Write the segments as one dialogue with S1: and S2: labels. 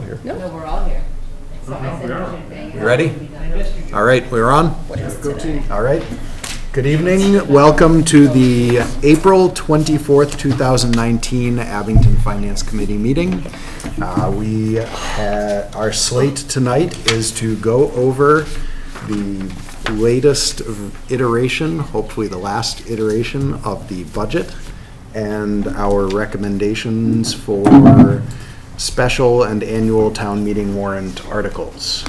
S1: here?
S2: No, we're all here. So I said,
S1: You ready? All right, we're on? All right. Good evening. Welcome to the April 24th, 2019 Abington Finance Committee meeting. Our slate tonight is to go over the latest iteration, hopefully the last iteration of the budget, and our recommendations for special and annual town meeting warrant articles.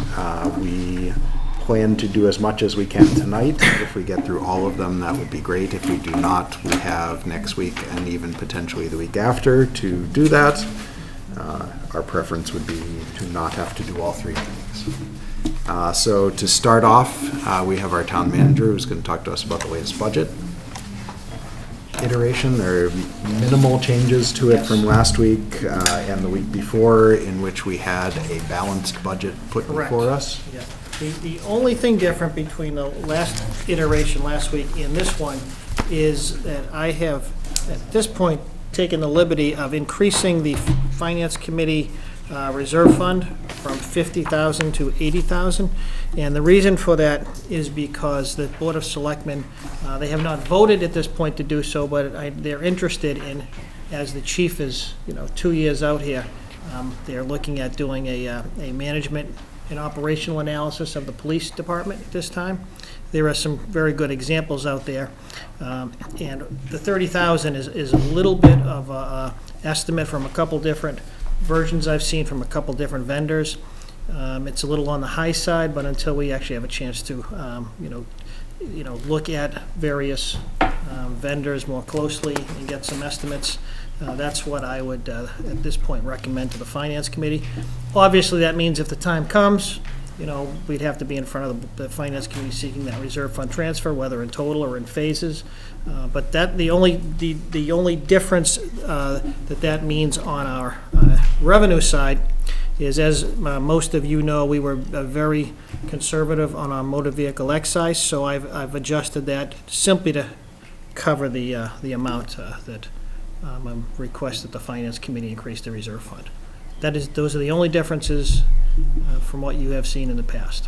S1: We plan to do as much as we can tonight. If we get through all of them, that would be great. If we do not, we have next week and even potentially the week after to do that. Our preference would be to not have to do all three things. So to start off, we have our town manager who's going to talk to us about the latest budget iteration. There are minimal changes to it from last week and the week before, in which we had a balanced budget put before us.
S3: Yeah. The only thing different between the last iteration last week and this one is that I have, at this point, taken the liberty of increasing the Finance Committee reserve fund from $50,000 to $80,000. And the reason for that is because the Board of Selectmen, they have not voted at this point to do so, but they're interested in, as the chief is, 2 years out here, they're looking at doing a management and operational analysis of the police department at this time. There are some very good examples out there. And the $30,000 is a little bit of an estimate from a couple different versions I've seen from a couple different vendors. It's a little on the high side, but until we actually have a chance to, look at various vendors more closely and get some estimates, that's what I would, at this point, recommend to the Finance Committee. Obviously, that means if the time comes, we'd have to be in front of the Finance Committee seeking that reserve fund transfer, whether in total or in phases. But that the only difference that means on our revenue side is, as most of you know, we were very conservative on our motor vehicle excise, so I've adjusted that simply to cover the amount that I'm requested the Finance Committee increase the reserve fund. Those are the only differences from what you have seen in the past.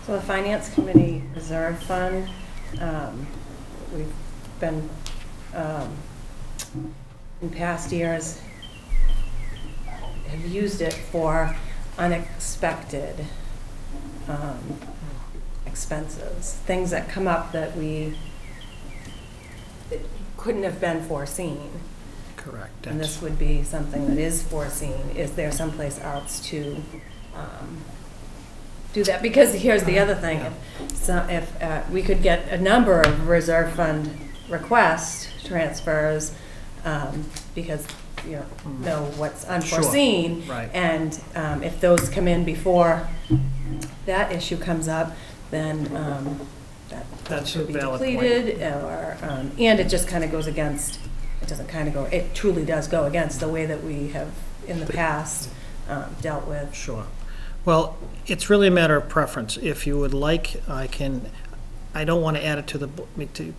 S4: So the Finance Committee Reserve Fund, we've been, in past years, have used it for unexpected expenses, things that come up that couldn't have been foreseen.
S3: Correct.
S4: And this would be something that is foreseen. Is there someplace else to do that? Because here's the other thing. If we could get a number of reserve fund request transfers, because you know what's unforeseen.
S3: Sure. Right.
S4: And if those come in before that issue comes up, then that should be depleted, or and it just kind of goes against. It doesn't kind of go. It truly does go against the way that we have in the past dealt with.
S3: Sure. Well, it's really a matter of preference. If you would like, I can. I don't want to add it to the.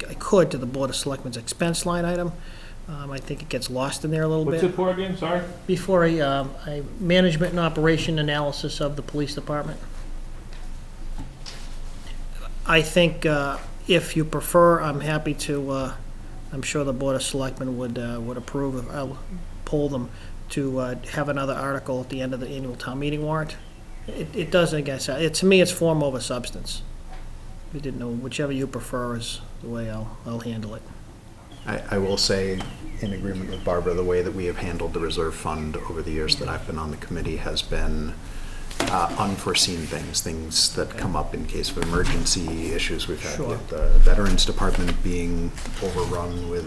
S3: I could to the Board of Selectmen's expense line item. I think it gets lost in there a little bit.
S5: What's it for again? Sorry.
S3: Before a management and operation analysis of the police department. I think if you prefer, I'm happy to. I'm sure the Board of Selectmen would approve. I'll poll them to have another article at the end of the annual town meeting warrant. It doesn't, I guess. To me, it's form over substance. We didn't know. Whichever you prefer is the way I'll handle it.
S1: I will say, in agreement with Barbara, the way that we have handled the reserve fund over the years that I've been on the committee has been unforeseen things that come up in case of emergency issues. We've had with the Veterans Department being overrun with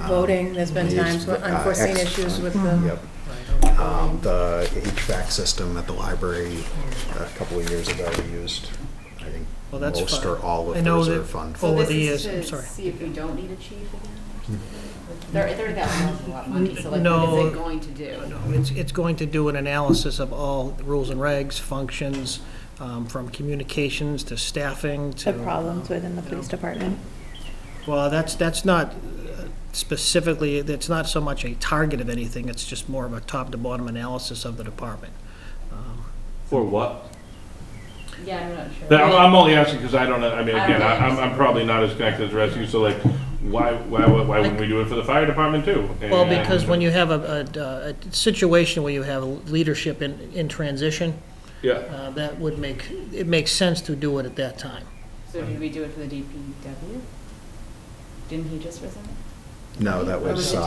S4: voting. There's been times with unforeseen issues with the
S1: the HVAC system at the library a couple of years ago. We used, I think, most or all of the reserve fund.
S3: Over the years, I'm sorry.
S2: See if you don't need a chief again. $30,000 is a lot of money, so like,
S3: no,
S2: what is it going to do?
S3: No, it's going to do an analysis of all the rules and regs, functions, from communications to staffing to...
S6: The problems within the police department.
S3: Well, that's not specifically, it's not so much a target of anything, it's just more of a top-to-bottom analysis of the department.
S5: For what?
S2: Yeah, I'm not sure.
S5: I'm only asking because I don't know, I mean,
S2: I don't
S5: again,
S2: know.
S5: I'm probably not as connected as the rest of you, so like, why wouldn't we do it for the fire department too?
S3: Well,
S5: And-
S3: because when you have a situation where you have leadership in transition,
S5: Yeah,
S3: that would it makes sense to do it at that time.
S2: So did we do it for the DPW? Didn't he just resign?
S1: No, that
S2: Or
S1: was,
S2: it-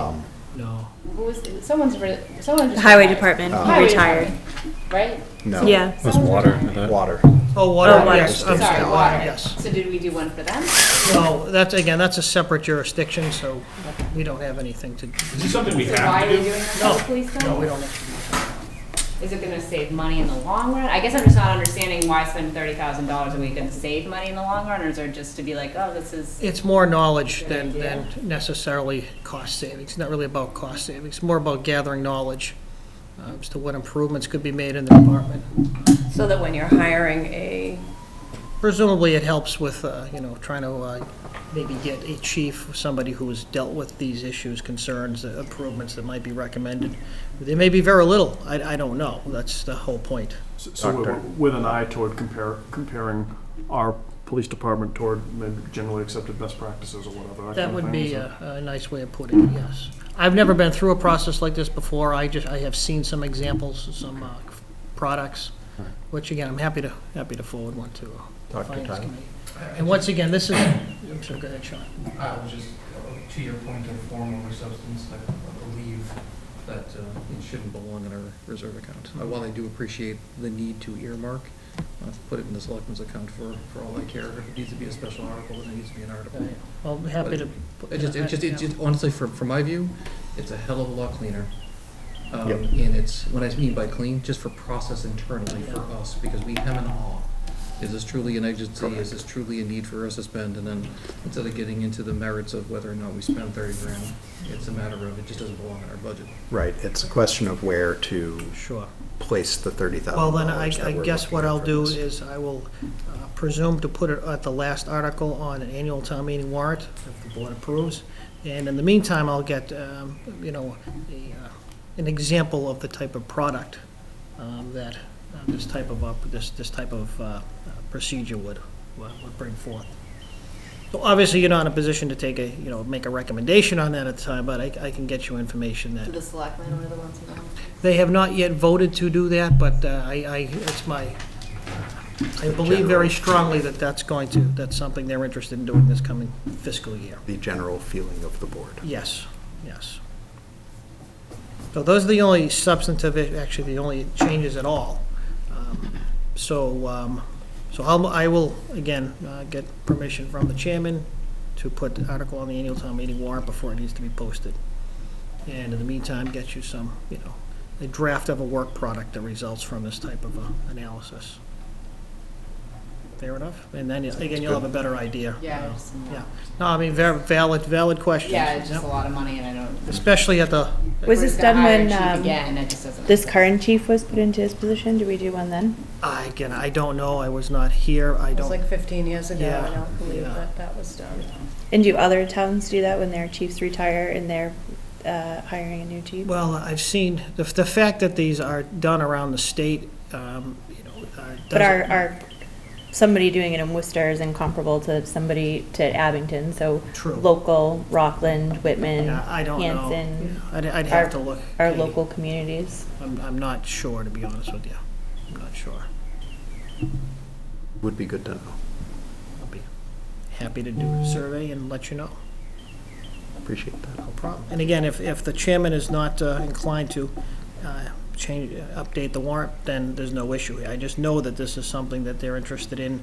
S3: No.
S2: Who was, someone just.
S6: Highway
S2: retired.
S6: department,
S2: Highway
S6: retired.
S2: department, Right?
S1: no.
S6: Yeah.
S7: It was water. I thought.
S1: Water.
S3: Oh, water,
S6: Oh, water.
S3: yes. I'm
S2: Sorry, water.
S3: Yes.
S2: So did we do one for them?
S3: No, that's a separate jurisdiction, so we don't have anything to,
S5: is this something we
S2: So why
S5: have
S2: are
S5: to
S2: we
S5: do?
S2: doing this
S3: No,
S2: for the police then?
S3: no, we don't have
S2: Is it gonna save money in the long run? I guess I'm just not understanding why spend $30,000 a week and save money in the long run, or is it just to be like, oh, this is,
S3: to. It's more knowledge
S2: Good
S3: than
S2: idea.
S3: necessarily cost savings. It's not really about cost savings, it's more about gathering knowledge as to what improvements could be made in the department.
S4: So that when you're hiring
S3: Presumably, it helps with, trying to maybe get a chief, somebody who has dealt with these issues, concerns, improvements that might be recommended. There may be very little, I don't know, that's the whole point.
S8: So with an eye toward comparing our police department toward maybe generally accepted best practices or whatever.
S3: That
S8: kind of
S3: would
S8: thing,
S3: be
S8: so-
S3: a nice way of putting it, yes. I've never been through a process like this before, I have seen some examples, some products, which again, I'm happy to forward one to
S1: Dr.
S3: Finance
S1: Tyler.
S3: Committee. And once again, this is, I'm sorry, go ahead, Sean.
S9: I was just, to your point of form over substance, I believe that it shouldn't belong in our reserve account. While I do appreciate the need to earmark, put it in the selectmen's account for all I care. If it needs to be a special article, then it needs to be an article.
S3: Well, happy to.
S9: It just honestly, from my view, it's a hell of a lot cleaner.
S1: Yep.
S9: And it's, what I mean by clean, just for process internally for us, because we hem and haw. Is this truly an exigency? Is this truly a need for us to spend? And then instead of getting into the merits of whether or not we spend 30 grand, it's a matter of it just doesn't belong in our budget.
S1: Right, it's a question of where to
S3: Sure.
S1: place the $30,000.
S3: Well, then I
S1: that we're
S3: guess what
S1: looking
S3: I'll
S1: for
S3: do
S1: this.
S3: is I will presume to put it at the last article on an annual town meeting warrant, if the board approves. And in the meantime, I'll get, an example of the type of product that this type of procedure would bring forth. So obviously, you're not in a position to take make a recommendation on that at the time, but I can get you information
S2: to
S3: that,
S2: the selectmen or the ones who want?
S3: they have not yet voted to do that, but I believe very strongly that that's something they're interested in doing this coming fiscal year.
S1: The general feeling of the board.
S3: Yes, yes. So those are the only substantive, actually, the only changes at all. I will, again, get permission from the chairman to put the article on the annual town meeting warrant before it needs to be posted. And in the meantime, get you some, a draft of a work product that results from this type of analysis. Fair enough? And then, again, you'll have a better idea.
S2: Yeah, just,
S3: Yeah. No, I mean, very valid questions.
S2: yeah, it's just
S3: Yep.
S2: a lot of money and I don't.
S3: Especially at the,
S6: Was
S2: We're
S6: this
S2: just gonna
S6: done
S2: hire a
S6: when
S2: chief again, it just doesn't.
S6: this current chief was put into his position? Did we do one then?
S3: again, I don't know, I was not here, I
S4: It was
S3: don't.
S4: like 15 years ago,
S3: Yeah,
S4: I don't believe
S3: yeah.
S4: that was done.
S6: And do other towns do that when their chiefs retire and they're hiring a new chief?
S3: Well, I've seen, the fact that these are done around the state,
S6: But
S3: doesn't-
S6: our somebody doing it in Worcester is incomparable to somebody to Abington, so
S3: True.
S6: local, Rockland, Whitman,
S3: Yeah, I don't know.
S6: Hanson,
S3: I'd have to look.
S6: our
S3: Katie.
S6: local communities.
S3: I'm not sure, to be honest with you. I'm not sure.
S1: Would be good to know.
S3: I'll be happy to do a survey and let you know.
S1: Appreciate that.
S3: No problem. And again, if the chairman is not inclined to update the warrant, then there's no issue. I just know that this is something that they're interested in,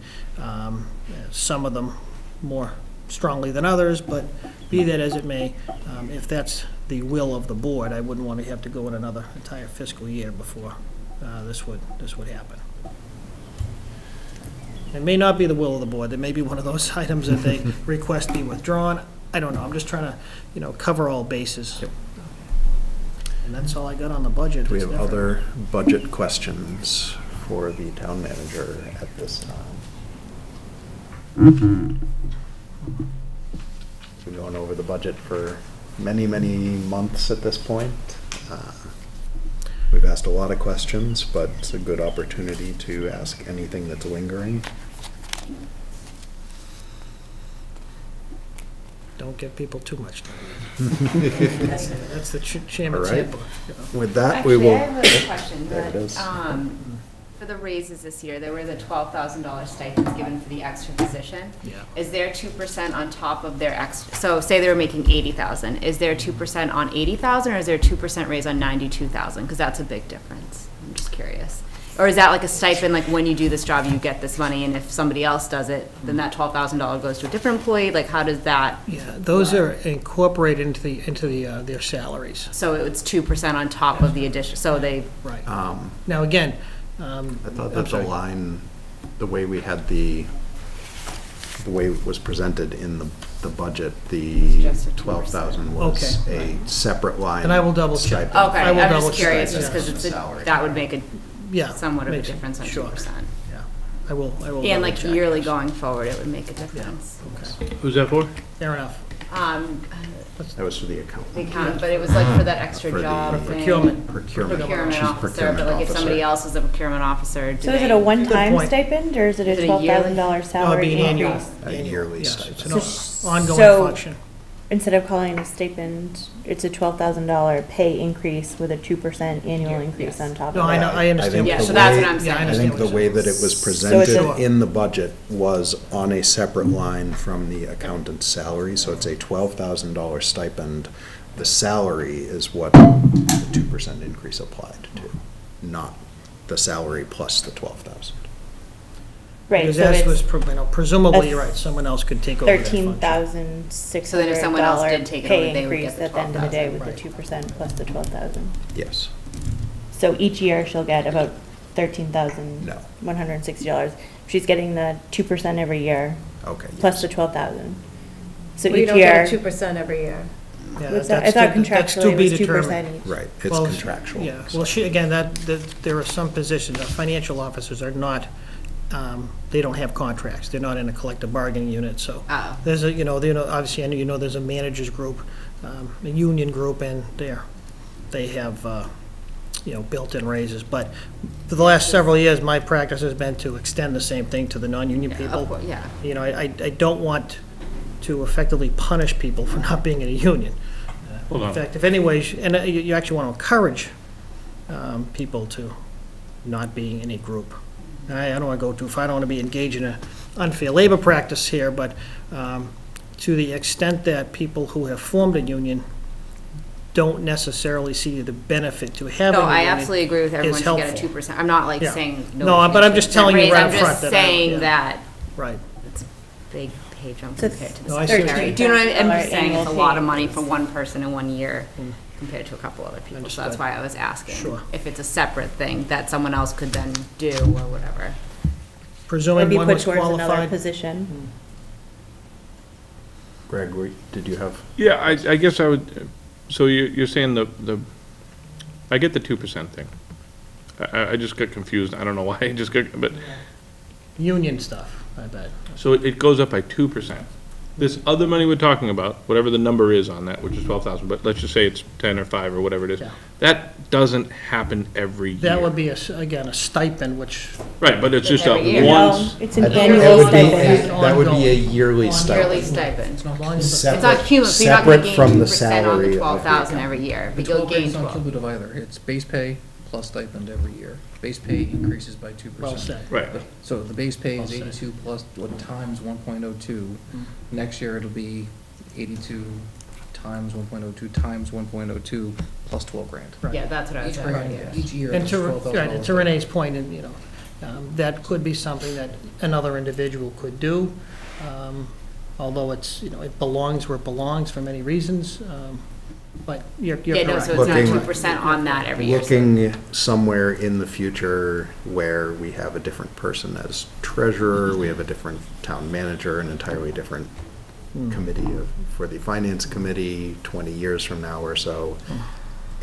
S3: some of them more strongly than others, but be that as it may, if that's the will of the board, I wouldn't want to have to go in another entire fiscal year before this would happen. It may not be the will of the board. It may be one of those items that they request be withdrawn. I don't know. I'm just trying to, cover all bases. And that's all I got on the budget.
S1: Do we
S3: It's
S1: have
S3: different.
S1: other budget questions for the town manager at this time? We're going over the budget for many, many months at this point. We've asked a lot of questions, but it's a good opportunity to ask anything that's lingering.
S3: Don't give people too much time. That's the chairman's
S1: All right.
S3: handbook. you know.
S1: With that,
S2: Actually,
S1: we will.
S2: I have a question.
S1: There it is.
S2: For the raises this year, there were the $12,000 stipends given for the extra position.
S3: Yeah.
S2: Is there 2% on top of their so say they were making 80,000, is there 2% on 80,000 or is there a 2% raise on 92,000? Because that's a big difference. I'm just curious. Or is that like a stipend, like when you do this job, you get this money, and if somebody else does it, then that $12,000 goes to a different employee? Like, how does that?
S3: Yeah, those are incorporated into their salaries.
S2: So it's 2% on top of the addition, so they,
S3: Right.
S1: Um,
S3: Now, again,
S1: I thought
S3: I'm
S1: that the
S3: sorry.
S1: line, the way we had the way it was presented in the budget, the
S2: Just a
S1: 12,000 was
S3: Okay.
S1: a separate line.
S3: And I will double check.
S1: stipend.
S2: okay,
S3: I will
S2: I'm
S3: double
S2: just curious,
S3: check,
S2: just
S3: yeah.
S2: because that would make a
S3: Yeah.
S2: somewhat of a
S3: makes-
S2: difference on
S3: sure.
S2: 2%.
S3: Yeah, I will
S2: And
S3: double
S2: like
S3: check.
S2: yearly going forward, it would make a difference.
S3: Okay,
S5: Who's that for?
S3: fair enough.
S1: That was for the account.
S2: The account, but it was like for that extra
S1: For the
S2: job thing.
S3: Procurement.
S1: Procurement.
S2: Procurement
S1: She's
S2: officer,
S1: procurement
S2: but like if
S1: officer.
S2: somebody else is a procurement officer, do
S6: So is it
S2: they-
S6: a one-time
S3: point.
S6: stipend, or is it
S2: Is
S6: a
S2: it a yearly?
S6: $12,000
S3: No, it'd
S6: salary
S3: be an annual.
S6: increase?
S1: A yearly
S3: Yes,
S1: stipend.
S3: it's an ongoing
S6: So-
S3: function.
S6: Instead of calling it a stipend, it's a $12,000 pay increase with a 2% annual increase on top
S3: No,
S6: of
S3: I
S6: it.
S3: know, I understand.
S2: Yeah,
S1: the
S2: so that's
S1: way-
S2: what I'm
S3: Yeah, I
S2: saying.
S1: I
S3: understand
S1: think the
S3: what
S1: way
S3: you're
S1: that it was
S6: it's
S1: presented
S3: a-
S1: in the budget was on a separate line from the accountant's salary, so it's a $12,000 stipend. The salary is what the 2% increase applied to, not the salary plus the 12,000.
S6: Right,
S3: Because
S6: so
S3: as was,
S6: it's
S3: presumably, you're
S6: a
S3: right, someone else could take over that function.
S2: So then if someone else
S6: $13,600
S2: did take it over,
S6: pay
S2: they would
S6: increase
S2: get the
S6: at the end of the day with the
S3: 12,000.
S6: 2% plus the 12,000.
S1: Yes.
S6: So each year she'll get about $13,160.
S1: No.
S6: She's getting the 2% every year
S1: Okay.
S6: plus
S1: yes.
S6: the 12,000. So
S4: We
S6: each
S4: don't
S6: year.
S4: get a 2% every year.
S3: Yeah,
S6: I thought
S3: that's to
S6: contractually
S3: be
S6: it was 2%
S3: determined.
S6: each.
S1: Right, it's
S3: Well,
S1: contractual.
S3: Yeah, well, again, there are some positions, financial officers are not, they don't have contracts, they're not in a collective bargaining unit, so.
S2: Oh.
S3: There's a, obviously, I know there's a managers group, a union group, and they have, built-in raises, but for the last several years, my practice has been to extend the same thing to the non-union
S2: Yeah,
S3: people.
S2: of course, yeah.
S3: I don't want to effectively punish people for not being in a union.
S5: Hold
S3: In
S5: on.
S3: fact, if any way, and you actually want to encourage people to not be in a group. And I don't want to go too far, I don't want to be engaged in an unfair labor practice here, but to the extent that people who have formed a union don't necessarily see the benefit to having
S2: No,
S3: a
S2: I
S3: union
S2: absolutely agree with everyone
S3: is
S2: should get a
S3: helpful.
S2: 2%. I'm not like
S3: Yeah.
S2: saying
S3: No,
S2: no.
S3: but I'm just telling you right up
S2: I'm
S3: front
S2: just
S3: that I- yeah.
S2: saying that
S3: Right.
S2: it's a big pay jump
S6: So
S2: compared to the
S3: No, I see what you're
S2: secretary.
S3: saying.
S2: Do you know what I mean? I'm just saying it's a
S6: Annual
S2: lot
S6: pay
S2: of money for one person in 1 year
S3: Mm.
S2: compared to a couple other people. So
S3: Understood.
S2: that's why I was asking.
S3: Sure.
S2: If it's a separate thing that someone else could then do or whatever.
S6: Or
S3: Presuming
S6: be
S3: one
S6: put
S3: was
S6: towards another
S3: qualified.
S6: position.
S1: Greg, did you have?
S5: Yeah, I guess I would, so you're saying I get the 2% thing. I just got confused, I don't know why, I just got, but,
S3: Union stuff, I bet.
S5: so it goes up by 2%. This other money we're talking about, whatever the number is on that, which is 12,000, but let's just say it's 10 or 5 or whatever it is,
S3: Yeah.
S5: that doesn't happen every year.
S3: That would be, again, a stipend, which
S5: Right, but it's just a
S2: Every year.
S5: once,
S6: No, it's an
S1: That
S6: annual
S1: would be
S6: stipend.
S1: That would be a yearly
S2: Yearly
S1: stipend.
S2: stipend.
S3: as long as
S1: Separate-
S2: It's not cumulative, so you're not gonna
S1: separate
S2: gain
S1: from the
S2: 2% on
S1: salary
S2: the
S1: of
S2: 12,000
S1: the
S2: every year,
S9: The
S2: but you'll
S9: 12
S2: gain
S9: is not
S2: 12.
S9: cumulative either. It's base pay plus stipend every year. Base pay increases by 2%.
S3: well said.
S5: right.
S9: So the base pay is
S3: Well said.
S9: 82 plus, times 1.02. Next year, it'll be 82 times 1.02 times 1.02 plus 12 grand.
S3: Right.
S2: Yeah, that's what I was
S9: Each
S2: saying.
S9: year, each year,
S3: And
S9: it's
S3: to,
S9: $12,000.
S3: right, to Renee's point, and, that could be something that another individual could do, although it's, it belongs where it belongs for many reasons, but you're
S2: Yeah, no,
S3: correct.
S2: so it's not
S1: Looking-
S2: 2% on that every year.
S1: Looking somewhere in the future where we have a different person as treasurer, we have a different town manager, an entirely different
S3: Hmm.
S1: committee for the finance committee 20 years from now or so.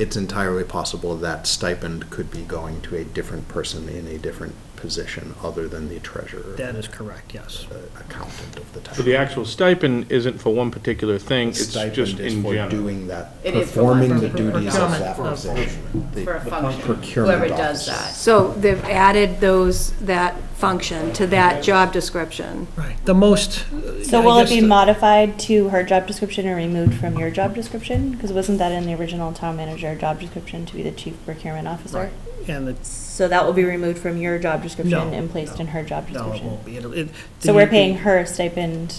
S1: it's entirely possible that stipend could be going to a different person in a different position other than the treasurer.
S3: That is correct, yes.
S1: The accountant of the town.
S5: So the actual stipend isn't for one particular thing, it's
S1: Stipend
S5: just
S1: is
S5: in
S1: for
S5: general.
S1: doing that,
S2: It is for one.
S1: performing the duties of
S3: Procurement
S1: that
S3: of-
S1: position. The
S2: For a function,
S1: procurement
S2: whoever does
S1: officer.
S2: that.
S7: So they've added that function to that job description.
S3: Right, the most.
S6: So
S3: I
S6: will it
S3: guess
S6: be
S3: the-
S6: modified to her job description and removed from your job description? Because wasn't that in the original town manager job description to be the chief procurement officer?
S3: Right, and the,
S6: So that will be removed from your job description
S3: No,
S6: and placed in her job
S3: no, it
S6: description?
S3: won't be.
S6: So we're paying her a stipend,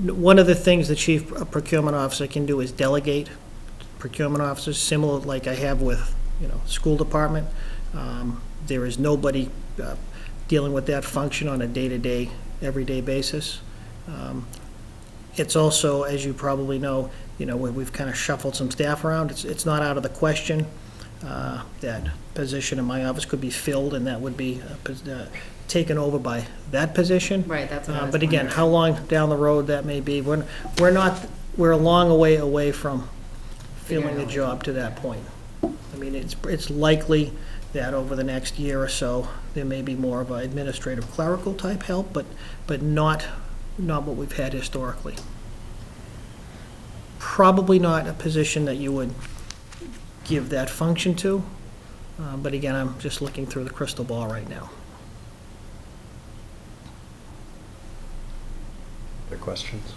S3: One of the things the chief procurement officer can do is delegate procurement officers, similar like I have with, school department. There is nobody dealing with that function on a day-to-day, everyday basis. It's also, as you probably know, we've kind of shuffled some staff around. It's not out of the question that position in my office could be filled, and that would be taken over by that position.
S2: Right, that's what I was
S3: But again,
S2: wondering.
S3: how long down the road that may be, we're a long way away from filling the job to that point. I mean, it's likely that over the next year or so, there may be more of an administrative clerical type help, but not what we've had historically. Probably not a position that you would give that function to, but again, I'm just looking through the crystal ball right now.
S1: Other questions?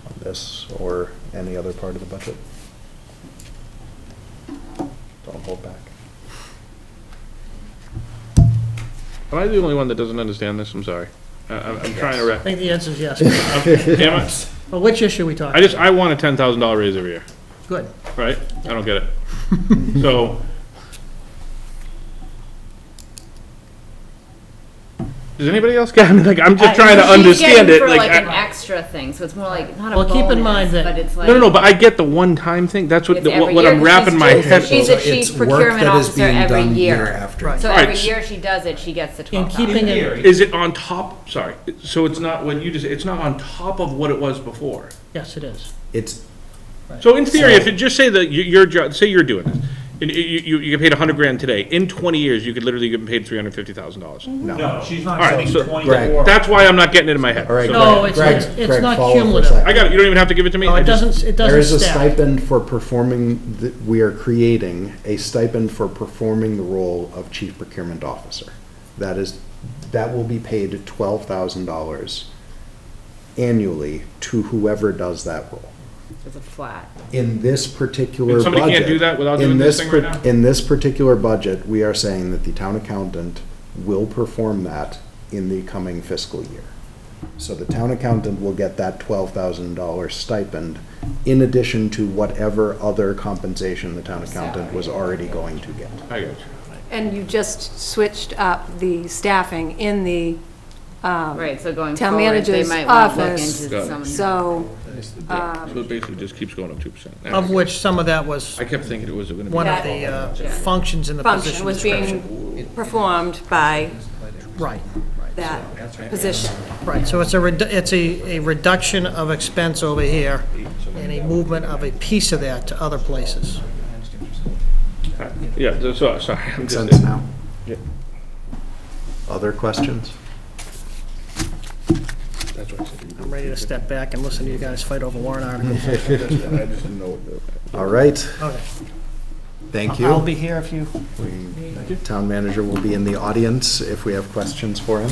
S1: On this or any other part of the budget? Don't hold back.
S5: Am I the only one that doesn't understand this? I'm sorry. I'm trying to
S3: I think the answer is yes.
S5: Damn it.
S3: Well, which issue are we talking?
S5: I want a $10,000 raise every year,
S3: Good.
S5: right? I don't get it. So, does anybody else get it? Like, I'm just trying to
S2: She's
S5: understand
S2: getting
S5: it.
S2: for
S5: like,
S2: like an
S5: I-
S2: extra thing, so it's more like, not a
S3: Well, keep in mind
S2: bonus,
S3: that-
S2: but it's like.
S5: No, but I get the one-time thing. That's what,
S2: It's every
S5: what
S2: year,
S5: I'm
S2: 'cause
S5: wrapping
S2: she's
S5: my
S2: just-
S5: head.
S2: she's
S1: So
S2: a
S1: it's
S2: chief
S1: work
S2: procurement
S1: that is
S2: officer
S1: being
S2: every
S1: done
S2: year.
S1: after.
S3: Right.
S2: So
S5: Right,
S2: every
S5: so-
S2: year she does it, she gets the
S3: And
S2: 12,000.
S3: keeping it,
S5: Is it on top, sorry, so it's not what you just, it's not on top of what it was before?
S3: yes, it is.
S1: It's,
S5: So in theory,
S1: So-
S5: if it just say that your job, say you're doing this, and you get paid $100,000 today, in 20 years, you could literally get paid $350,000.
S1: no.
S8: No, she's not
S5: All right,
S8: getting
S5: so-
S8: 24.
S5: That's why I'm not getting it in my head.
S1: All right,
S5: So-
S3: No,
S1: Greg,
S3: it's
S1: Greg,
S3: not
S1: follow for a
S3: cumulative.
S1: second.
S5: I got it, you don't even have to give it to me?
S3: No,
S5: I
S3: it
S5: just-
S3: doesn't
S1: There is a
S3: stack.
S1: stipend for performing, we are creating a stipend for performing the role of chief procurement officer. That will be paid $12,000 annually to whoever does that role.
S2: It's a flat.
S1: In this particular
S5: And
S1: budget.
S5: somebody can't do that without
S1: in
S5: doing this thing right now?
S1: In this particular budget, we are saying that the town accountant will perform that in the coming fiscal year. So the town accountant will get that $12,000 stipend in addition to whatever other compensation the town accountant was already going to get.
S5: I got you.
S7: And you just switched up the staffing in the,
S2: Right, so going
S7: Town
S2: forward, they
S7: manager's
S2: might want to look
S7: office.
S2: into
S5: Got it.
S2: some.
S7: so,
S5: So it basically just keeps going up 2%.
S3: Of which some of that was
S5: I kept thinking it was gonna be.
S3: one of
S7: That-
S3: the functions in the
S7: function
S3: position
S7: was
S3: description.
S7: being performed by
S3: Right,
S7: that position.
S3: right. So it's a reduction of expense over here and a movement of a piece of that to other places.
S5: Yeah, so, sorry. I'm
S1: Makes
S5: just-
S1: sense now?
S5: Yeah.
S1: Other questions?
S5: That's what I said.
S3: I'm ready to step back and listen to you guys fight over warrant articles.
S5: I just didn't know.
S1: All right,
S3: Okay.
S1: thank you.
S3: I'll be here if you,
S1: Town manager will be in the audience if we have questions for him.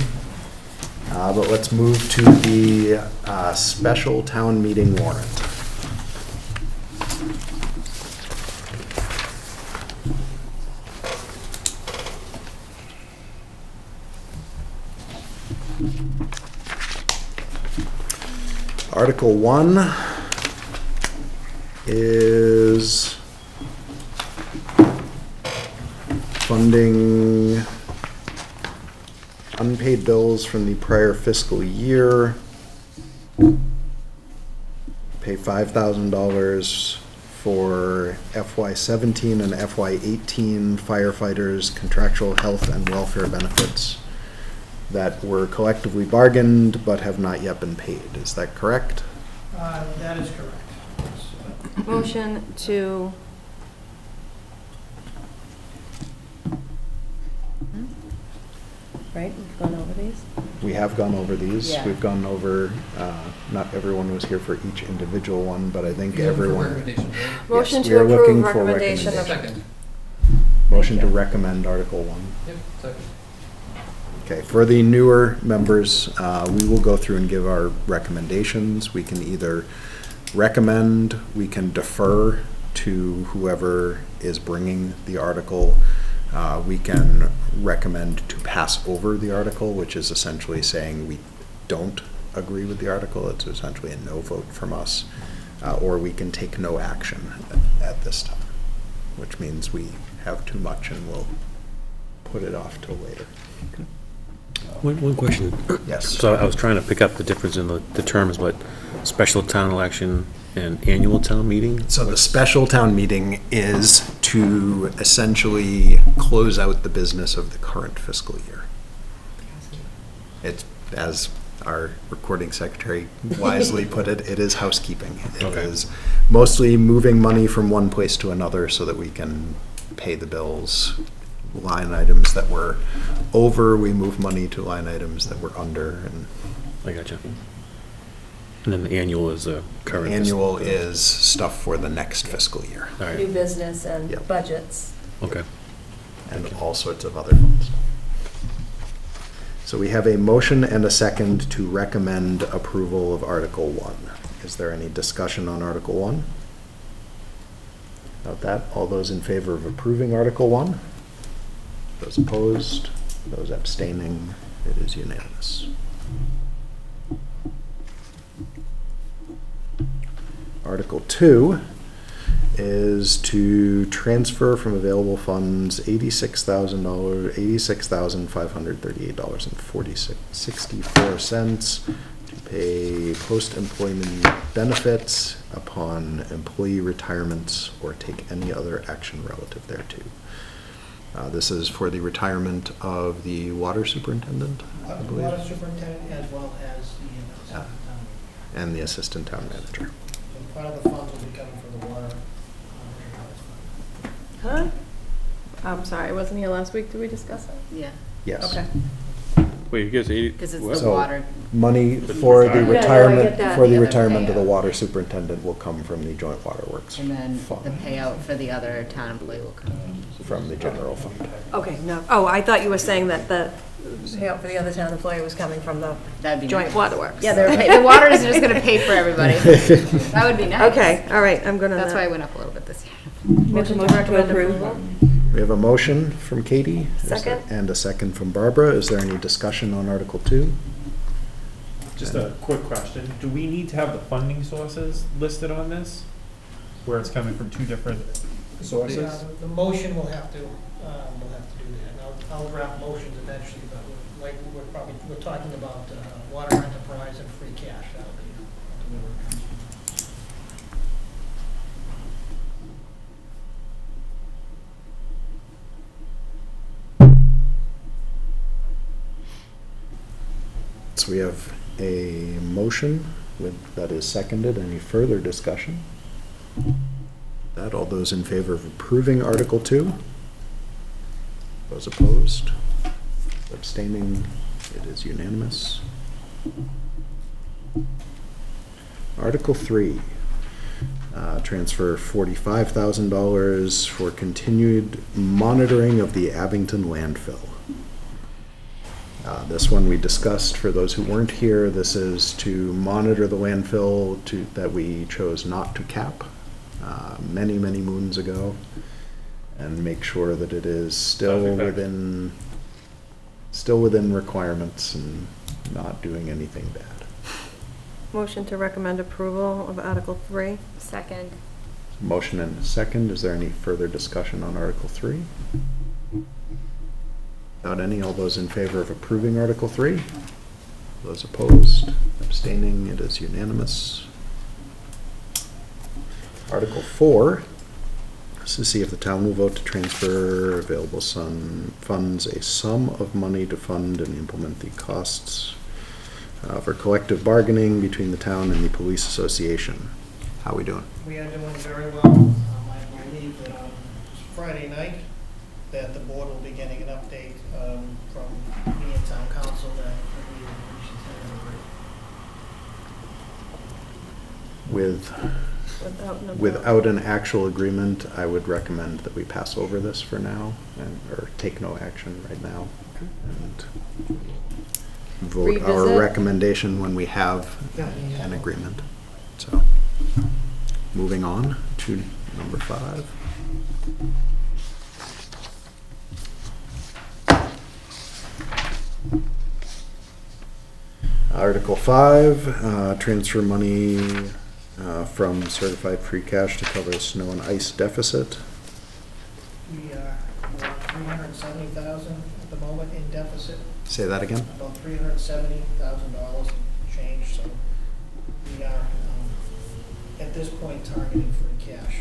S1: But let's move to the special town meeting warrant. Article 1 is funding unpaid bills from the prior fiscal year. Pay $5,000 for FY17 and FY18 firefighters' contractual health and welfare benefits that were collectively bargained but have not yet been paid. Is that correct?
S3: that is correct.
S7: Motion to,
S4: Right, we've gone over these?
S1: We have gone over these.
S4: Yeah.
S1: We've gone over, not everyone was here for each individual one, but I think
S9: You're looking for
S1: everyone.
S9: recommendations, right?
S7: motion
S1: Yes,
S7: to
S1: we are looking
S7: approve
S1: for
S7: recommendation of.
S9: Second.
S1: Motion to
S4: you.
S1: recommend Article 1.
S9: Yep, second.
S1: Okay, for the newer members, we will go through and give our recommendations. We can either recommend, we can defer to whoever is bringing the article. We can recommend to pass over the article, which is essentially saying we don't agree with the article. It's essentially a no vote from us. Or we can take no action at this time, which means we have too much and we'll put it off till later.
S10: One question.
S1: Yes.
S10: So I was trying to pick up the difference in the terms, but special town election and annual town meeting?
S1: So the special town meeting is to essentially close out the business of the current fiscal year. It's, as our recording secretary wisely put it, it is housekeeping. It
S10: Okay.
S1: is mostly moving money from one place to another so that we can pay the bills. Line items that were over, we move money to line items that were under, and
S10: I gotcha. And then the annual is the current.
S1: annual is stuff for the next fiscal year.
S10: All
S4: New
S10: right,
S4: business and
S1: Yep.
S4: budgets.
S10: okay.
S1: And all sorts of other fun stuff. So we have a motion and a second to recommend approval of Article 1. Is there any discussion on Article 1? About that, all those in favor of approving Article 1? Those opposed? Those abstaining? It is unanimous. Article 2 is to transfer from available funds $86,000, $86,538.64 to pay post-employment benefits upon employee retirements or take any other action relative thereto. This is for the retirement of the water superintendent, I believe,
S3: Water superintendent as well as the
S1: Yeah.
S3: assistant town.
S1: and the assistant town manager.
S3: So part of the funds will be coming from the water.
S7: Huh? I'm sorry, I wasn't here last week, did we discuss it?
S2: Yeah,
S1: Yes.
S4: Okay.
S5: Wait, you guys 80?
S2: because it's
S5: what?
S2: the
S1: So-
S2: water.
S1: Money for the
S2: Yeah, no, I
S1: retirement,
S7: get that.
S1: for the
S2: The other
S1: retirement of the
S2: payout.
S1: water superintendent will come from the joint waterworks
S2: And then the
S1: fund,
S2: payout for the other town employee will come.
S1: from the general fund.
S7: Okay, no, oh, I thought you were saying that the
S4: Payout for the other town employee was coming from the,
S2: That'd be
S7: joint
S2: nice.
S7: waterworks.
S2: Yeah, the water is just gonna pay for everybody. That would be nice.
S7: Okay, all right, I'm gonna.
S2: That's why I went up a little bit this year.
S4: motion to recommend approval.
S1: We have a motion from Katie. Is there-
S7: Second.
S1: And a second from Barbara. Is there any discussion on Article 2?
S11: Just a quick question. Do we need to have the funding sources listed on this? Where it's coming from two different sources?
S3: Yeah, the motion will have to do that. And I'll draft motions eventually, but like, we're talking about water enterprise and free cash. That'll be the newer.
S1: So we have a motion that is seconded. Any further discussion? That, all those in favor of approving Article 2? Those opposed? Abstaining? It is unanimous. Article 3, transfer $45,000 for continued monitoring of the Abington landfill. This one we discussed, for those who weren't here, this is to monitor the landfill that we chose not to cap many, many moons ago, and make sure that it is still within requirements and not doing anything bad.
S7: Motion to recommend approval of Article 3.
S2: Second.
S1: Motion and a second. Is there any further discussion on Article 3? Without any, all those in favor of approving Article 3? Those opposed? Abstaining? It is unanimous. Article 4, is to see if the town will vote to transfer available funds a sum of money to fund and implement the costs for collective bargaining between the town and the police association. How we doing?
S3: We are doing very well. I believe that on Friday night, that the board will be getting an update from me and town council that we should
S1: Without an actual agreement, I would recommend that we pass over this for now, or take no action right now. And vote our
S4: Revisit.
S1: recommendation when we have an agreement. So, moving on to number 5. Article 5, transfer money from certified free cash to cover the snow and ice deficit.
S3: We are about $370,000 at the moment in deficit,
S1: Say that again?
S3: about $370,000 change, so we are, at this point, targeting free cash.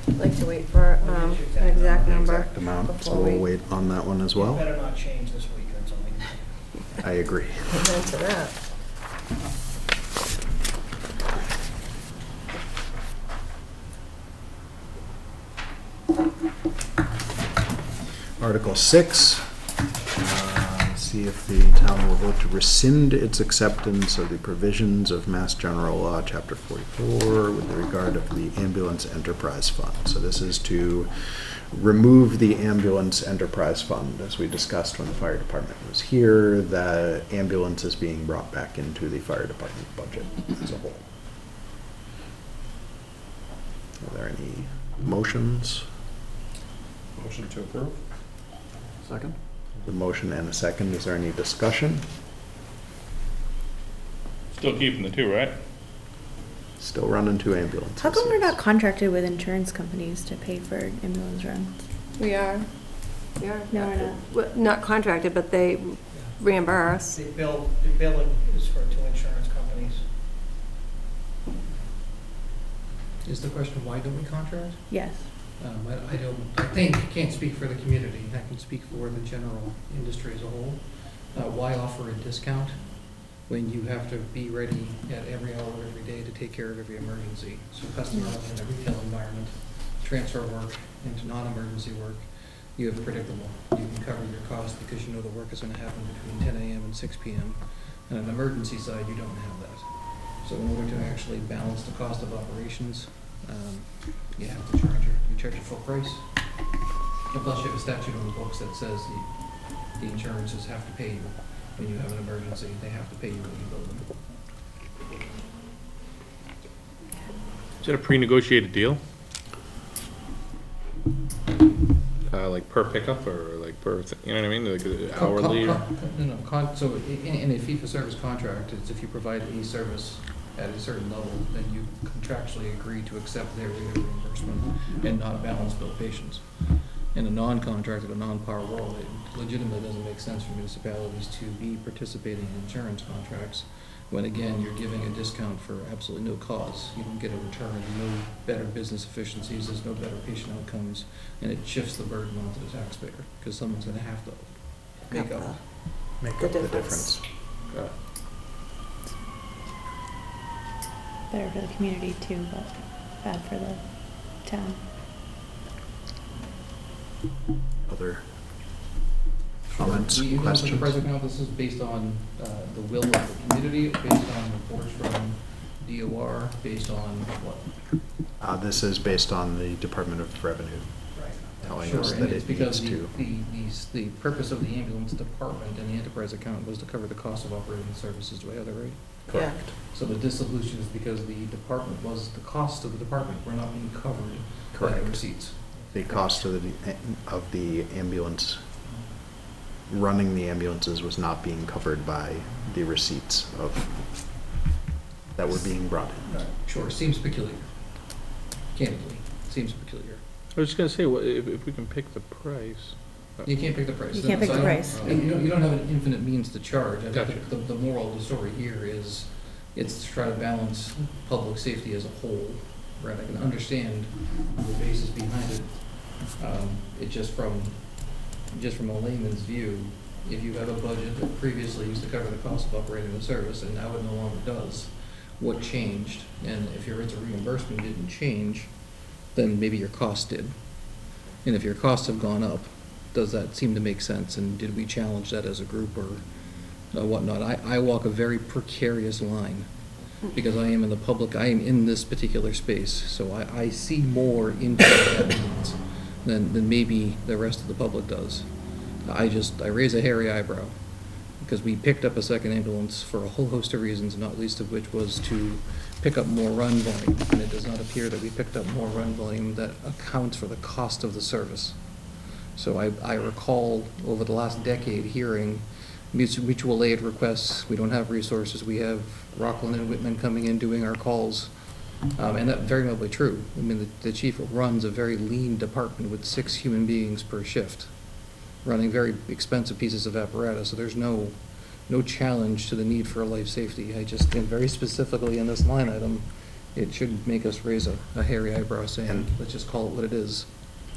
S7: I'd like to wait for an exact number.
S1: Exact amount, so
S7: before
S1: we'll
S7: we-
S1: wait on that one as
S3: It
S1: well.
S3: better not change this week, that's all.
S1: I agree.
S7: Amen to that.
S1: Article 6, see if the town will vote to rescind its acceptance of the provisions of Mass General Law, Chapter 44, with regard of the Ambulance Enterprise Fund. So this is to remove the Ambulance Enterprise Fund. As we discussed when the fire department was here, the ambulance is being brought back into the fire department budget as a whole. Are there any motions?
S11: Motion to approve?
S8: Second?
S1: The motion and a second. Is there any discussion?
S5: Still keeping the 2, right?
S1: Still running 2 ambulances.
S6: How come we're
S1: yes.
S6: not contracted with insurance companies to pay for ambulance runs?
S7: We are. We are.
S6: No, we're not.
S7: Well, not contracted, but they reimburse.
S3: The billing is for 2 insurance companies.
S9: Is the question, why don't we contract?
S6: Yes.
S9: I think, can't speak for the community, I can speak for the general industry as a whole. Why offer a discount when you have to be ready at every hour of every day to take care of every emergency? So customizing in a retail environment, transfer work into non-emergency work, you have predictable. You can cover your costs because you know the work is gonna happen between 10 a.m. and 6 p.m. And on an emergency side, you don't have that. So in order to actually balance the cost of operations, you have to charge a full price. And plus you have a statute on the books that says the insurances have to pay you when you have an emergency. They have to pay you when you bill them.
S5: Is that a pre-negotiated deal? Like per pickup or like per, you know what I mean, like hourly?
S9: So in a fee-for-service contract, it's if you provide a service at a certain level, then you contractually agree to accept their rate of reimbursement and not balance bill patients. In a non-contracted, a non-par world, it legitimately doesn't make sense for municipalities to be participating in insurance contracts when, again, you're giving a discount for absolutely no cause. You don't get a return, no better business efficiencies, there's no better patient outcomes, and it shifts the burden onto the taxpayer, because someone's gonna have to make up.
S1: Make up the difference.
S6: Better for the community too, but bad for the town.
S1: Other comments,
S9: We
S1: questions?
S9: the present now, this is based on the will of the community, based on reports from DOR, based on what?
S1: This is based on the Department of Revenue telling us
S9: Sure,
S1: that
S9: and it's
S1: it
S9: because
S1: needs to.
S9: the purpose of the ambulance department and the enterprise account was to cover the cost of operating the services. Do I have that right?
S1: Correct.
S9: So the dissolution is because the department was, the cost of the department were not being covered by
S1: Correct.
S9: the receipts.
S1: The cost of the ambulance, running the ambulances was not being covered by the receipts that were being brought in.
S9: Sure, seems peculiar. Candidly, seems peculiar.
S5: I was just gonna say, if we can pick the price.
S9: You can't pick the price.
S6: You can't pick
S9: So
S6: the
S9: I don't-
S6: price.
S9: You don't have an infinite means to charge. I
S5: Gotcha.
S9: think the moral of the story here is, it's to try to balance public safety as a whole, right? I can understand the basis behind it. It just from a layman's view, if you have a budget that previously used to cover the cost of operating the service and now it no longer does, what changed, and if your rates of reimbursement didn't change, then maybe your costs did. And if your costs have gone up, does that seem to make sense, and did we challenge that as a group or whatnot? I walk a very precarious line, because I am in the public, I am in this particular space, so I see more into that than maybe the rest of the public does. I raise a hairy eyebrow, because we picked up a second ambulance for a whole host of reasons, not least of which was to pick up more run volume, and it does not appear that we picked up more run volume that accounts for the cost of the service. So I recall over the last decade hearing mutual aid requests. We don't have resources. We have Rockland and Whitman coming in doing our calls. And that's very much true. I mean, the chief runs a very lean department with 6 human beings per shift, running very expensive pieces of apparatus. So there's no challenge to the need for a life safety. I just think very specifically in this line item, it should make us raise a hairy eyebrow saying, let's just call it what it is.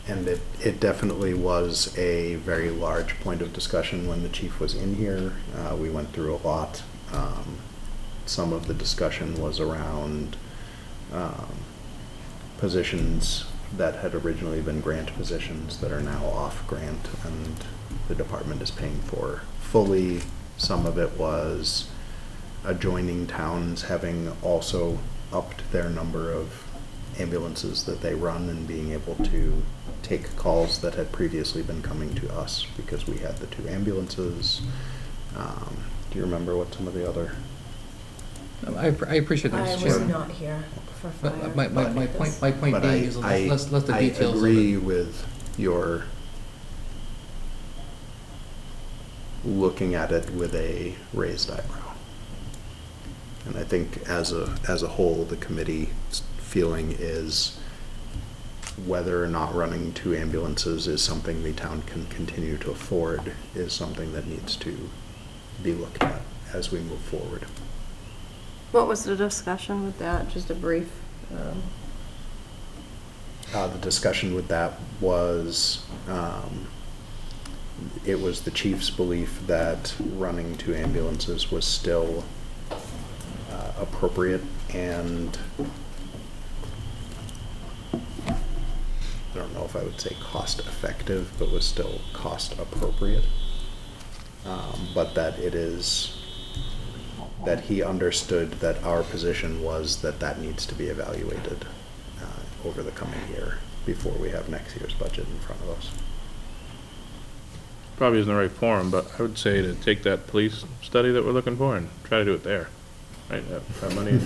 S1: And it definitely was a very large point of discussion when the chief was in here. We went through a lot. Some of the discussion was around positions that had originally been grant positions that are now off grant and the department is paying for fully. Some of it was adjoining towns having also upped their number of ambulances that they run and being able to take calls that had previously been coming to us because we had the 2 ambulances. Do you remember what some of the other?
S9: I appreciate that.
S4: I was not here for fire.
S9: My point being is let the details.
S1: I agree with your looking at it with a raised eyebrow. And I think as a whole, the committee's feeling is whether or not running 2 ambulances is something the town can continue to afford is something that needs to be looked at as we move forward.
S7: What was the discussion with that? Just a brief.
S1: The discussion with that was, it was the chief's belief that running 2 ambulances was still appropriate and I don't know if I would say cost effective, but was still cost appropriate. But that it is, that he understood that our position was that needs to be evaluated over the coming year before we have next year's budget in front of us.
S5: Probably isn't the right forum, but I would say to take that police study that we're looking for and try to do it there. Right, that money.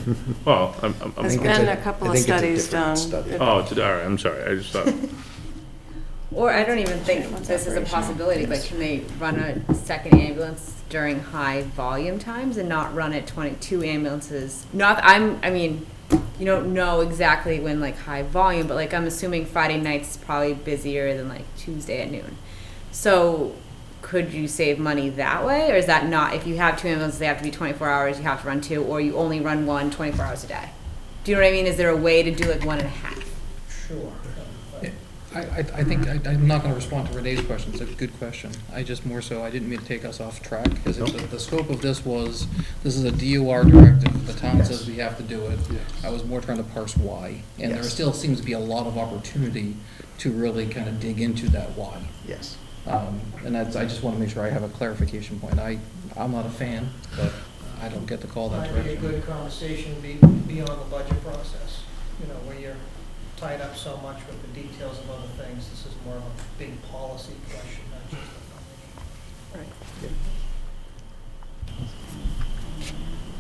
S5: Well,
S7: There's been a couple of studies done.
S5: Oh, all right, I'm sorry, I just thought.
S2: Or I don't even think this is a possibility, but can they run a second ambulance during high volume times and not run at 22 ambulances? I mean, you don't know exactly when like high volume, but like I'm assuming Friday night's probably busier than like Tuesday at noon. So could you save money that way? Or is that not, if you have 2 ambulances, they have to be 24 hours, you have to run 2, or you only run 1 24 hours a day? Do you know what I mean? Is there a way to do like 1.5?
S3: Sure.
S9: I think, I'm not going to respond to Renee's question, it's a good question. I just more so, I didn't mean to take us off track, because the scope of this was, this is a DOR directive, the town says we have to do it. I was more trying to parse why, and there still seems to be a lot of opportunity to really kind of dig into that why.
S1: Yes.
S9: And that's, I just want to make sure I have a clarification point. I'm not a fan, but I don't get to call that
S3: Might be a
S9: direction.
S3: good conversation beyond the budget process, you know, where you're tied up so much with the details of other things. This is more of a big policy question, not just a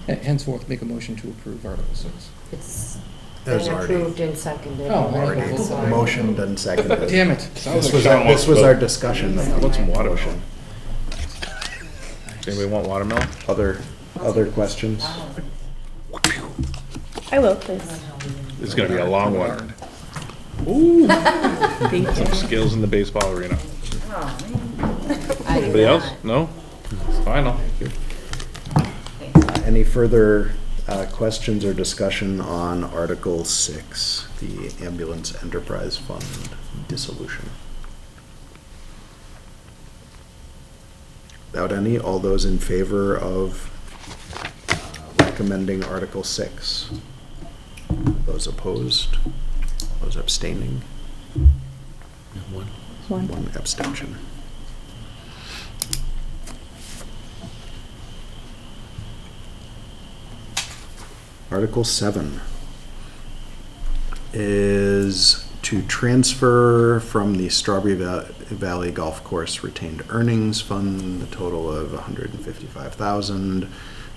S3: funding.
S9: Henceforth, make a motion to approve Article 6.
S12: It's
S1: There's
S12: been
S1: already
S12: approved and seconded.
S9: Oh, already.
S12: already, so-
S1: motioned and seconded.
S9: Damn it.
S1: This was our discussion of
S5: What's
S1: the
S5: watermelon?
S1: motion.
S5: Anybody want watermelon?
S1: Other questions?
S6: I will, please.
S5: It's gonna be a long one. Ooh. Some skills in the baseball arena.
S2: Oh, man.
S5: Anybody else? No? It's final.
S1: Any further questions or discussion on Article 6, the Ambulance Enterprise Fund dissolution? Without any, all those in favor of recommending Article 6. Those opposed? Those abstaining?
S10: One.
S1: One abstention. Article 7 is to transfer from the Strawberry Valley Golf Course retained earnings fund the total of $155,000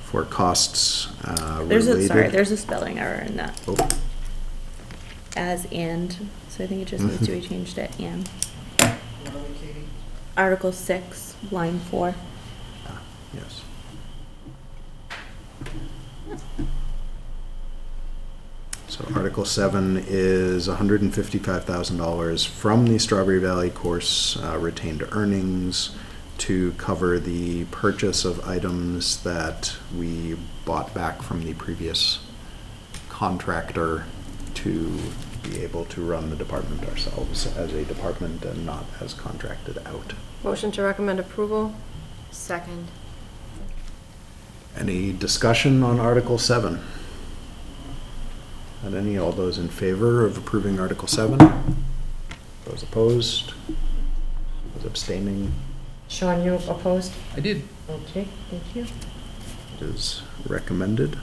S1: for costs related.
S6: There's a spelling error in that.
S1: Oh,
S6: As and, so I think it just needs to be changed to and.
S3: What are we, Katie?
S6: Article 6, line 4.
S1: yes. So Article 7 is $155,000 from the Strawberry Valley Course retained earnings to cover the purchase of items that we bought back from the previous contractor to be able to run the department ourselves as a department and not as contracted out.
S7: Motion to recommend approval?
S2: Second.
S1: Any discussion on Article 7? Not any? All those in favor of approving Article 7? Those opposed? Those abstaining?
S4: Sean, you opposed?
S9: I did.
S4: Okay, thank you.
S1: It is recommended.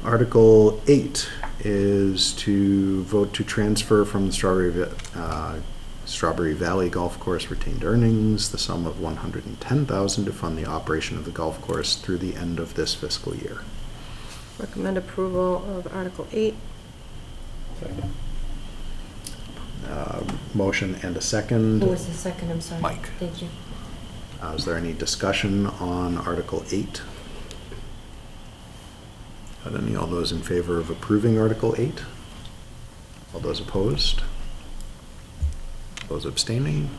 S1: Article 8 is to vote to transfer from the Strawberry Valley Golf Course retained earnings the sum of $110,000 to fund the operation of the golf course through the end of this fiscal year.
S7: Recommend approval of Article 8.
S1: Motion and a second.
S4: Who was the second? I'm sorry.
S1: Mike.
S4: Thank you.
S1: Is there any discussion on Article 8? Not any? All those in favor of approving Article 8? All those opposed? Those abstaining?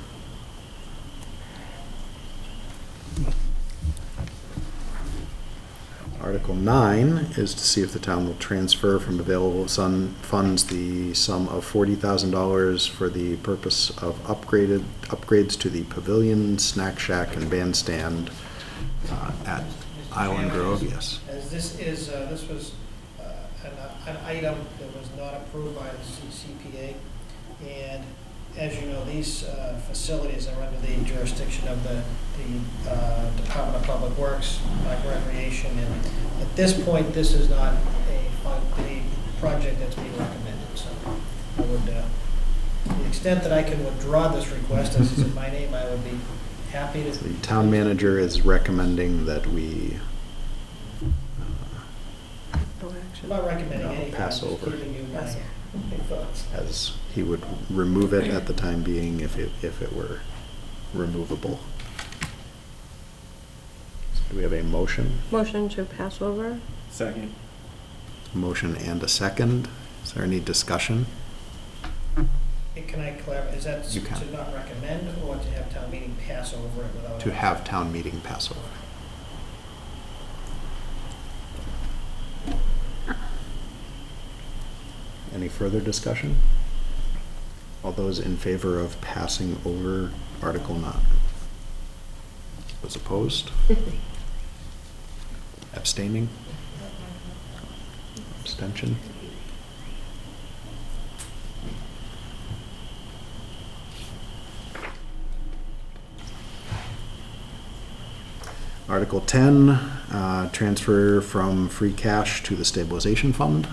S1: Article 9 is to see if the town will transfer from available funds the sum of $40,000 for the purpose of upgrades to the pavilion, snack shack, and bandstand at Island Grove. Yes.
S3: As this is, this was an item that was not approved by the CCPA, and as you know, these facilities are under the jurisdiction of the Department of Public Works, Recreation, and at this point, this is not the project that's being recommended. So I would, to the extent that I can withdraw this request, as it's in my name, I would be happy to.
S1: The town manager is recommending that we
S3: I'm not recommending anything.
S1: pass
S3: I'm just
S1: over.
S3: giving you my thoughts.
S1: As he would remove it at the time being if it were removable. So do we have a motion?
S7: Motion to pass over?
S11: Second.
S1: Motion and a second. Is there any discussion?
S3: Hey, can I clarify, is that
S1: You can.
S3: to not recommend or to have town meeting pass over it without?
S1: To have town meeting pass over. Any further discussion? All those in favor of passing over Article 9? Those opposed? Abstaining? Abstention? Article 10, transfer from free cash to the stabilization fund.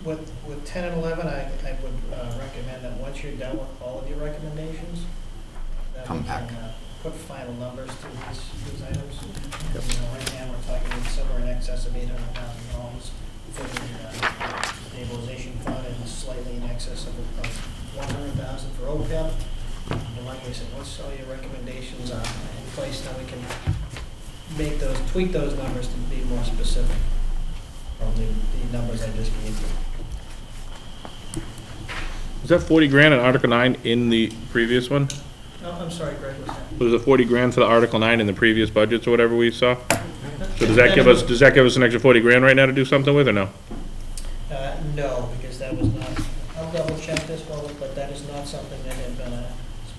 S3: With 10 and 11, I would recommend that once you're done with all of your recommendations, that
S1: Come
S3: we
S1: back.
S3: can put final numbers to these items.
S1: Yep.
S3: You know, right now, we're talking somewhere in excess of $800,000 for the stabilization fund and slightly in excess of 100,000 for OPEB. And like I said, once all your recommendations are in place, now we can make those, tweak those numbers to be more specific from the numbers I just gave you.
S5: Was that 40 grand in Article 9 in the previous one?
S3: Oh, I'm sorry, Greg, what's that?
S5: Was it 40 grand for the Article 9 in the previous budgets or whatever we saw? So does that give us an extra 40 grand right now to do something with, or no?
S3: No, because that was not, I'll double check this one, but that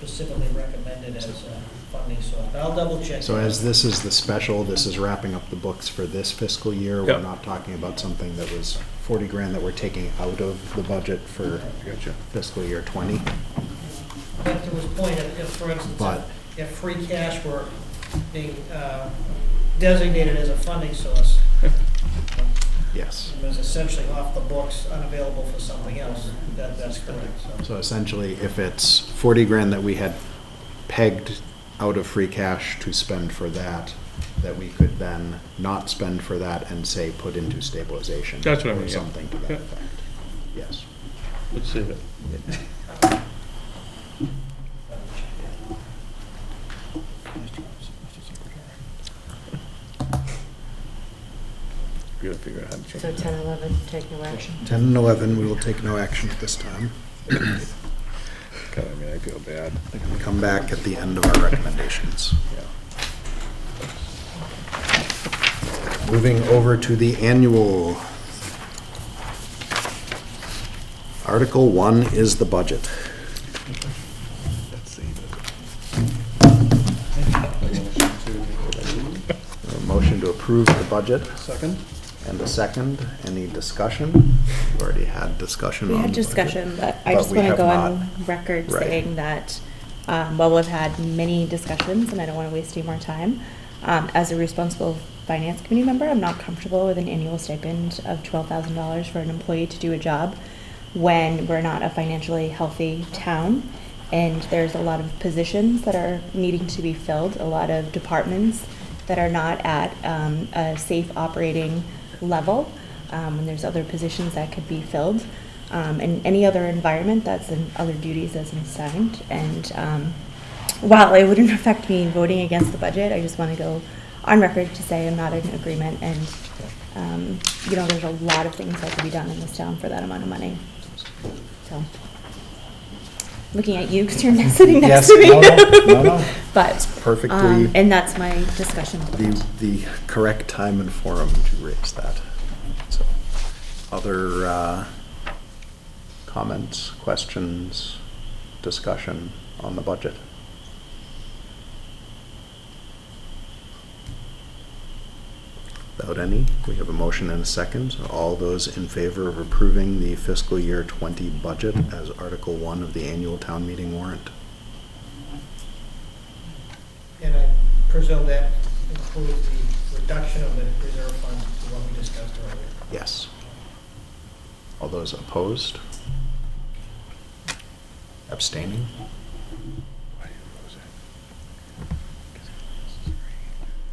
S3: specifically recommended as a funding source. But I'll double check.
S1: So as this is the special, this is wrapping up the books for this fiscal year.
S5: Yeah.
S1: We're not talking about something that was 40 grand that we're taking out of the budget for fiscal year 20.
S3: But to his point, if, for instance,
S1: But-
S3: if free cash were being designated as a funding source,
S1: Yes.
S3: it was essentially off the books, unavailable for something else, that's correct.
S1: So essentially, if it's 40 grand that we had pegged out of free cash to spend for that, that we could then not spend for that and say put into stabilization.
S5: That's what I mean,
S1: Or
S5: yeah.
S1: something to that
S5: Yeah.
S1: effect. Yes.
S5: Let's see it. We gotta figure out how to change
S7: So
S5: it.
S7: 10, 11, take no action.
S1: 10 and 11, we will take no action at this time.
S5: God, I mean, I feel bad.
S1: We come back at the end of our recommendations.
S5: Yeah.
S1: Moving over to the annual. Article 1 is the budget. A motion to approve the budget.
S8: Second?
S1: And a second. Any discussion? We've already had discussion
S6: We
S1: on
S6: had
S1: the budget.
S6: discussion, but I
S1: But
S6: just
S1: we
S6: want to
S1: have
S6: go
S1: not-
S6: on record
S1: Right.
S6: saying that, while we've had many discussions, and I don't want to waste any more time, as a responsible finance committee member, I'm not comfortable with an annual stipend of $12,000 for an employee to do a job when we're not a financially healthy town. And there's a lot of positions that are needing to be filled, a lot of departments that are not at a safe operating level. And there's other positions that could be filled. In any other environment, that's in other duties as assigned. And while it wouldn't affect me voting against the budget, I just want to go on record to say I'm not in agreement. And, there's a lot of things that could be done in this town for that amount of money. So, looking at you because you're sitting next
S1: Yes,
S6: to me.
S1: no.
S6: But,
S1: Perfectly
S6: and that's my discussion point.
S1: the correct time and forum to raise that. So, other comments, questions, discussion on the budget? Without any, we have a motion and a second. All those in favor of approving the fiscal year 20 budget as Article 1 of the annual town meeting warrant?
S3: And I presume that includes the reduction of the reserve fund to what we discussed earlier.
S1: Yes. All those opposed? Abstaining?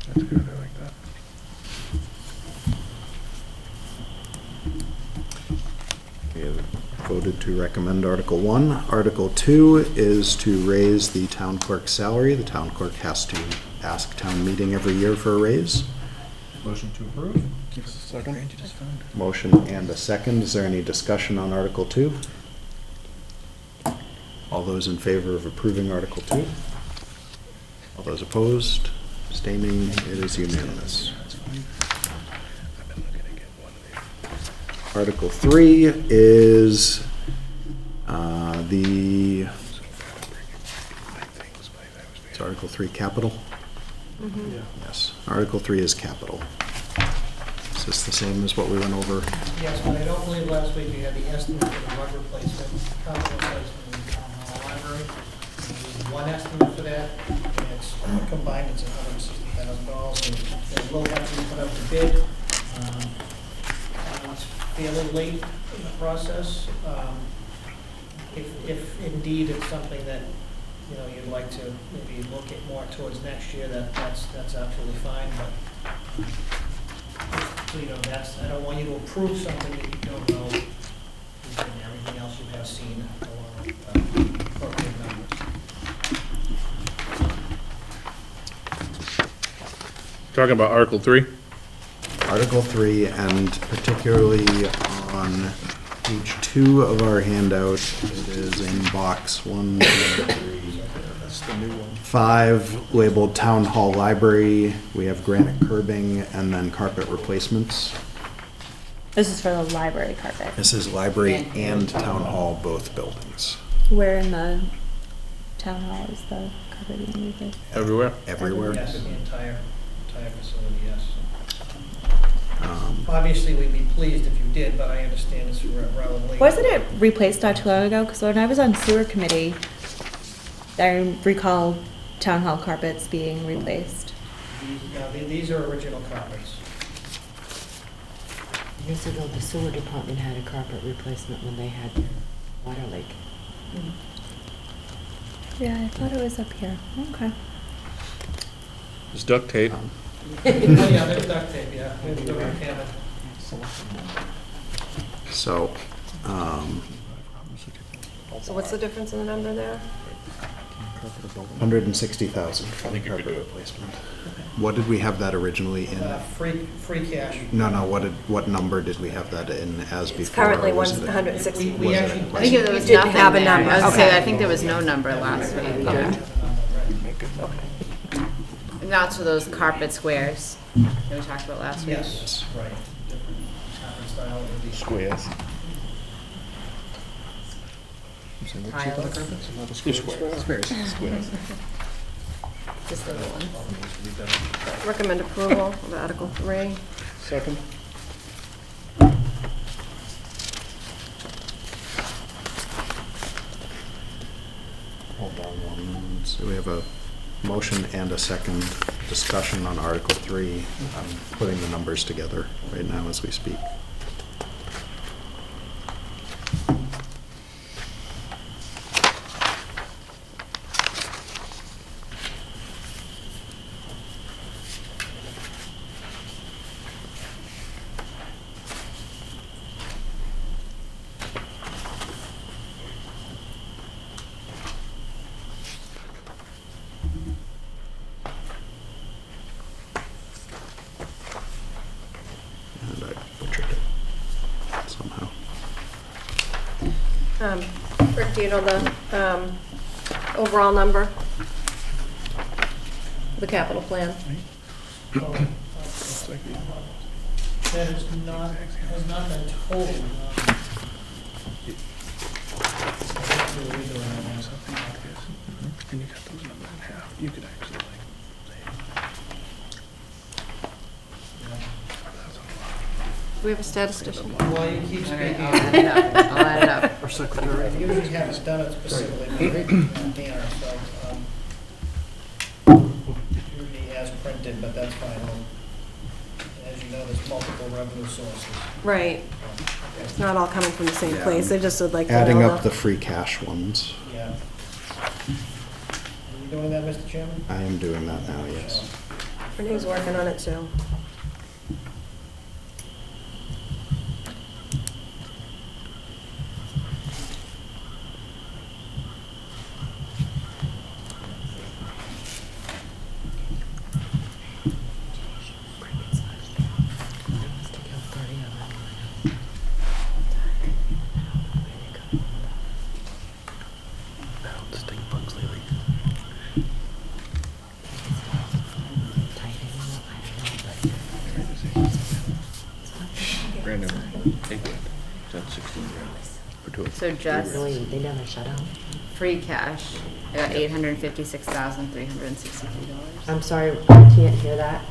S5: That's good, I like that.
S1: We have voted to recommend Article 1. Article 2 is to raise the town clerk's salary. The town clerk has to ask town meeting every year for a raise.
S11: Motion to approve?
S8: Second?
S1: Motion and a second. Is there any discussion on Article 2? All those in favor of approving Article 2? All those opposed? Abstaining? It is unanimous. Article 3 is it's Article 3 capital? Yes, Article 3 is capital. Is this the same as what we went over?
S3: Yes, but I don't believe last week you had the estimate for the rug replacement, capital replacement in the town hall library. We used one estimate for that, and it's combined, it's $160,000, and it will have to be put up to bid. It's fairly late in the process. If indeed it's something that, you'd like to maybe look at more towards next year, that's absolutely fine, but, I don't want you to approve something that you don't know, and everything else you have seen along with appropriate numbers.
S5: Talking about Article 3?
S1: Article 3, and particularly on page 2 of our handout, it is in box 1, 2, 3, 5, labeled Town Hall Library. We have granite curbing and then carpet replacements.
S6: This is for the library carpet.
S1: This is library and town hall, both buildings.
S6: Where in the town hall is the carpet being replaced?
S5: Everywhere?
S1: Everywhere.
S3: Yes, the entire facility, yes.
S1: Um,
S3: Obviously, we'd be pleased if you did, but I understand it's relatively.
S6: Wasn't it replaced not too long ago? Because when I was on sewer committee, I recall town hall carpets being replaced.
S3: These are original carpets.
S12: Years ago, the sewer department had a carpet replacement when they had their water leak.
S6: Yeah, I thought it was up here. Okay.
S5: It's duct tape.
S3: Oh, yeah, there's duct tape, yeah. We have to have it.
S1: So,
S7: So what's the difference in the number there?
S1: 160,000 for the carpet replacement. What did we have that originally in?
S3: Free cash.
S1: No, what number did we have that in as before?
S7: It's currently
S1: or was it a-
S7: 160.
S3: We
S1: Was it a
S3: actually.
S2: I think there was
S7: didn't
S2: nothing
S7: have a
S2: there.
S7: number.
S2: I was
S7: Okay.
S2: saying, I think there was no number last week. And that's for those carpet squares that we talked about last week.
S3: Yes, right. Different carpet style. It would be-
S5: Squares. Squares.
S2: Just little ones.
S7: Recommend approval of Article 3.
S8: Second?
S1: Hold on one moment. So we have a motion and a second discussion on Article 3. I'm putting the numbers together right now as we speak. And I butchered it somehow.
S7: Rick, do you know the overall number? The capital plan?
S3: That is not, has not been total.
S5: And you got those numbers in half. You could actually
S7: Do we have a statistician?
S3: While you keep
S2: All right,
S3: speaking,
S2: I'll add it up. I'll add it up.
S8: Our secretary?
S3: I usually haven't done it specifically, but in that manner, so, usually as printed, but that's fine. As you know, there's multiple revenue sources.
S7: Right. It's not all coming from the same
S1: Yeah.
S7: place. They just would like to know.
S1: Adding up the free cash ones.
S3: Yeah. Are you doing that, Mr. Chairman?
S1: I am doing that now, yes.
S7: Renee's working on it too.
S10: Stink bugs lately.
S5: Brand new. 8 grand. That's 16 grand. For two.
S2: So just
S12: Really, they never shut down.
S2: free cash, I got $856,363.
S12: I'm sorry, I can't hear that.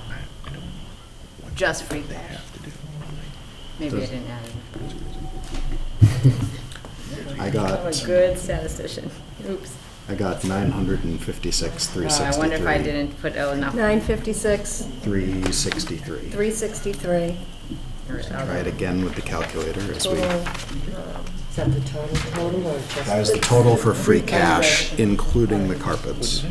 S2: Just free
S5: They
S2: cash.
S5: have to do.
S2: Maybe I
S1: Does-
S2: didn't add it.
S1: I
S2: I'm
S1: got,
S2: a good statistician. Oops.
S1: I got 956,363.
S2: I wonder if I didn't put enough.
S7: 956,
S1: 363.
S7: 363.
S1: Try it again with the calculator as we.
S7: Total,
S12: Is that the total or just?
S1: That is the total for free cash, including the carpets.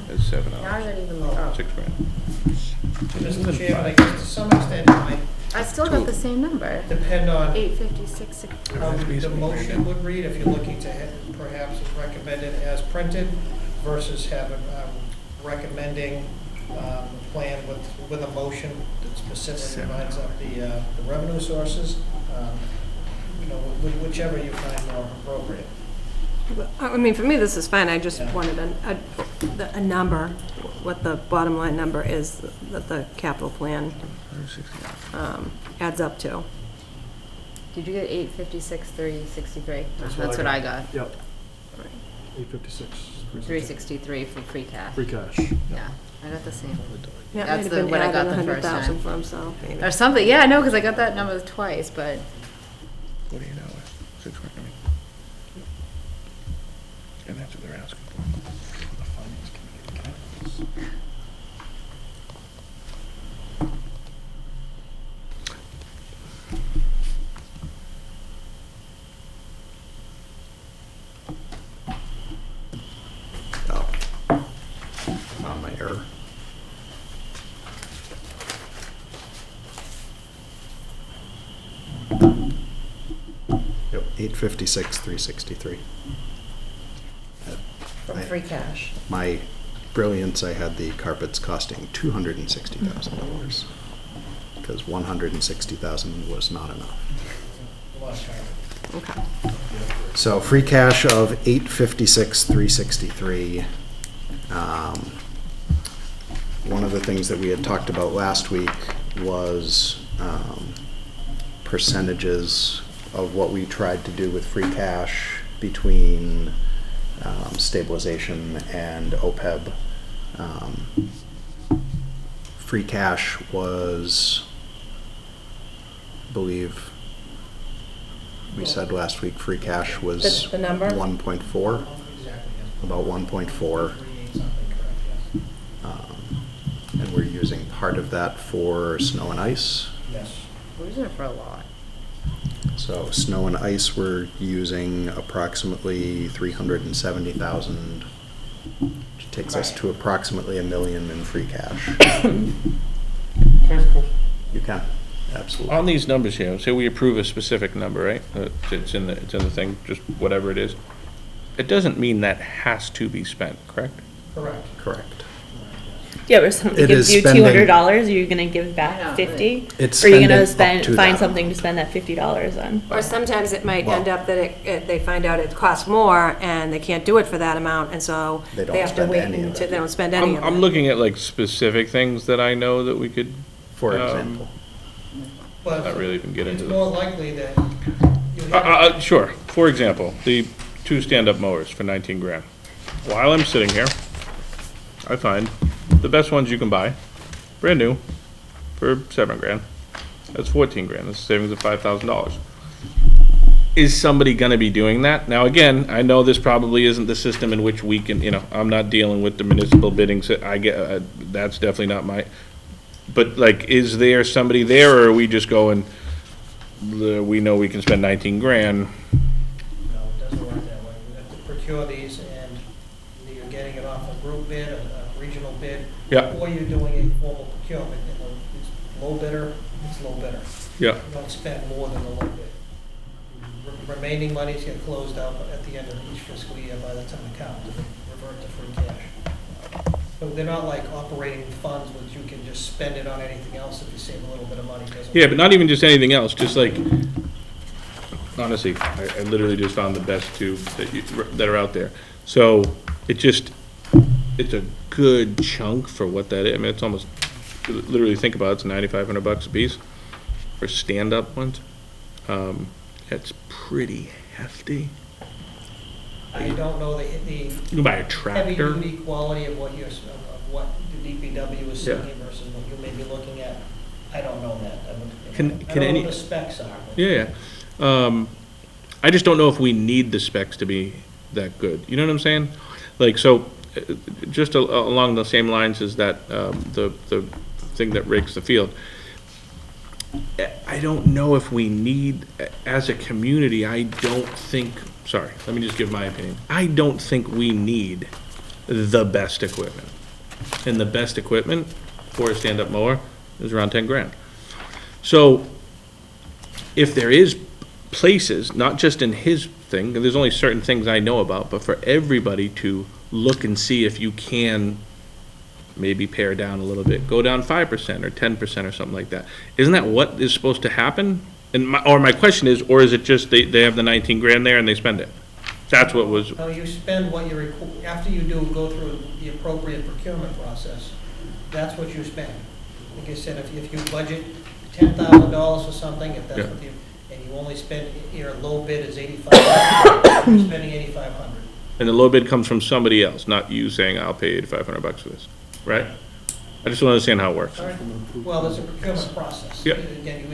S5: That's 7
S2: Now I
S5: hours.
S2: don't even look up.
S5: 6 grand.
S3: Mr. Chairman, I guess to some extent, it might
S2: I still got the same number.
S3: depend on
S2: 856.
S3: how the motion would read, if you're looking to perhaps recommend it as printed versus having, recommending plan with a motion that specifically divides up the revenue sources, you know, whichever you find more appropriate.
S7: I mean, for me, this is fine. I just
S3: Yeah.
S7: wanted a number, what the bottom line number is that the capital plan adds up to.
S2: Did you get 856,363?
S8: That's
S2: That's
S8: what
S2: what
S8: I
S2: I got.
S8: Yep. 856.
S2: 363 for free cash.
S8: Free cash.
S2: Yeah, I got the same.
S7: Yeah, it
S2: That's
S7: might
S2: the-
S7: have been
S2: what I got
S7: adding
S2: the first
S7: 100,000
S2: time.
S7: for himself, maybe.
S2: Or something, yeah, no, because I got that number twice, but
S5: 48 hours, 6 weeks, I mean. And that's what they're asking for. The finance committee.
S1: Oh. Found my error. Yep, 856,363.
S4: From free cash.
S1: My brilliance, I had the carpets costing $260,000 because 160,000 was not enough.
S7: Okay.
S1: So free cash of 856,363. One of the things that we had talked about last week was percentages of what we tried to do with free cash between stabilization and OPEB. Free cash was, I believe, we said last week, free cash was
S4: The number?
S1: 1.4, about 1.4. And we're using part of that for snow and ice.
S3: Yes.
S2: we're using it for a lot.
S1: So snow and ice, we're using approximately 370,000, which takes us to approximately $1 million in free cash. You can, absolutely.
S5: On these numbers here, say we approve a specific number, right? It's in the thing, just whatever it is. It doesn't mean that has to be spent, correct?
S3: Correct.
S1: Correct.
S6: Yeah, or somebody
S1: It
S6: gives
S1: is
S6: you
S1: spending-
S6: $200, are you gonna give
S2: I
S6: back
S2: know,
S6: 50?
S1: It's
S6: Or are you gonna
S1: spending up to
S6: find
S1: that.
S6: something to spend that $50 on?
S7: Or sometimes it might
S1: Well-
S7: end up that they find out it costs more and they can't do it for that amount, and so
S1: They don't
S7: they have to
S1: spend
S7: wait
S1: any of
S7: until,
S1: it.
S7: they don't spend any of it.
S5: I'm looking at like specific things that I know that we could,
S1: For example.
S3: But
S5: not really even get
S3: it's
S5: into
S3: more
S5: this.
S3: likely that you have.
S5: Sure, for example, the 2 stand-up mowers for 19 grand. While I'm sitting here, I find the best ones you can buy, brand new, for 7 grand. That's 14 grand, that's a savings of $5,000. Is somebody gonna be doing that? Now, again, I know this probably isn't the system in which we can, I'm not dealing with the municipal bidding, I get, that's definitely not my, but like, is there somebody there, or are we just going, we know we can spend 19 grand?
S3: No, it doesn't work that way. We have to procure these, and either you're getting it off a group bid, a regional bid,
S5: Yeah.
S3: or you're doing a formal procurement. And it's low bidder, it's low bidder.
S5: Yeah.
S3: You don't spend more than the low bid. Remaining monies get closed out at the end of each fiscal year by the time the count, revert to free cash. So they're not like operating funds, which you can just spend it on anything else if you save a little bit of money. Doesn't-
S5: Yeah, but not even just anything else, just like, honestly, I literally just found the best 2 that are out there. So, it's a good chunk for what that is. I mean, it's almost, literally think about it, it's $9,500 a piece for stand-up ones. It's pretty hefty.
S3: I don't know the
S5: You can buy a tractor.
S3: heavy-duty quality of what of what the DPW is
S5: Yeah.
S3: seeking versus what you may be looking at. I don't know that. I
S5: Can
S3: don't know
S5: any-
S3: what the specs are.
S5: Yeah. I just don't know if we need the specs to be that good. You know what I'm saying? Like, so, just along the same lines as that, the thing that rakes the field. I don't know if we need, as a community, let me just give my opinion. I don't think we need the best equipment. And the best equipment for a stand-up mower is around 10 grand. So, if there is places, not just in his thing, there's only certain things I know about, but for everybody to look and see if you can maybe pare down a little bit, go down 5% or 10% or something like that. Isn't that what is supposed to happen? And my question is, or is it just they have the 19 grand there and they spend it? That's what was,
S3: No, you spend what you, after you go through the appropriate procurement process, that's what you spend. Like I said, if you budget $10,000 for something, if that's
S5: Yeah.
S3: what you, and you only spend, your low bid is $8,500, you're spending $8,500.
S5: and the low bid comes from somebody else, not you saying, I'll pay $8,500 for this, right? I just don't understand how it works.
S3: Well, there's a procurement process.
S5: Yeah.
S3: Again,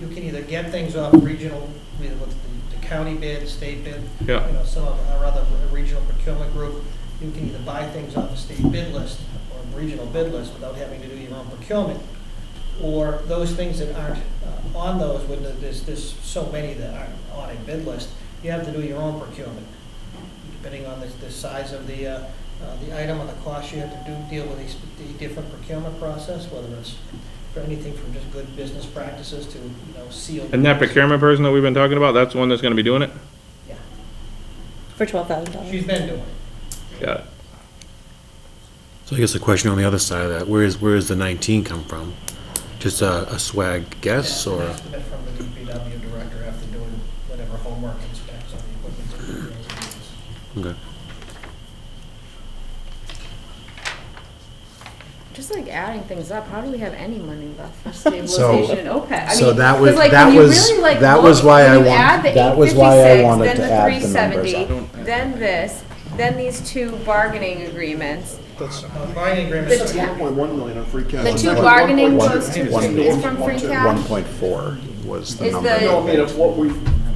S3: you can either get things off regional, either with the county bid, state bid,
S5: Yeah.
S3: you know, some of our other regional procurement group. You can either buy things off the state bid list or regional bid list without having to do your own procurement. Or those things that aren't on those, when there's so many that aren't on a bid list, you have to do your own procurement. Depending on the size of the item or the cost, you have to deal with the different procurement process, whether it's for anything from just good business practices to, sealed.
S5: And that procurement person that we've been talking about, that's the one that's gonna be doing it?
S3: Yeah,
S6: For $12,000.
S3: she's been doing it.
S5: Got it.
S10: So I guess the question on the other side of that, where is the 19 come from? Just a swag guess,
S3: Yeah,
S10: or?
S3: an estimate from the DPW director after doing whatever homework and specs on the equipment that we use.
S10: Okay.
S2: Just like adding things up, how do we have any money left for stabilization and OPEB? I
S1: So
S2: mean,
S1: that was-
S2: 'cause, like,
S1: that
S2: when you
S1: was-
S2: really, like,
S1: that
S2: look,
S1: was why
S2: when
S1: I
S2: you
S1: want-
S2: add the
S1: that was why I
S2: 856,
S1: wanted
S2: then
S1: to
S2: the
S1: add the numbers
S2: 370,
S1: up.
S2: then this, then these two bargaining agreements.
S3: Bargaining
S2: The
S3: agreements.
S2: two-
S8: 1.1 million on free cash.
S2: The two bargaining
S1: One-
S2: goes to,
S1: one-
S2: is from free cash?
S1: 1.4 was the
S2: Is
S1: number.
S2: the-
S8: No, I mean, of what we,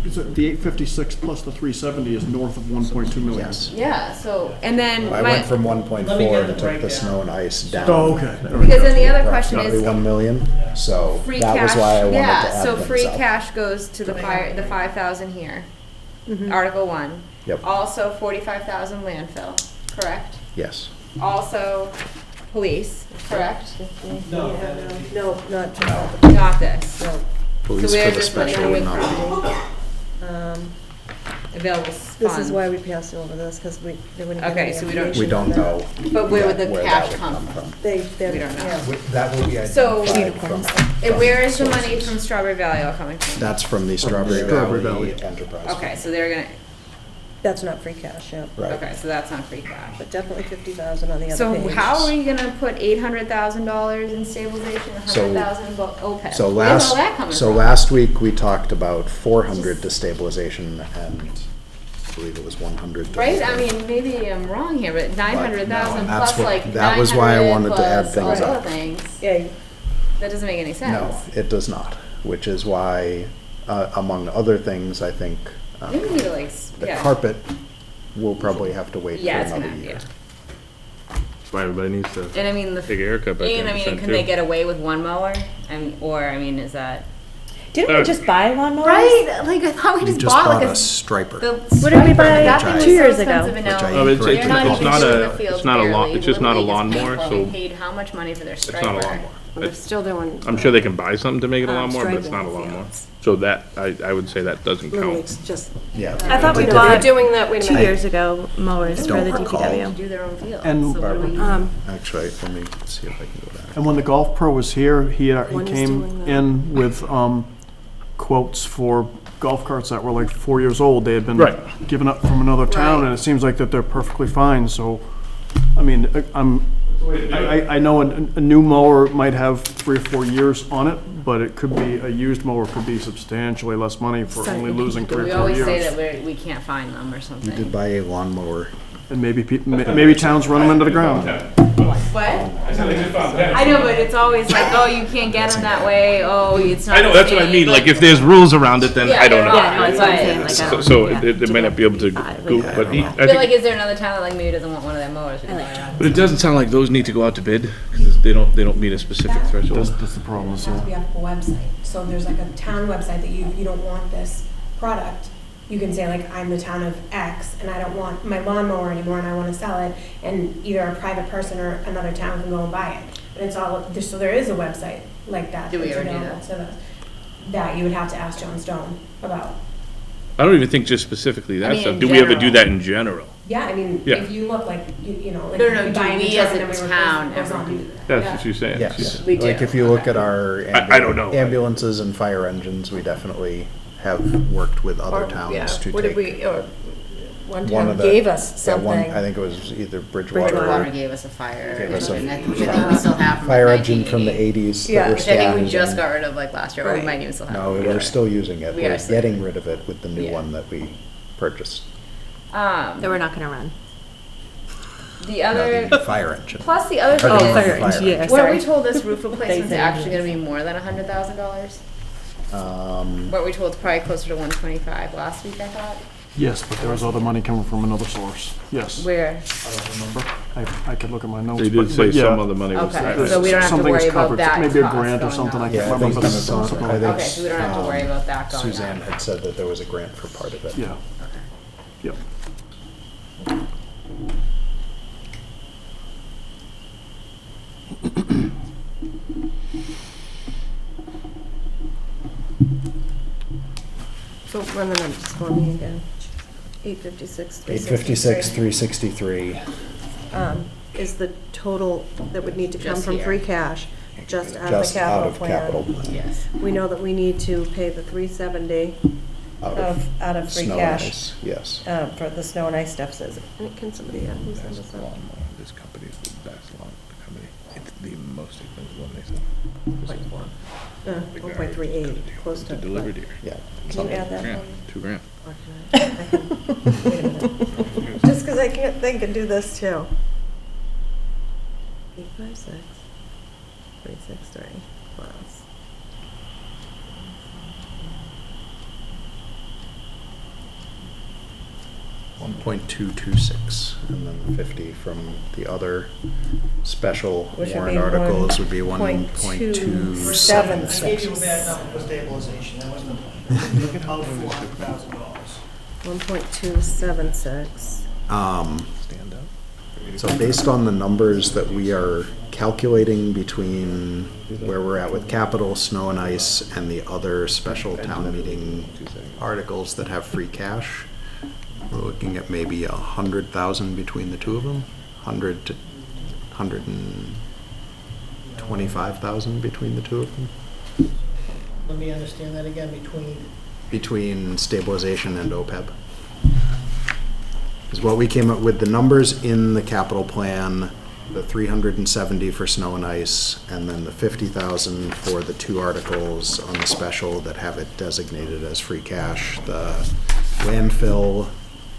S8: the 856 plus the 370 is north of 1.2 million.
S1: Yes.
S2: Yeah, so, and then
S1: I
S2: my,
S1: went from
S3: Let me
S1: 1.4
S3: get
S1: and
S3: the
S1: took the
S3: breakdown.
S1: snow and ice down.
S8: Oh, okay.
S2: because then the other question
S1: Approximately
S2: is,
S1: 1 million, so
S2: free
S1: that was
S2: cash,
S1: why I wanted to
S2: yeah,
S1: add
S2: so
S1: things
S2: free
S1: up.
S2: cash goes to the fire, the 5,000 here, Article 1.
S1: Yep.
S2: Also 45,000 landfill, correct?
S1: Yes.
S2: Also police, correct?
S3: No,
S7: No, not just that.
S2: Not this.
S1: Police
S2: where's
S1: for the
S2: this money
S1: special
S2: coming
S1: number.
S2: Available funds.
S7: This is why we passed over this, because they wouldn't get
S2: Okay,
S7: any
S2: so we don't-
S1: We
S7: information
S1: don't
S7: on that.
S1: know.
S2: But where would
S1: yet
S2: the
S1: that
S2: cash
S1: would
S2: come from?
S7: They,
S2: We don't know.
S7: yeah.
S1: That will be
S2: So-
S1: identified from.
S2: And where is the money from Strawberry Valley all coming from?
S1: That's from the Strawberry
S8: Strawberry
S1: Valley
S8: Valley.
S1: Enterprise.
S2: Okay, so they're gonna,
S7: That's not free cash, yeah.
S1: Right.
S2: okay, so that's not free cash.
S7: But definitely 50,000 on the other
S2: So
S7: page.
S2: how are we gonna put $800,000 in stabilization,
S1: So-
S2: 100,000 in OPEB?
S1: So
S2: Where's all that coming
S1: so
S2: from?
S1: last week, we talked about 400 to stabilization, and I believe it was 100 to.
S2: Right, I mean, maybe I'm wrong here, but 900,000
S1: and that's
S2: plus
S1: what-
S2: like
S1: that was why I
S2: 900
S1: wanted to add
S2: plus all
S1: things
S2: the
S1: up.
S2: other things.
S7: Yeah,
S2: That doesn't make any sense.
S1: No, it does not, which is why, among other things, I think,
S2: Maybe we need to like,
S1: the
S2: yeah.
S1: carpet will probably have to wait for
S2: Yeah, it's
S1: another
S2: gonna,
S1: year.
S2: yeah.
S5: That's why everybody needs to
S2: And I mean, the.
S5: take a haircut by
S2: And I
S5: 10%
S2: mean, can they
S5: too.
S2: get away with one mower? I mean, is that?
S6: Didn't we just buy lawnmowers?
S2: Right, like I thought we
S1: We
S2: just
S1: just
S2: bought
S1: bought
S2: like
S1: a
S2: a.
S1: striper.
S6: What did we buy
S2: That thing was
S6: 2 years
S2: so
S6: ago?
S2: expensive, and
S1: Which I
S2: now
S1: Oh,
S5: it's-
S2: they're
S5: it's-
S2: not
S5: it's
S2: even
S5: not
S2: doing
S5: a-
S2: the fields
S5: it's not a lawn-
S2: barely.
S5: it's just not a
S2: Literally just
S5: lawnmower,
S2: paid for it. We
S5: so-
S2: paid how much money for their
S5: It's
S2: striper?
S5: not a lawnmower.
S7: they're still doing.
S5: I'm sure they can buy something to make it a
S7: Uh,
S5: lawnmower, but it's not a
S7: striping,
S5: lawnmower.
S7: yeah.
S5: So that, I would say that doesn't
S7: Little,
S5: count.
S7: it's just.
S1: Yeah.
S6: I thought we
S7: They're
S6: bought
S7: doing that, wait a
S6: 2
S7: minute.
S6: years ago mowers for
S1: don't
S6: the
S1: recall.
S2: To
S6: DPW.
S2: do their own field.
S8: And-
S2: So what do we?
S1: Actually, let me see if I can go back.
S8: And when the golf pro was here, he
S7: One is
S8: came
S7: doing that.
S8: in with quotes for golf carts that were like 4 years old. They had been
S5: Right.
S8: given up from another town,
S2: Right.
S8: and it seems like that they're perfectly fine, so, I mean, I know a new mower might have 3 or 4 years on it, but it could be, a used mower could be substantially less money for only losing 3
S2: We
S8: or 4
S2: always say
S8: years.
S2: that we can't find them or
S1: You
S2: something.
S1: did buy a lawnmower.
S8: And maybe, maybe towns run them into the ground.
S2: What? I know, but it's always like, oh, you can't get them that way, oh, it's not.
S5: I know, that's what I mean, like, if there's rules around it, then I don't know.
S6: Yeah, no, that's what I'm saying, like, I
S5: So
S6: don't-
S5: so
S6: yeah.
S5: it might not be able to go, but I
S2: But like,
S5: think,
S2: is there another town that like maybe doesn't want one of their mowers? We can buy one.
S5: but it doesn't sound like those need to go out to bid, because they don't meet a specific threshold.
S8: That's the problem,
S13: It has to be up a website, so there's like a town website that you don't want this product, you can say like, I'm the town of X, and I don't want my lawnmower anymore, and I wanna sell it, and either a private person or another town can go and buy it. But it's all, so there is a website like that.
S2: Do we
S13: that's
S2: ever do
S13: available
S2: that?
S13: to us. That you would have to ask John Stone about.
S5: I don't even think just specifically
S2: I
S5: that
S2: mean,
S5: stuff.
S2: in
S5: Do we ever do
S2: general.
S5: that in general?
S13: Yeah, I mean,
S5: Yeah.
S13: if you look like, you know, like
S2: No, no,
S13: we
S2: do
S13: buy a new
S2: we
S13: truck
S2: as
S13: and
S2: a
S13: then we replace
S2: town
S13: it, goes
S2: ever
S13: on.
S2: do that?
S5: That's what she's saying.
S1: Yes,
S2: We do.
S1: like if you look at our
S5: I don't know.
S1: ambulances and fire engines, we definitely have worked with other
S7: Or, yeah,
S1: towns to
S7: what did
S1: take.
S7: we, or one
S1: One
S7: town
S1: of the-
S7: gave us
S1: yeah, one-
S7: something.
S1: I think it was either
S2: Bridgewater
S1: Bridgewater,
S2: gave us a fire
S1: Gave us a-
S2: engine, which I think we still have from
S1: fire
S2: like
S1: engine from the
S2: 1980.
S1: '80s
S7: Yeah.
S1: that we're
S2: Which
S1: still
S2: I think we
S1: using.
S2: just got rid of like last year, or we
S7: Right.
S2: might even still have.
S1: No,
S2: it.
S1: we're still using it.
S2: We
S1: We're
S2: are still-
S1: getting rid of it with the new
S2: Yeah.
S1: one that we purchased.
S6: That we're not gonna run.
S2: The
S1: No,
S2: other,
S1: the fire engine.
S2: plus the other
S1: Or
S2: thing
S1: the
S2: is,
S1: fire
S6: engine,
S1: engine.
S6: yeah.
S2: weren't
S6: sorry.
S2: we told this roof replacement's
S6: Thanks,
S2: actually gonna be more than $100,000? Weren't we told it's probably closer to 125 last week, I thought?
S8: Yes, but there was other money coming from another source. Yes.
S2: Where?
S8: I don't remember. I could look at my notes.
S5: They
S8: but-
S5: did say
S8: but yeah.
S5: some of the money was
S2: Okay,
S5: there.
S2: so we don't have to
S8: Something was
S2: worry about
S8: covered.
S2: that
S8: Maybe a
S2: cost
S8: grant or
S2: going
S8: something, I
S2: on.
S8: can't
S1: Yeah, I
S8: remember,
S1: think
S8: but
S1: some
S8: it's
S1: of those-
S8: something
S1: I
S8: like
S1: think,
S8: that.
S2: Okay, so we don't have to worry about that going on.
S1: Suzanne had said that there was a grant for part of it.
S8: Yeah. Yep.
S7: So run the numbers for me again. 856,
S1: 856, 363.
S7: Is the total that would need to come
S2: Just
S7: from
S2: here.
S7: free cash, just out of the
S1: Just out
S7: capital
S1: of capital
S7: plan?
S1: plan.
S2: Yes.
S7: We know that we need to pay the 370
S1: Out
S7: out of free
S1: snow and
S7: cash
S1: ice, yes.
S7: for the snow and ice deficit. And can somebody, who's done this up?
S5: This company is the best company. It's the most expensive one, they said.
S7: 1.38, close to.
S5: To deliver to you.
S1: Yeah.
S7: Can you add that
S5: Yeah,
S7: for me?
S5: $2,000.
S7: Or can I can- wait a minute. Just because I can't think and do this too. 856, 363 plus.
S1: $1.226, and then 50 from the other special
S7: Which would
S1: warrant
S7: be
S1: articles would be
S7: 1.276.
S3: I gave you a
S1: 1.276.
S3: bad number for stabilization, that wasn't the plan. About $400,000.
S7: 1.276.
S5: Stand up.
S1: So based on the numbers that we are calculating between where we're at with capital, snow and ice, and the other special town meeting articles that have free cash, we're looking at maybe 100,000 between the two of them, 100 to 125,000 between the two of them,
S3: Let me understand that again,
S1: between stabilization and OPEB. Is what we came up with, the numbers in the capital plan, the 370 for snow and ice, and then the 50,000 for the two articles on the special that have it designated as free cash, the landfill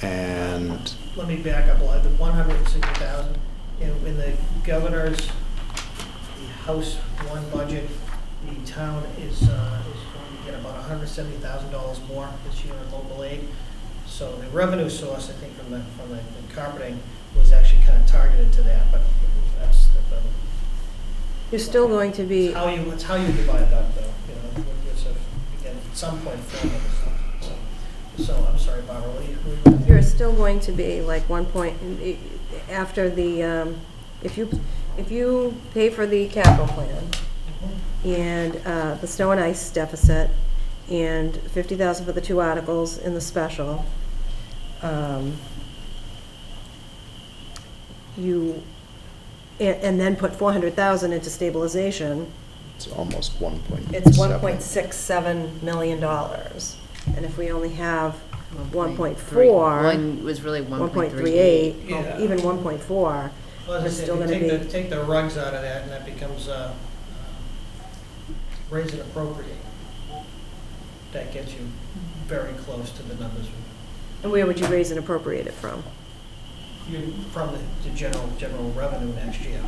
S1: and,
S3: let me back up, the 160,000, in the governor's, the House One budget, the town is going to get about $170,000 more this year in local aid. So the revenue source, I think, from the carpeting was actually kind of targeted to that, but that's
S7: You're still going to be,
S3: it's how you divide it up, though, it's again, at some point, formula. So, I'm sorry, Barbara, what are you
S7: you're still going to be like after the, if you pay for the capital plan and the snow and ice deficit and 50,000 for the two articles in the special, and then put 400,000 into stabilization,
S1: it's almost 1.7.
S7: it's $1.67 million. And if we only have 1.4,
S2: One was really
S7: 1.38,
S3: Yeah.
S7: even 1.4,
S3: Well, as I
S7: It's
S3: said,
S7: still
S3: if you
S7: gonna
S3: take the rugs out of that, and that becomes raise and appropriate. That gets you very close to the numbers
S7: and where would you raise and appropriate it from?
S3: from the general revenue next year.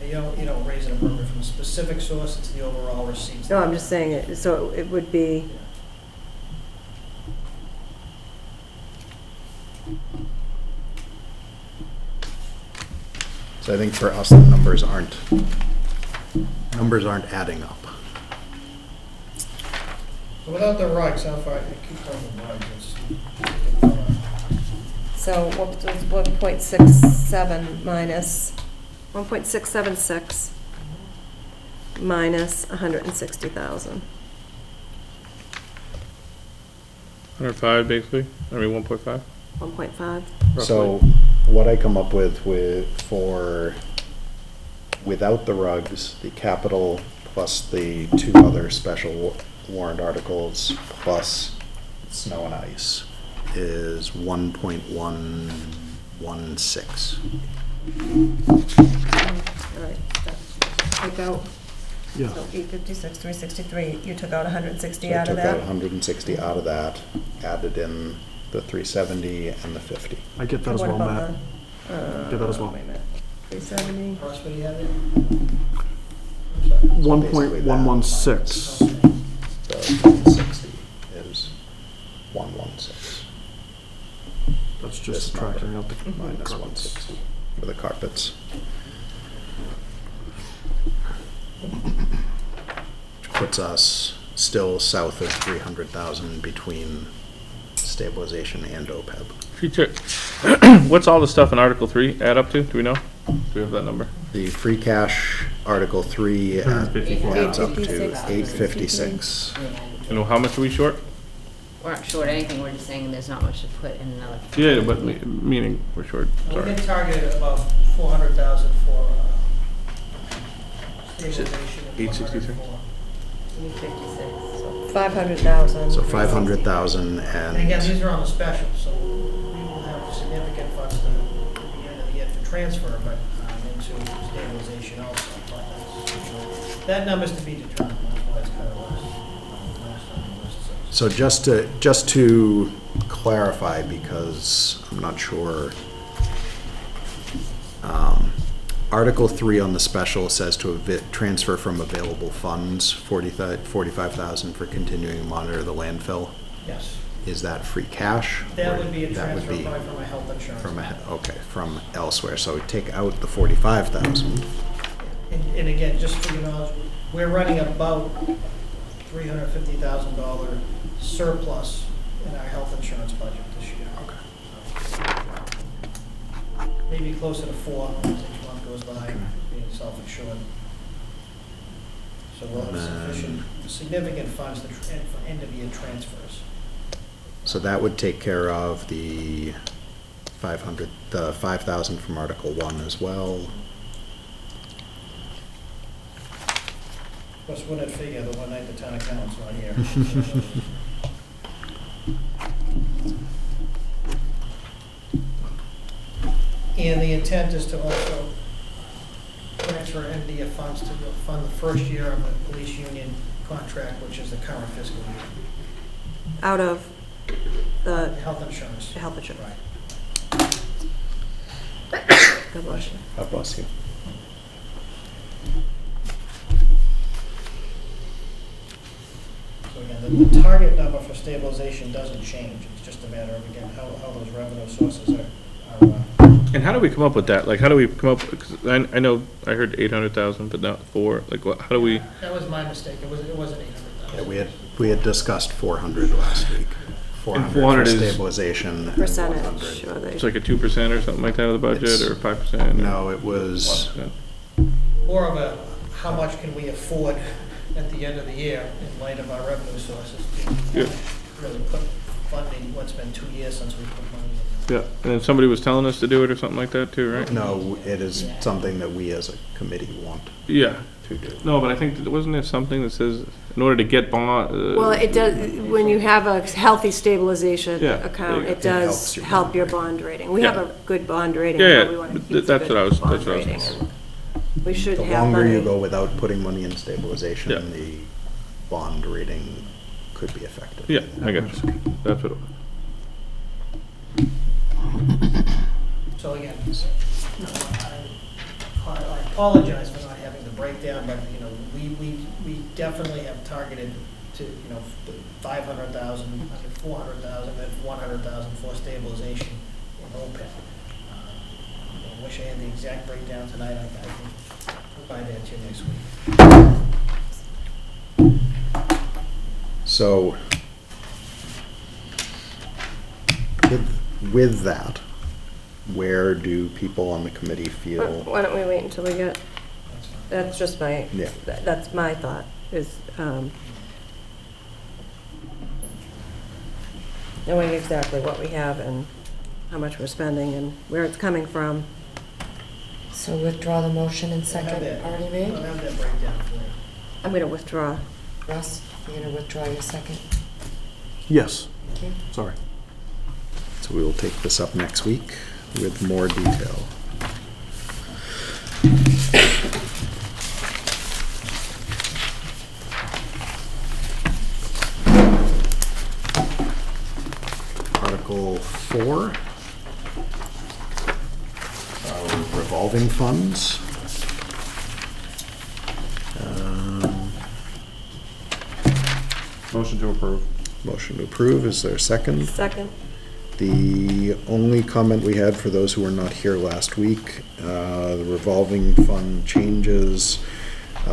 S3: You don't raise and appropriate from a specific source, it's the overall receipts.
S7: No, I'm just saying it, so it would be,
S1: So I think for us, the numbers aren't adding up.
S3: So without the rugs, how far, keep going with rugs,
S7: so what was 1.67 minus, 1.676 minus 160,000.
S5: 105 basically, I mean 1.5.
S7: 1.5.
S1: So what I come up with without the rugs, the capital plus the two other special warrant articles plus snow and ice is 1.116.
S7: All right, take out,
S8: Yeah.
S7: so 856, 363, you took out 160
S1: So I
S7: out of
S1: took out
S7: that?
S1: 160 out of that, added in the 370 and the 50.
S8: I get that as
S7: What
S8: well,
S7: about
S8: Matt.
S7: the,
S8: Get that as well.
S7: Wait a minute, 370,
S3: Ross, what do you have there?
S8: 1.116.
S1: The 160 is 116.
S8: That's
S1: This
S8: just subtracting
S1: number.
S8: out the
S1: Minus
S8: carpets.
S1: 160 for the carpets. Which puts us still south of 300,000 between stabilization and OPEB.
S5: Future, what's all the stuff in Article 3 add up to? Do we know? Do we have that number?
S1: The free cash, Article 3 adds up to 856.
S5: And how much are we short?
S2: We're not short anything, we're just saying there's not much to put in another.
S5: Yeah, but meaning we're short,
S3: We
S5: sorry.
S3: had targeted about 400,000 for stabilization. and
S5: 863?
S2: 56, so.
S7: 500,000.
S1: So 500,000
S3: And again,
S1: and,
S3: these are on the special, so we will have significant funds at the end of the year to transfer, but into stabilization also. But that's, that number's to be determined, that's why it's kind of last on the list.
S1: so just to clarify, because I'm not sure, Article 3 on the special says to transfer from available funds, 45,000 for continuing to monitor the landfill.
S3: Yes,
S1: Is that free cash?
S3: that
S1: or
S3: would be a
S1: that would
S3: transfer
S1: be
S3: probably from a health insurance.
S1: from elsewhere. So we take out the 45,000.
S3: And again, just for your knowledge, we're running about $350,000 surplus in our health insurance budget this year. Maybe closer to 4 as each month goes by, being self-insured. So we'll have sufficient, significant funds for end-of-year transfers.
S1: So that would take care of the 5,000 from Article 1 as well.
S3: Of course, wouldn't figure the one night the town accountant's not here. And the intent is to also transfer end-of-year funds to fund the first year of the police union contract, which is the current fiscal year.
S7: Out of the
S3: Health insurance.
S7: health insurance.
S3: Right.
S7: God bless you.
S1: God bless you.
S3: So again, the target number for stabilization doesn't change. It's just a matter of, again, how those revenue sources are
S5: And how do we come up with that? Like, how do we come up, because I know, I heard 800,000, but not 4, like, what, how do we?
S3: that was my mistake. It wasn't 800,000.
S1: Yeah, we had discussed 400 last week. 400 for
S5: 400 is-
S1: stabilization and
S7: Percentage,
S1: 100.
S7: or they,
S5: It's like a 2% or something like that of the budget,
S1: It's-
S5: or 5%?
S1: No, it was,
S5: 1%?
S3: More of a, how much can we afford at the end of the year in light of our revenue sources? to
S5: Yeah.
S3: Really put funding, what's been 2 years since we put money in.
S5: Yeah, and then somebody was telling us to do it or something like that too, right?
S1: no, it is something that we as a committee want
S5: Yeah.
S1: to do.
S5: No, but I think, wasn't there something that says, in order to get bond?
S7: well, it does, when you have a healthy stabilization
S5: Yeah,
S7: account,
S5: there you
S7: it
S1: go. It
S7: does
S1: helps your
S7: help
S1: bond
S7: your
S1: rating.
S7: bond rating. We
S5: Yeah.
S7: have a good bond rating,
S5: Yeah,
S7: but we want to
S5: yeah,
S7: keep a
S5: that's what I was-
S7: good bond
S5: that's what I was
S7: rating.
S5: thinking.
S7: And we should
S1: The
S7: have
S1: longer you
S7: money.
S1: go without putting money in stabilization,
S5: Yeah.
S1: the bond rating could be affected.
S5: Yeah, I got you. That's what it was.
S3: So again, I apologize for not having the breakdown, but, you know, we definitely have targeted to, you know, 500,000, 400,000, and 100,000 for stabilization in OPEB. I wish I had the exact breakdown tonight. I can provide that to you next week.
S1: So, with that, where do people on the committee feel?
S7: Why don't we wait until we get, that's just my,
S1: Yeah.
S7: that's my thought, is, knowing exactly what we have and how much we're spending and where it's coming from.
S12: So withdraw the motion and second already made?
S3: I'll have that breakdown for you.
S7: I'm going to withdraw.
S12: Russ, you're gonna withdraw your second?
S8: Yes,
S12: Okay.
S8: sorry.
S1: So we will take this up next week with more detail. Article 4. Our revolving funds.
S11: Motion to approve.
S1: Motion to approve, is there a second?
S7: Second.
S1: The only comment we had for those who were not here last week, the revolving fund changes.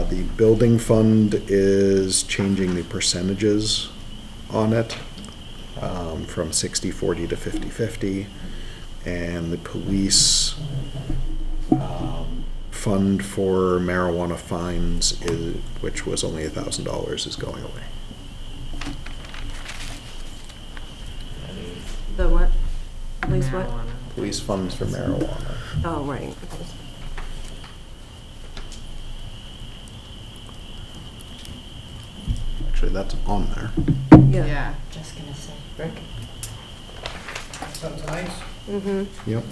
S1: The building fund is changing the percentages on it from 60-40 to 50-50. And the police fund for marijuana fines, which was only $1,000, is going away.
S7: The what? Police what?
S1: Police funds for marijuana.
S7: Oh, right.
S1: Actually, that's on there.
S7: Yeah.
S12: Just gonna say, Rick?
S3: Some tonight's?
S7: Mm-hmm.
S1: Yep.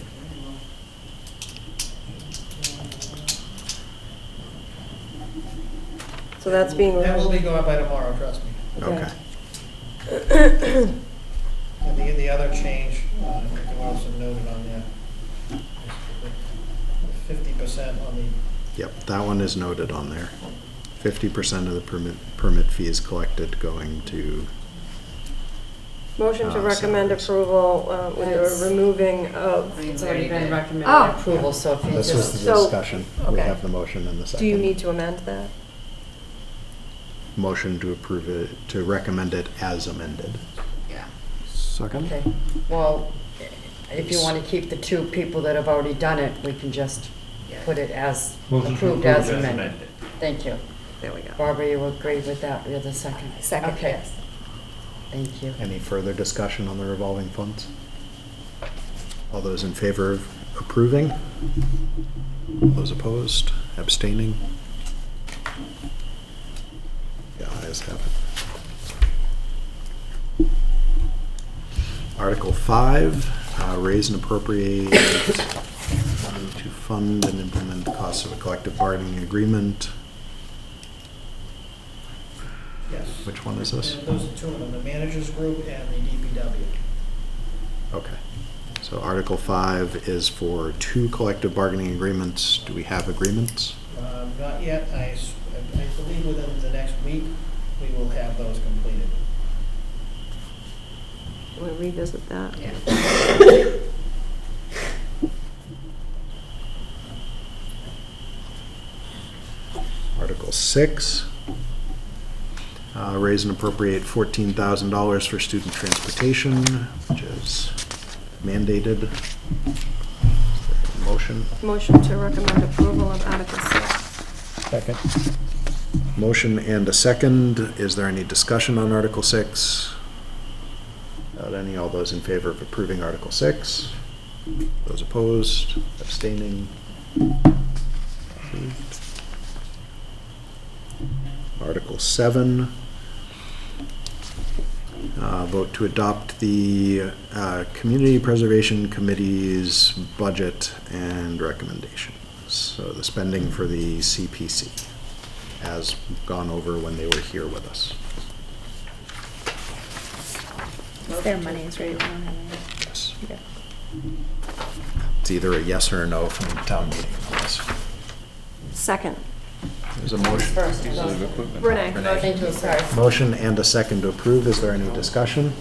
S7: So that's being
S3: That will be
S7: removed.
S3: going up by tomorrow, trust me.
S1: Okay.
S3: And the other change, I think it was noted on there, 50% on the,
S1: Yep, that one is noted on there. 50% of the permit fees collected going to,
S7: Motion to
S1: Ah,
S7: recommend
S1: salaries.
S7: approval with
S12: That's-
S7: the removing of,
S12: It's already been recommended
S2: Oh.
S12: approval, so if you
S1: this was the
S12: just,
S7: So-
S1: discussion. We
S7: okay.
S1: have the motion and the second.
S7: do you need to amend that?
S1: Motion to approve it, to recommend it as amended.
S2: Yeah.
S8: Second?
S12: okay, well, if you wanna keep the two people that have already done it, we can just put it as approved as amended. Thank you.
S7: There we go.
S12: Barbara, you agree with that? You're the second?
S7: Second,
S12: Okay.
S7: yes.
S12: Thank you.
S1: Any further discussion on the revolving funds? All those in favor of approving? All those opposed? Abstaining? The ayes have it. Article 5, raise and appropriate money to fund and implement the costs of a collective bargaining agreement.
S3: yes.
S1: Which one is this?
S3: And those are two of them, the managers group and the DPW.
S1: Okay. So Article 5 is for 2 collective bargaining agreements. Do we have agreements?
S3: Not yet, I believe within the next week, we will have those completed.
S7: Want to revisit that?
S2: Yeah.
S1: Article 6, raise and appropriate $14,000 for student transportation, which is mandated. Motion.
S7: Motion to recommend approval of Article 6.
S1: Second. Motion and a second. Is there any discussion on Article 6? Without any, all those in favor of approving Article 6? Those opposed? Abstaining? Approved. Article 7, vote to adopt the Community Preservation Committee's budget and recommendations. So the spending for the CPC has gone over when they were here with us.
S6: It's their monies, right? We don't have any.
S1: Yes.
S6: Yeah.
S1: It's either a yes or a no from the town meeting on this.
S7: Second.
S1: There's a motion.
S12: First,
S7: Renee.
S12: Thank you, sorry.
S1: Motion and a second to approve. Is there any discussion?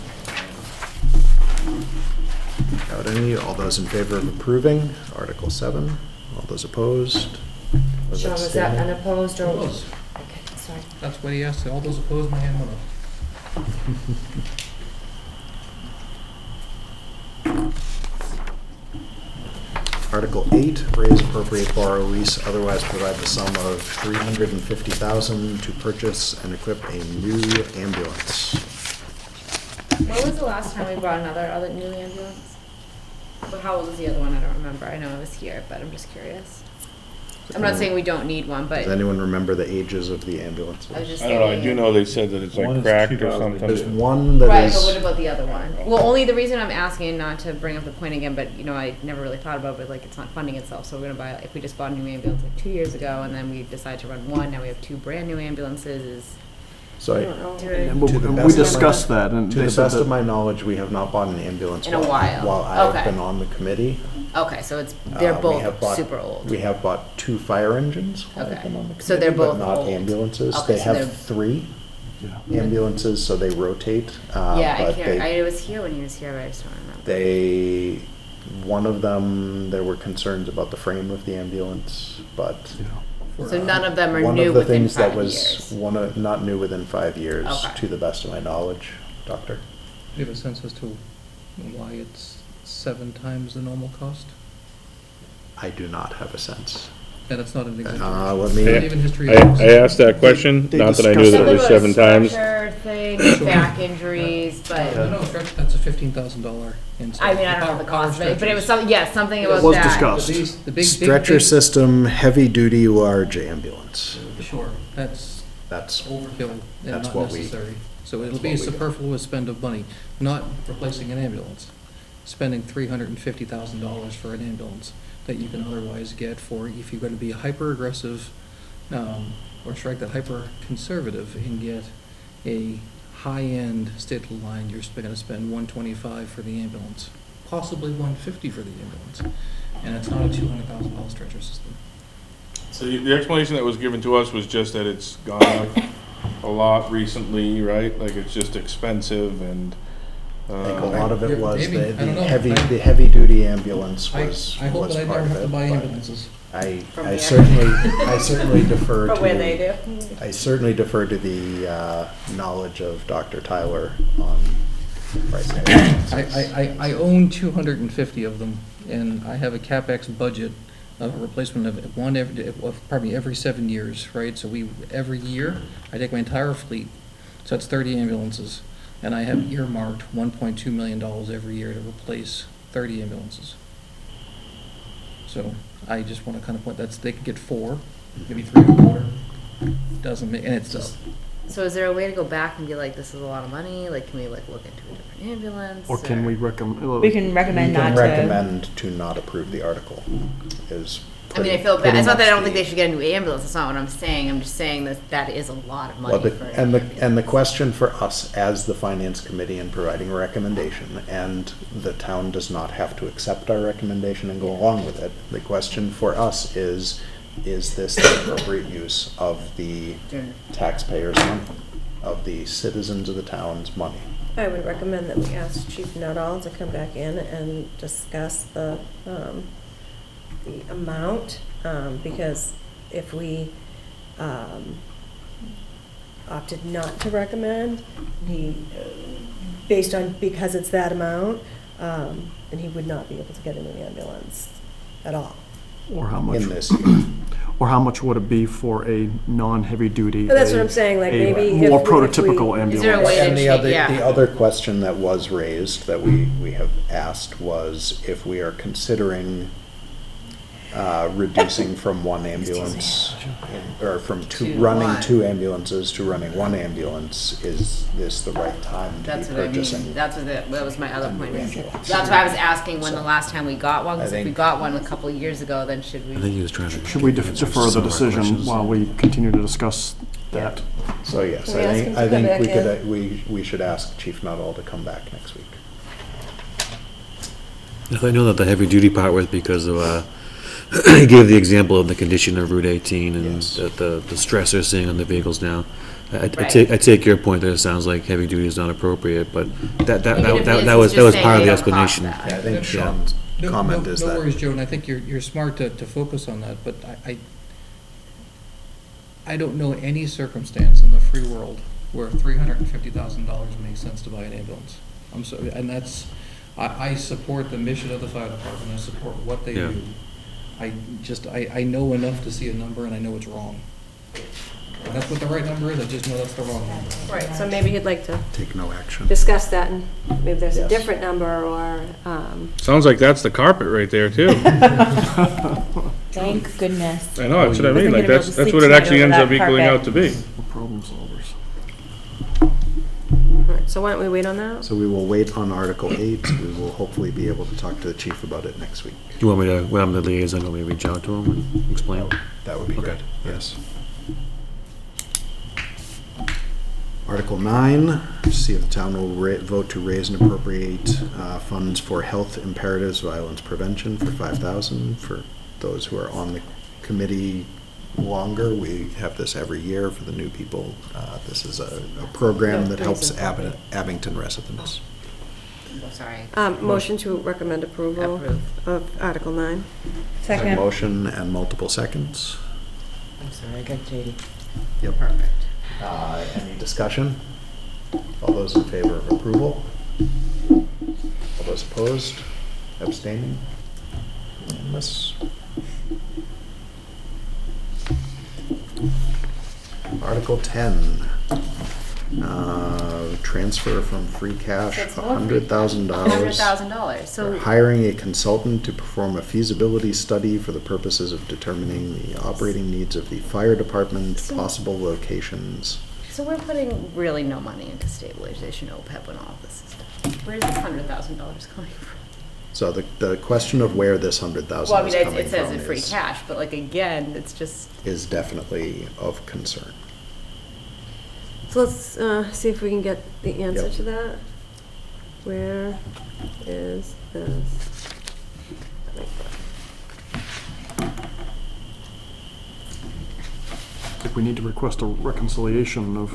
S1: Without any, all those in favor of approving Article 7? All those opposed? Those
S12: Sean, was that
S1: abstaining?
S12: unopposed or?
S9: Opposed.
S12: Okay, sorry.
S9: That's what he asked. All those opposed, my hand went up.
S1: Article 8, raise, appropriate, borrow, lease, otherwise provide the sum of $350,000 to purchase and equip a new ambulance.
S2: When was the last time we brought other new ambulance? But how old is the other one? I don't remember. I know it was here, but I'm just curious. I'm not saying we don't need one, but
S1: Does anyone remember the ages of the ambulances?
S2: I was just
S5: I don't know, I
S2: saying.
S5: do know they said that it's
S11: One
S5: like
S11: is
S5: cracked or
S11: 2000.
S1: There's
S5: something.
S1: one that
S2: Right, but
S1: is,
S2: what about the other one? Well, only the reason I'm asking, not to bring up the point again, but you know, I never really thought about it, like it's not funding itself, so we're gonna buy, if we just bought a new ambulance like 2 years ago, and then we decided to run one, now we have two brand new ambulances,
S1: so
S7: I don't know.
S1: To the
S8: We
S1: best of
S8: discussed that, and
S1: to
S8: they
S1: the
S8: said
S1: best of
S8: that,
S1: my knowledge, we have not bought an ambulance
S2: In a while.
S1: while I've
S2: Okay.
S1: been on the committee.
S2: okay, so it's, they're
S1: We have
S2: both
S1: bought-
S2: super old.
S1: We have bought 2 fire engines while I've
S2: Okay.
S1: been on the
S2: So they're
S1: committee,
S2: both
S1: but not
S2: old.
S1: ambulances.
S2: Okay,
S1: They
S2: so they're-
S1: have 3
S8: yeah.
S1: ambulances, so they rotate.
S2: Yeah, I
S1: but
S2: can't,
S1: they-
S2: I was here when he was here, but I just don't remember.
S1: They, one of them, there were concerns about the frame of the ambulance, but
S2: So none of them are
S1: one
S2: new
S1: of the
S2: within
S1: things that
S2: 5
S1: was
S2: years.
S1: not new within 5 years,
S2: Okay.
S1: to the best of my knowledge, Doctor.
S9: Do you have a sense as to why it's 7 times the normal cost?
S1: I do not have a sense.
S9: And it's not an exaggeration.
S1: Let
S9: Not
S1: me,
S9: even history.
S5: I asked that question,
S8: They
S5: not that I knew that it was
S2: Something about
S5: 7 times.
S2: structure thing, back injuries, but,
S9: No, that's a $15,000 inside.
S2: I mean, I don't know the cost of it, but it was something, yeah, something
S8: It
S2: about
S8: was
S2: that.
S8: discussed.
S9: The big
S1: stretcher system, heavy-duty, large ambulance.
S9: Sure, that's
S1: That's,
S9: overkill and
S1: That's
S9: not
S1: what we-
S9: necessary. So it'll
S1: that's
S9: be a
S1: what we do.
S9: superfluous spend of money, not replacing an ambulance. Spending $350,000 for an ambulance that you can otherwise get for, if you're gonna be hyper-aggressive, or strike that hyper-conservative and get a high-end state of the line, you're gonna spend $125 for the ambulance, possibly $150 for the ambulance. And it's not a $200,000 stretcher system.
S5: So the explanation that was given to us was just that it's gone up a lot recently, right? Like it's just expensive and,
S1: I think a lot of it was
S9: Maybe, I don't know.
S1: the heavy-duty ambulance
S9: I
S1: was
S9: hope
S1: was
S9: that I
S1: part
S9: never
S1: of
S9: have to
S1: it.
S9: buy
S1: but
S9: ambulances.
S1: I
S4: From
S1: I
S4: there.
S1: certainly defer to.
S4: From where they do.
S1: I certainly defer to the knowledge of Dr. Tyler on pricing.
S9: I own 250 of them, and I have a CapEx budget of a replacement of one probably every 7 years, right? So every year, I take my entire fleet, so that's 30 ambulances, and I have earmarked $1.2 million every year to replace 30 ambulances. So I just want to kind of point, they could get 4, maybe 3 or 4. Doesn't make, and it's just,
S2: So is there a way to go back and be like, this is a lot of money, like, can we like look into a different ambulance?
S8: Or can we recommend?
S6: We can recommend
S1: You
S6: not
S1: can
S6: to.
S1: recommend to not approve the article, is.
S2: I mean, I
S1: pretty-
S2: feel bad,
S1: pretty
S2: it's not that I
S1: much
S2: don't think
S1: the-
S2: they should get a new ambulance, that's not what I'm saying, I'm just saying that that is a lot of
S1: Well,
S2: money for an
S1: and the
S2: ambulance.
S1: question for us as the finance committee in providing a recommendation, and the town does not have to accept our recommendation and go along with it. The question for us is this the appropriate use of the taxpayers' money, of the citizens of the town's money?
S7: I would recommend that we ask Chief Nuttall to come back in and discuss the amount, because if we opted not to recommend, because it's that amount, then he would not be able to get a new ambulance at all.
S8: Or how much?
S1: In this year.
S8: Or how much would it be for a non-heavy duty?
S7: But that's what I'm saying, like,
S8: a
S7: maybe
S8: more
S7: if we-
S8: prototypical ambulance.
S2: Is there a way to
S1: And the
S2: change-
S1: other,
S2: yeah.
S1: the other question that was raised, that we have asked, was if we are considering reducing from one ambulance, or from running
S2: one.
S1: 2 ambulances to running 1 ambulance, is this the right time to
S2: That's
S1: be
S2: what I mean,
S1: purchasing?
S2: that was my other point.
S1: ambulance.
S2: That's why I was asking when the last time we got one, because
S1: I
S2: if we
S1: think-
S2: got one a couple of years ago, then should we?
S10: I think he was trying to.
S8: Should we defer the decision while we continue to discuss that?
S1: So yes,
S7: Can we ask him to
S1: I
S7: come
S1: think
S7: back
S1: we could,
S7: in?
S1: we should ask Chief Nuttall to come back next week.
S10: If I know that the heavy-duty part was because of, he gave the example of the condition of Route 18 and
S1: Yes.
S10: the stress they're seeing on the vehicles now. I
S2: Right.
S10: take your point that it sounds like heavy-duty is not appropriate, but that
S2: Even if it is,
S10: was
S2: it's just saying
S10: part of
S2: they
S10: the
S2: don't cost
S10: explanation.
S2: that.
S1: I think Sean's comment is
S9: No
S1: that.
S9: worries, Joe, and I think you're smart to focus on that, but I don't know any circumstance in the free world where $350,000 makes sense to buy an ambulance. I'm sorry, and that's, I support the mission of the fire department, I support what they
S10: Yeah.
S9: do. I know enough to see a number and I know it's wrong. And that's what the right number is, I just know that's the wrong number.
S7: Right, so maybe you'd like to
S1: Take no action.
S7: discuss that, and maybe there's a
S1: Yes.
S7: different number, or,
S5: Sounds like that's the carpet right there, too.
S6: Thank goodness.
S5: I know, that's what I
S6: Wasn't
S5: mean,
S6: gonna
S5: like,
S6: be able to
S5: that's
S6: sleep
S5: what it
S6: tonight
S5: actually
S6: over
S5: ends up
S6: that
S5: equaling
S6: carpet.
S5: out to be.
S8: We're problem solvers.
S7: all right, so why don't we wait on that?
S1: So we will wait on Article 8. We will hopefully be able to talk to the chief about it next week.
S10: You want me to, when I'm the liaison, want me to reach out to him and explain?
S1: That would be
S10: Okay.
S1: great, yes. Article 9, see if the town will vote to raise and appropriate funds for health imperatives, violence prevention for $5,000. For those who are on the committee longer, we have this every year for the new people. This is a program that helps Abington residents.
S2: Oh, sorry.
S7: Motion to recommend approval
S2: Approve.
S7: of Article 9.
S6: Second.
S1: Motion and multiple seconds.
S12: I'm sorry, I got JD.
S1: Yep.
S2: Perfect.
S1: Any discussion? All those in favor of approval? All those opposed? Abstaining? Unanimous? Article 10, transfer from free cash
S2: So it's more free cash.
S1: $100,000.
S2: $100,000,
S1: For
S2: so.
S1: hiring a consultant to perform a feasibility study for the purposes of determining the operating needs of the fire department,
S2: So-
S1: possible locations.
S2: So we're putting really no money into stabilization OPEB when all of this is done. Where's this $100,000 coming from?
S1: So the question of where this $100,000
S2: Well, I
S1: is
S2: mean,
S1: coming
S2: it says
S1: from
S2: in free cash, but like, again, it's just,
S1: is definitely of concern.
S7: So let's see if we can get the answer
S1: Yep.
S7: to that. Where is this?
S8: I think we need to request a reconciliation of,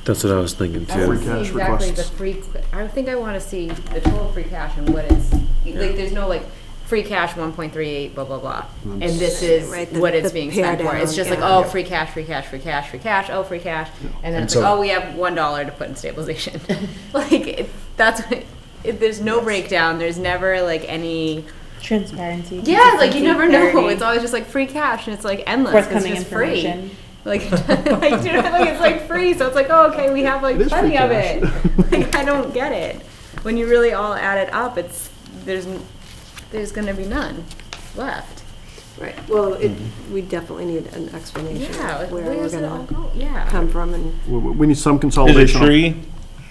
S10: That's what I was thinking
S2: I don't
S8: Free
S10: too.
S2: see
S8: cash
S2: exactly the
S8: requests.
S2: free, I think I wanna see the total free cash and what it's, like, there's no like, free cash 1.38, blah, blah, blah. And this is
S7: Right,
S2: what
S7: the
S2: it's being spent
S7: pare
S2: for. It's
S7: down,
S2: just like,
S7: yeah.
S2: oh, free cash, free cash, free cash, free cash, oh, free cash. And then
S1: And
S2: it's like,
S1: so-
S2: oh, we have $1 to put in stabilization. Like, that's, there's no breakdown, there's never like any,
S6: Transparency.
S2: yeah, like you never know.
S6: clarity,
S2: It's always just like free cash and it's like endless. 'cause
S6: forthcoming
S2: it's just free.
S6: information.
S2: Like, like, you know, like it's like free, so it's like, oh, okay, we have like
S8: It is free
S2: plenty of
S8: cash.
S2: it. Like, I don't get it. When you really all add it up, it's, there's gonna be none left.
S7: Right, well, we definitely need an explanation
S2: Yeah,
S7: of where we're
S2: where's it all
S7: gonna
S2: go? Yeah.
S7: come from, and
S8: we need some
S5: Is it
S8: consolidation.
S5: tree?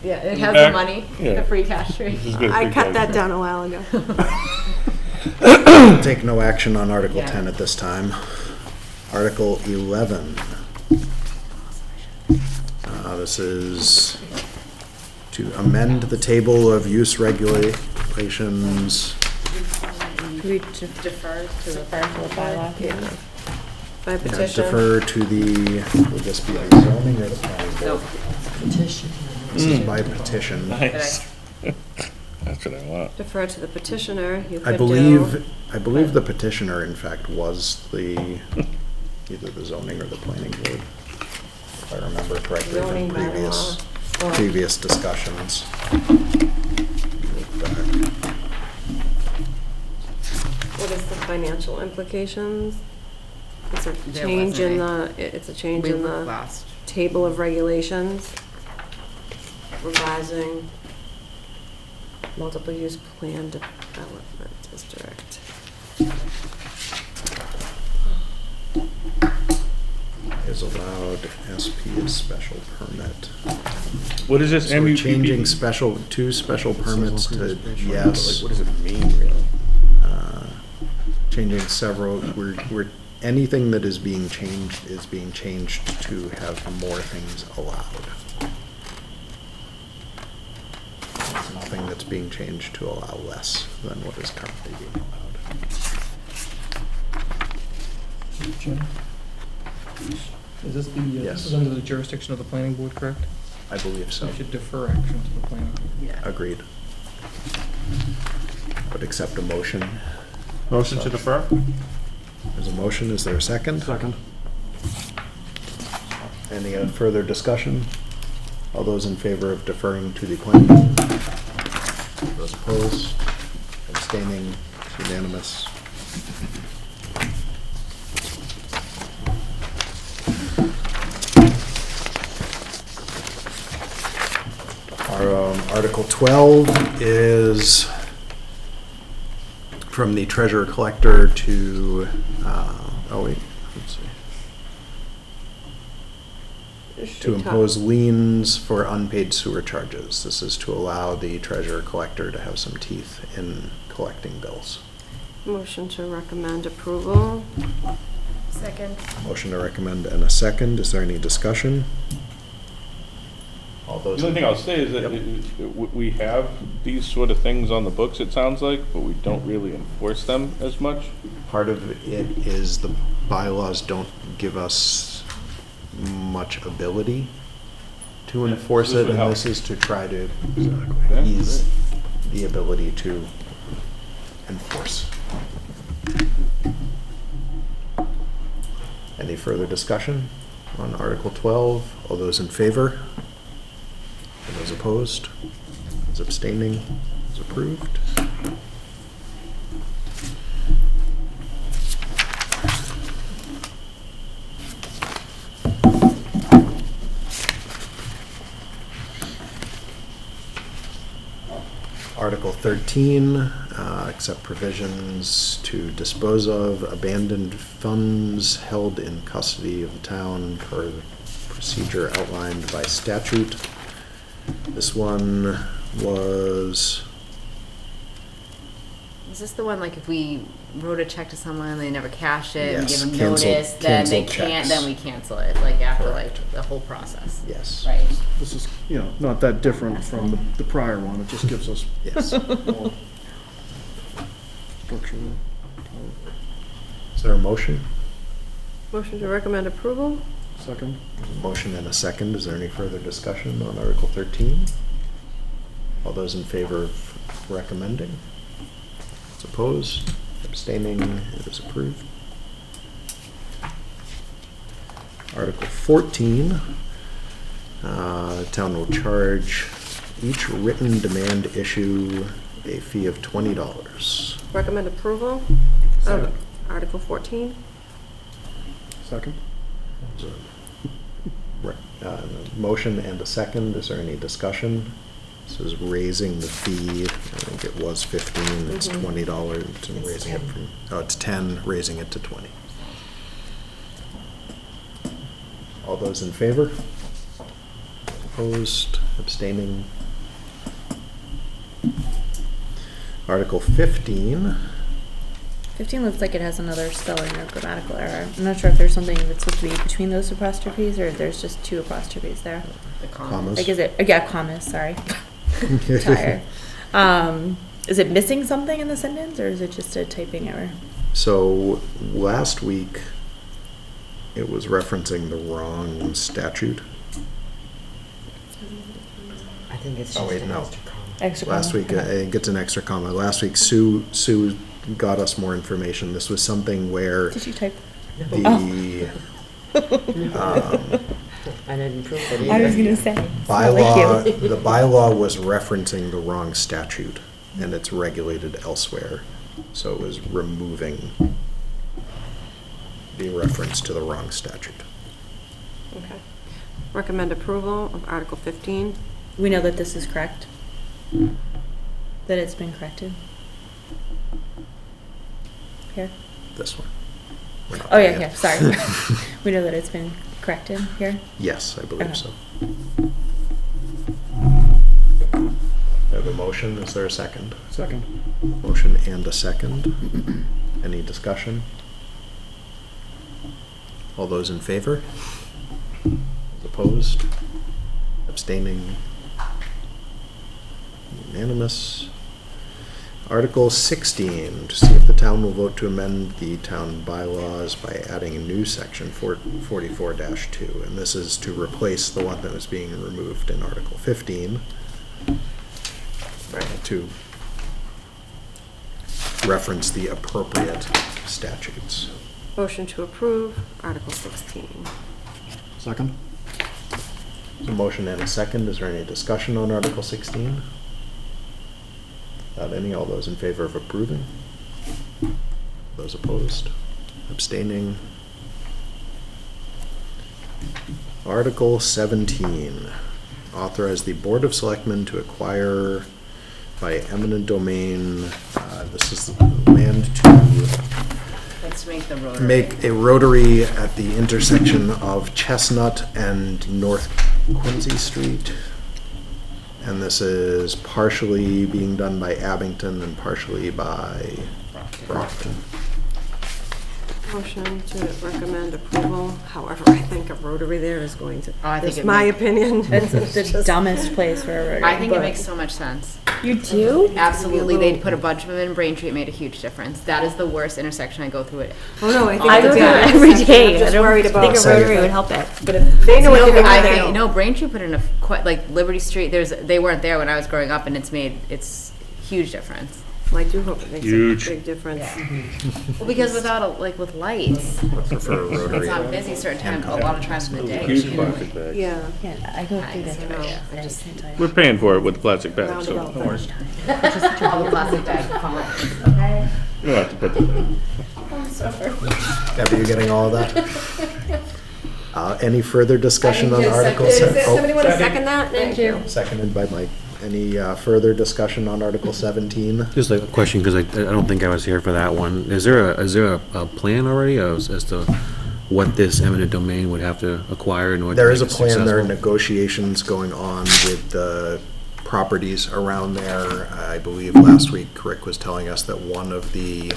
S2: Yeah, it
S5: In
S2: has
S5: the
S2: the
S5: back?
S2: money,
S5: Yeah.
S2: the free cash tree.
S7: I cut that down a while ago.
S1: Take no action on Article
S2: Yeah.
S1: 10 at this time. Article 11. This is to amend the table of use regulations.
S7: We
S2: Defer to the
S6: bylaw.
S7: yeah, by
S1: And
S7: petition.
S1: defer to the, would this be the zoning or the planning board?
S2: Nope.
S12: Petition.
S1: This is by petition.
S5: Nice. That's what I want.
S7: Defer to the petitioner, you
S1: I
S7: could do.
S1: believe the petitioner, in fact, was the, either the zoning or the planning board, if I remember correctly
S7: Zoning
S1: from
S7: bylaw.
S1: previous discussions. Look back.
S7: What is the financial implications? It's a
S2: There
S7: change in
S2: wasn't
S7: the, it's a change
S2: We
S7: in the
S2: last.
S7: table of regulations, revising multiple use plan development district.
S1: Is allowed, SP is special permit.
S5: What is this?
S1: So we're
S5: MUPP?
S1: changing two special permits to yes.
S10: What does it mean, really?
S1: Changing several, we're, anything that is being changed to have more things allowed. There's nothing that's being changed to allow less than what is currently being allowed.
S9: Jim? Is this the,
S1: Yes.
S9: this is under the jurisdiction of the planning board, correct?
S1: I believe so.
S9: So we should defer action to the planning board.
S2: Yeah.
S1: Agreed. But accept a motion.
S5: Motion to defer?
S1: There's a motion, is there a second?
S8: Second.
S1: Any further discussion? All those in favor of deferring to the planning board? Those opposed? Abstaining? Unanimous? Article 12 is from the treasurer collector to, let's see. To impose liens for unpaid sewer charges. This is to allow the treasurer collector to have some teeth in collecting bills.
S7: Motion to recommend approval.
S2: Second.
S1: Motion to recommend and a second. Is there any discussion? All those.
S5: The only thing I'll say is that we have these sort of things on the books, it sounds like, but we don't really enforce them as much.
S1: Part of it is the bylaws don't give us much ability to enforce
S5: this
S1: it,
S5: would
S1: and
S5: help.
S1: this is to try to
S5: Yeah,
S1: ease the ability to enforce. Any further discussion on Article 12? All those in favor? And those opposed? Those abstaining? Is approved. Article 13, accept provisions to dispose of abandoned funds held in custody of the town per procedure outlined by statute. This one was,
S2: Is this the one, like, if we wrote a check to someone and they never cash it, and
S1: Yes,
S2: give them
S1: cancel-
S2: notice, then they
S1: cancel
S2: can't,
S1: checks.
S2: then we cancel it, like, after,
S1: Correct.
S2: like, the whole process?
S1: yes.
S2: Right.
S8: This is, not that different from the prior one. It just gives us
S1: Yes.
S8: more structure.
S1: Is there a motion?
S7: Motion to recommend approval.
S8: Second?
S1: Motion and a second. Is there any further discussion on Article 13? All those in favor of recommending? Those opposed? Abstaining? It is approved. Article 14, town will charge each written demand issue a fee of $20.
S7: Recommend approval
S8: Second.
S7: of Article 14.
S8: Second?
S1: Motion and a second. Is there any discussion? This is raising the fee. I think it was 15, it's $20, and raising it from, it's 10, raising it to 20. All those in favor? Opposed, abstaining? Article 15.
S6: 15 looks like it has another spelling or grammatical error. I'm not sure if there's something that's supposed to be between those apostrophes or if there's just two apostrophes there.
S2: The
S1: Commas.
S6: Like, is it, yeah, commas, sorry. Tired. Is it missing something in the sentence or is it just a typing error?
S1: So last week, it was referencing the wrong statute.
S12: I think it's
S1: Oh,
S12: just
S1: wait,
S12: an
S1: no.
S12: extra comma.
S6: Extra
S1: Last
S6: comma,
S1: week, I
S6: okay.
S1: think it's an extra comma. Last week, Sue got us more information. This was something where
S6: Did you type?
S1: the
S12: I didn't prove it either.
S6: I was gonna say. it's not like
S1: bylaw,
S6: you.
S1: the bylaw was referencing the wrong statute, and it's regulated elsewhere. So it was removing the reference to the wrong statute.
S7: Okay. Recommend approval of Article 15.
S6: We know that this is correct? That it's been corrected? Here?
S1: This one. We're not
S6: Oh,
S1: there
S6: yeah,
S1: yet.
S6: here, sorry. We know that it's been corrected here?
S1: Yes, I believe
S6: Okay.
S1: so. I have a motion. Is there a second?
S8: Second.
S1: Motion and a second. Any discussion? All those in favor? Opposed? Abstaining? Unanimous. Article 16, to see if the town will vote to amend the town bylaws by adding a new section 44-2. And this is to replace the one that was being removed in Article 15. To reference the appropriate statutes.
S7: Motion to approve Article 16.
S8: Second?
S1: So motion and a second. Is there any discussion on Article 16? Not any. All those in favor of approving? Those opposed? Abstaining? Article 17. authorize the Board of Selectmen to acquire by eminent domain, this is land to
S2: Let's make the rotary.
S1: make a rotary at the intersection of Chestnut and North Quincy Street. And this is partially being done by Abington and partially by Brockton.
S7: Motion to recommend approval, however, I think a rotary there is going to,
S2: I think
S7: that's
S2: it
S7: my
S2: makes-
S7: opinion.
S6: It's the dumbest place for a rotary.
S2: I think it
S6: but-
S2: makes so much sense.
S6: You do?
S2: Absolutely, they'd put a bunch of them in Braintree, it made a huge difference. That is the worst intersection, I go through it.
S7: Oh, no, I think
S6: I
S7: it's
S6: go
S7: a
S6: through
S7: bad
S6: it every
S7: intersection.
S6: day.
S7: I'm
S6: I
S7: just
S6: don't
S7: worried
S6: think
S7: about.
S6: a rotary would help it.
S7: But if they know what they're
S2: I
S7: doing,
S2: think, no, Braintree put in a, quite, like Liberty Street, they weren't there when I was growing up, and it's huge difference.
S7: I do hope it makes a
S5: Huge.
S7: big difference.
S2: Well, because without, like with lights,
S1: Prefer a
S2: it's
S1: rotary.
S2: not busy certain times, a lot of times in the day.
S5: Huge plastic bag.
S7: Yeah.
S6: Yeah, I go through
S2: Nice.
S6: that. I just can't tell you.
S5: We're paying for it with plastic bags, so
S7: Roundabout
S5: don't worry.
S2: All the plastic bags fall. Okay.
S5: You don't have to put that in.
S1: Debbie, you getting all of that? Any further discussion on Article
S7: Does
S1: 7?
S7: somebody want to second that? Thank you.
S1: Seconded by Mike. Any further discussion on Article 17?
S10: Just a question, because I don't think I was here for that one. Is there a plan already as to what this eminent domain would have to acquire in order to
S1: There
S10: make
S1: is a
S10: it
S1: plan, there are
S10: successful?
S1: negotiations going on with the properties around there. I believe last week Rick was telling us that one of the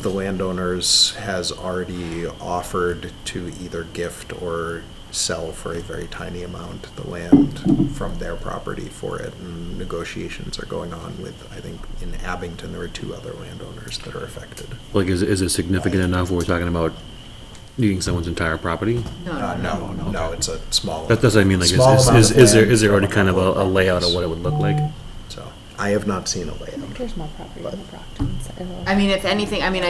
S1: landowners has already offered to either gift or sell for a very tiny amount the land from their property for it, and negotiations are going on with, I think, in Abington, there were 2 other landowners that are affected.
S10: Like, is it significant enough where we're talking about needing someone's entire property?
S1: No, it's a small.
S10: That's what I mean, like,
S1: small amount of
S10: is
S1: land
S10: there already
S1: from
S10: kind of
S1: couple
S10: a layout of what it would look like?
S1: So, I have not seen a layout.
S6: There's more property in the Brockton side.
S2: I mean, if anything, I mean,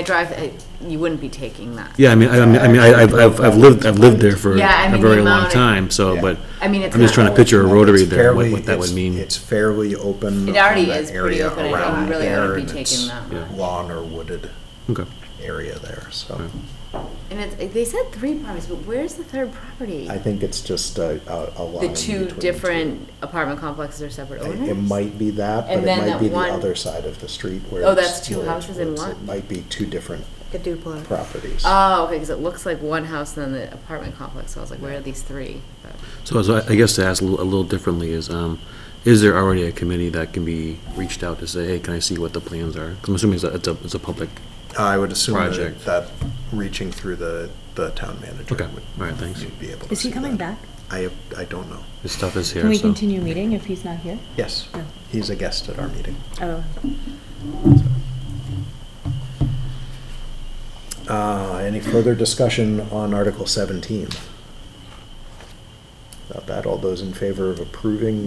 S2: you wouldn't be taking that.
S10: Yeah, I've lived there for
S2: Yeah, I
S10: a
S2: mean,
S10: very
S2: the
S10: long
S2: amount of-
S10: time, so,
S1: Yeah.
S10: but
S2: I mean, it's
S10: I'm just
S2: not-
S10: trying to picture a rotary
S1: It's
S10: there,
S1: fairly-
S10: what that would
S1: it's-
S10: mean.
S1: It's fairly open.
S2: It already
S1: on
S2: is
S1: that
S2: pretty
S1: area
S2: open. I
S1: around
S2: don't really
S1: there,
S2: wanna be
S1: and
S2: taking
S1: it's
S2: that.
S10: Yeah.
S1: lawn or wooded
S10: Okay.
S1: area there, so.
S10: Right.
S2: And they said 3 properties, but where's the third property?
S1: I think it's just a line
S2: The 2
S1: between
S2: different apartment complexes are separate
S1: two.
S2: owners?
S1: It might be that, but
S2: And
S1: it
S2: then
S1: might
S2: that
S1: be the
S2: one-
S1: other side of the street where.
S2: Oh,
S1: it's-
S2: that's 2
S1: where it's-
S2: houses in
S1: where it's-
S2: one?
S1: It might be 2 different
S7: A duplex.
S1: properties.
S2: Oh, okay, because it looks like one house and then the apartment complex, so I was like, where are these 3? But-
S10: So I guess to ask a little differently is there already a committee that can be reached out to say, hey, can I see what the plans are? 'Cause I'm assuming it's a public,
S1: I would assume
S10: Project.
S1: that reaching through the town manager
S10: Okay.
S1: would.
S10: All right, thanks.
S1: you'd be able to
S6: Is he
S1: see
S6: coming
S1: that.
S6: back?
S1: I don't know.
S10: his stuff is here,
S6: Can we
S10: so.
S6: continue meeting if he's not here?
S1: Yes,
S6: No.
S1: he's a guest at our meeting.
S6: Oh.
S1: Any further discussion on Article 17? About that, all those in favor of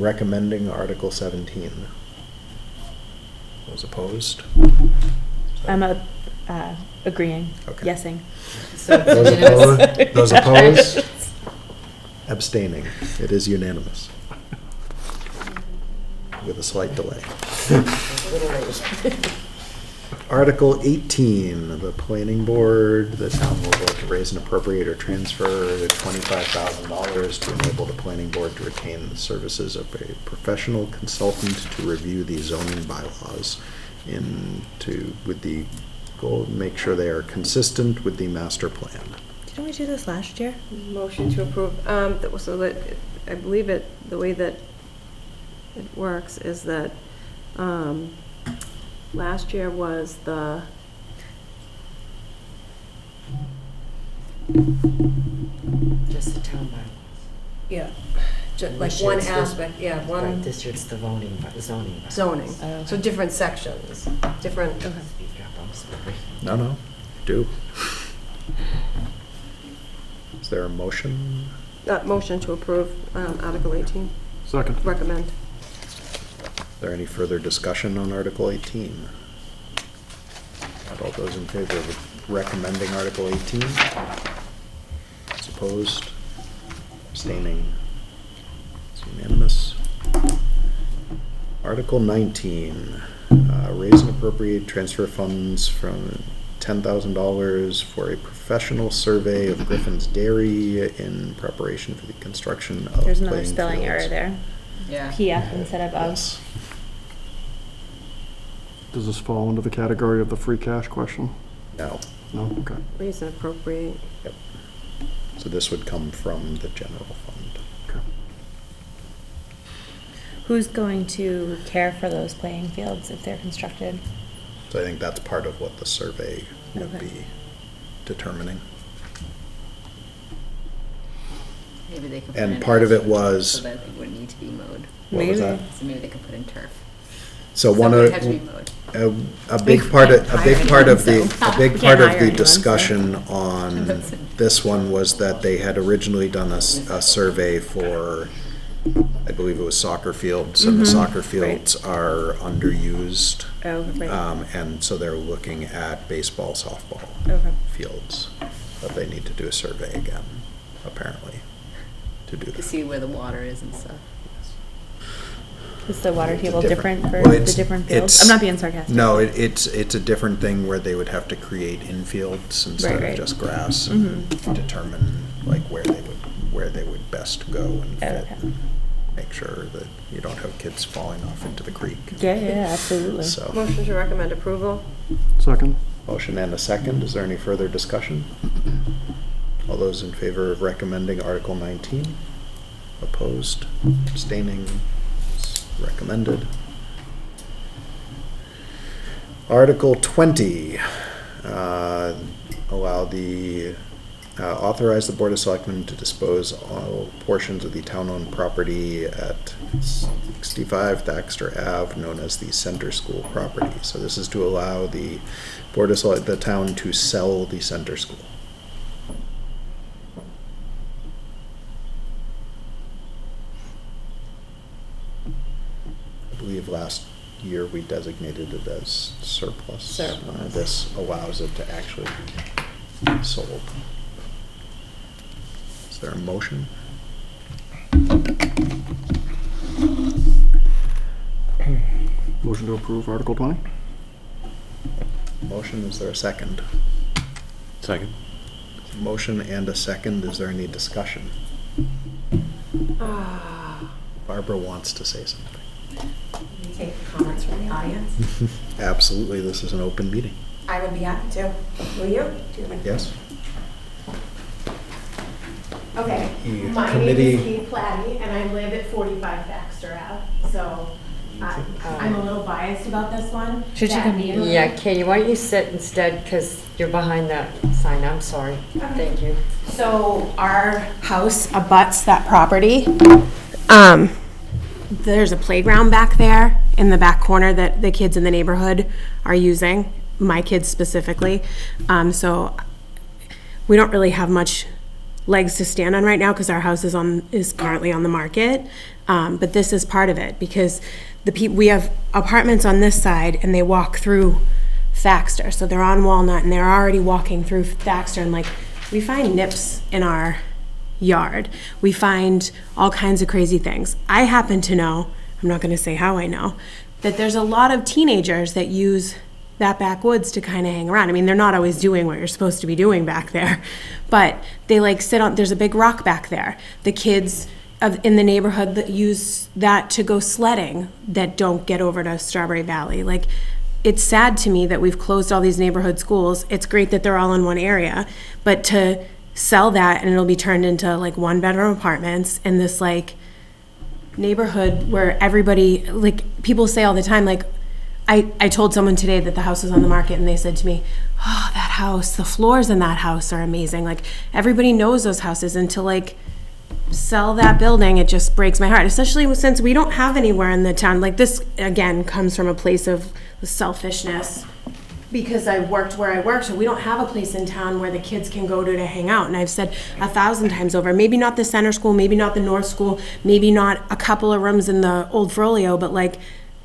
S1: recommending Article 17? Those opposed?
S6: I'm agreeing,
S1: Okay.
S6: yesing.
S1: Those opposed? Abstaining. It is unanimous. With a slight delay. Article 18, the planning board, the town will vote to raise and appropriate or transfer $25,000 to enable the planning board to retain the services of a professional consultant to review the zoning bylaws with the goal to make sure they are consistent with the master plan.
S6: Didn't we do this last year?
S7: Motion to approve, so that, I believe the way that it works is that, last year was
S12: Just the town bylaws.
S7: yeah, just like
S12: This year
S7: one
S12: it's the-
S7: aspect, yeah,
S12: Right,
S7: one
S12: this year it's the zoning bylaws.
S7: zoning.
S6: Oh,
S7: So different sections, different,
S12: Speak up, I'm sorry.
S1: No, do. Is there a motion?
S7: motion to approve, Article 18,
S8: Second.
S7: recommend.
S1: Is there any further discussion on Article 18? Not all those in favor of recommending Article 18? Those opposed? Abstaining? It's unanimous. Article 19, raise and appropriate transfer funds from $10,000 for a professional survey of Griffin's Dairy in preparation for the construction of
S6: There's another
S1: playing
S6: spelling error
S1: fields.
S6: there.
S2: Yeah.
S6: PF instead of of.
S1: Yes.
S8: Does this fall into the category of the free cash question?
S1: No.
S8: No? Okay.
S7: Raise and appropriate.
S1: Yep. So this would come from the general fund.
S6: Who's going to care for those playing fields if they're constructed?
S1: So I think that's part of what the survey would
S6: Okay.
S1: be determining.
S2: Maybe they could put
S1: And
S2: in
S1: part of
S2: turf
S1: it was,
S2: so that they wouldn't need to be mowed.
S1: what was that?
S2: So maybe they could put in turf.
S1: So
S2: So
S1: one
S2: it
S1: of,
S2: would have to be mowed.
S1: a big part of, a big part of the, a big
S6: We
S1: part
S6: can't
S1: of
S6: hire
S1: the
S6: anyone, so.
S1: discussion on this one was that they had originally done a survey for, I believe it was soccer fields, and the soccer fields are underused.
S6: Oh, right.
S1: And so they're looking at baseball, softball
S6: Okay.
S1: fields, but they need to do a survey again, apparently, to do
S2: To
S1: that.
S2: see where the water is and stuff.
S6: Is the water
S1: It's a
S6: table different for
S1: well,
S6: the
S1: it's-
S6: different fields?
S1: it's-
S6: I'm not being sarcastic.
S1: No, it's a different thing where they would have to create infields instead
S6: Right.
S1: of just grass and determine like where they would best go and fit.
S6: Okay.
S1: Make sure that you don't have kids falling off into the creek.
S6: Yeah, absolutely.
S1: So,
S7: Motion to recommend approval?
S8: Second?
S1: motion and a second. Is there any further discussion? All those in favor of recommending Article 19? Opposed? Abstaining? It's recommended. Article 20, allow the, authorize the Board of Selectmen to dispose all portions of the town-owned property at 65 Thaxter Ave, known as the Center School property. So this is to allow the Board of the town to sell the Center School. I believe last year we designated it as surplus.
S6: Surplus.
S1: This allows it to actually be sold. Is there a motion?
S8: Motion to approve Article 20?
S1: Motion, is there a second?
S10: Second.
S1: Motion and a second, is there any discussion? Barbara wants to say something.
S13: You take comments from the audience?
S1: Absolutely, this is an open meeting.
S13: I would be happy to. Will you? Do you have a-
S1: Yes?
S13: Okay,
S1: The
S13: my
S1: committee-
S13: name is Kate Platty, and I live at 45 Baxter Ave, so I'm a little biased about this one.
S6: Should you
S13: That
S6: come
S13: neighborhood-
S12: Yeah, Katie, why don't you sit instead, because you're behind that sign, I'm sorry. Thank you.
S13: So our house abuts that property. There's a playground back there in the back corner that the kids in the neighborhood are using, my kids specifically. So we don't really have much legs to stand on right now because our house is currently on the market. But this is part of it because we have apartments on this side and they walk through Thaxter. So they're on Walnut and they're already walking through Thaxter, and like we find nips in our yard. We find all kinds of crazy things. I happen to know, I'm not going to say how I know, that there's a lot of teenagers that use that backwoods to kind of hang around. I mean, they're not always doing what you're supposed to be doing back there, but they like sit on, there's a big rock back there. The kids in the neighborhood that use that to go sledding that don't get over to Strawberry Valley. Like, it's sad to me that we've closed all these neighborhood schools. It's great that they're all in one area, but to sell that and it'll be turned into like 1-bedroom apartments in this like neighborhood where everybody, like people say all the time, like I told someone today that the house was on the market and they said to me, oh, that house, the floors in that house are amazing. Like everybody knows those houses, and to like sell that building, it just breaks my heart, especially since we don't have anywhere in the town. Like this, again, comes from a place of selfishness because I worked where I worked, so we don't have a place in town where the kids can go to hang out. And I've said 1,000 times over, maybe not the center school, maybe not the north school, maybe not a couple of rooms in the old Frollo, but like,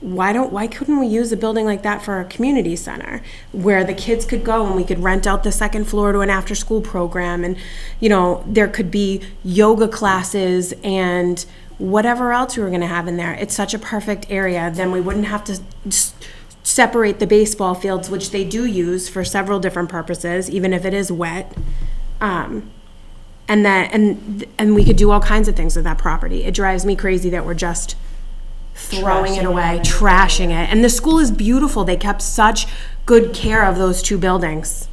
S13: why couldn't we use a building like that for a community center where the kids could go and we could rent out the second floor to an after-school program, and you know there could be yoga classes and whatever else we were going to have in there. It's such a perfect area. Then we wouldn't have to just separate the baseball fields, which they do use for several different purposes, even if it is wet. And we could do all kinds of things with that property. It drives me crazy that we're just throwing it away, trashing it. And the school is beautiful. They kept such good care of those two buildings.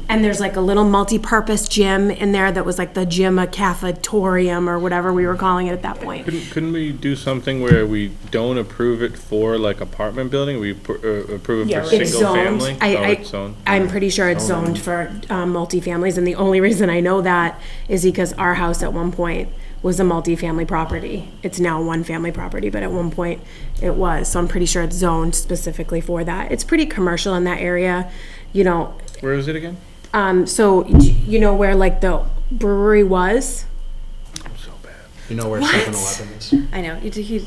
S13: And there's like a little multi-purpose gym in there that was like the gym, a cafetorium or whatever we were calling it at that point.
S5: Couldn't we do something where we don't approve it for like apartment building, we approve it for
S13: It's
S5: single
S13: zoned.
S5: family?
S13: I-
S5: It's zoned.
S13: I'm pretty sure it's zoned for multifamilies, and the only reason I know that is because our house at one point was a multifamily property. It's now one family property, but at one point it was. So I'm pretty sure it's zoned specifically for that. It's pretty commercial in that area, you know.
S5: Where is it again?
S13: So you know where like the brewery was?
S5: So bad.
S1: You know where 7-Eleven is?
S6: I know,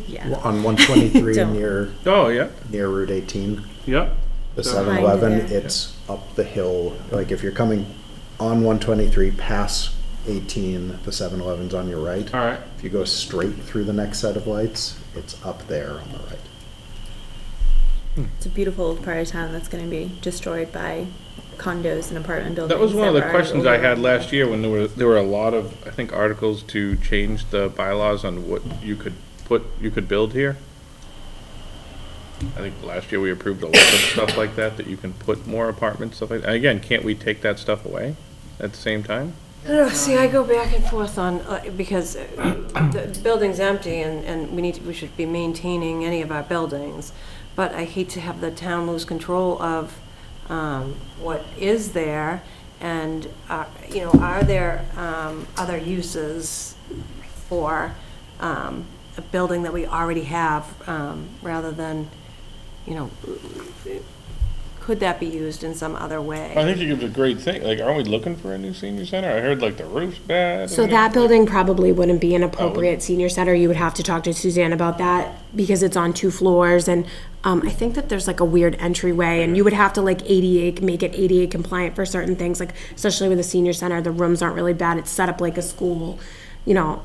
S6: yeah.
S1: On 123
S6: Don't.
S5: Oh, yeah.
S1: near Route 18.
S5: Yep.
S1: The
S6: Behind
S1: 7-Eleven,
S6: there.
S1: it's up the hill. Like if you're coming on 123 past 18, the 7-Eleven's on your right.
S5: All right.
S1: If you go straight through the next set of lights, it's up there on the right.
S6: It's a beautiful old part of town that's gonna be destroyed by condos and apartment buildings.
S5: That was one of the
S6: were
S5: questions I
S6: already
S5: had last year when there were a lot of, I think, articles to change the bylaws on what you could build here. I think last year we approved a lot of stuff like that you can put more apartments, stuff like that. Again, can't we take that stuff away at the same time?
S7: I don't know, see, I go back and forth on, because the building's empty and we should be maintaining any of our buildings. But I hate to have the town lose control of what is there, and, you know, are there other uses for a building that we already have, rather than, you know, could that be used in some other way?
S5: I think it's a great thing. Like, aren't we looking for a new senior center? I heard like the roof's bad.
S13: So that building probably wouldn't be an appropriate senior center. You would have to talk to Suzanne about that because it's on 2 floors, and I think that there's like a weird entryway, and you would have to like ADA, make it ADA compliant for certain things, like especially with a senior center, the rooms aren't really bad. It's set up like a school, you know.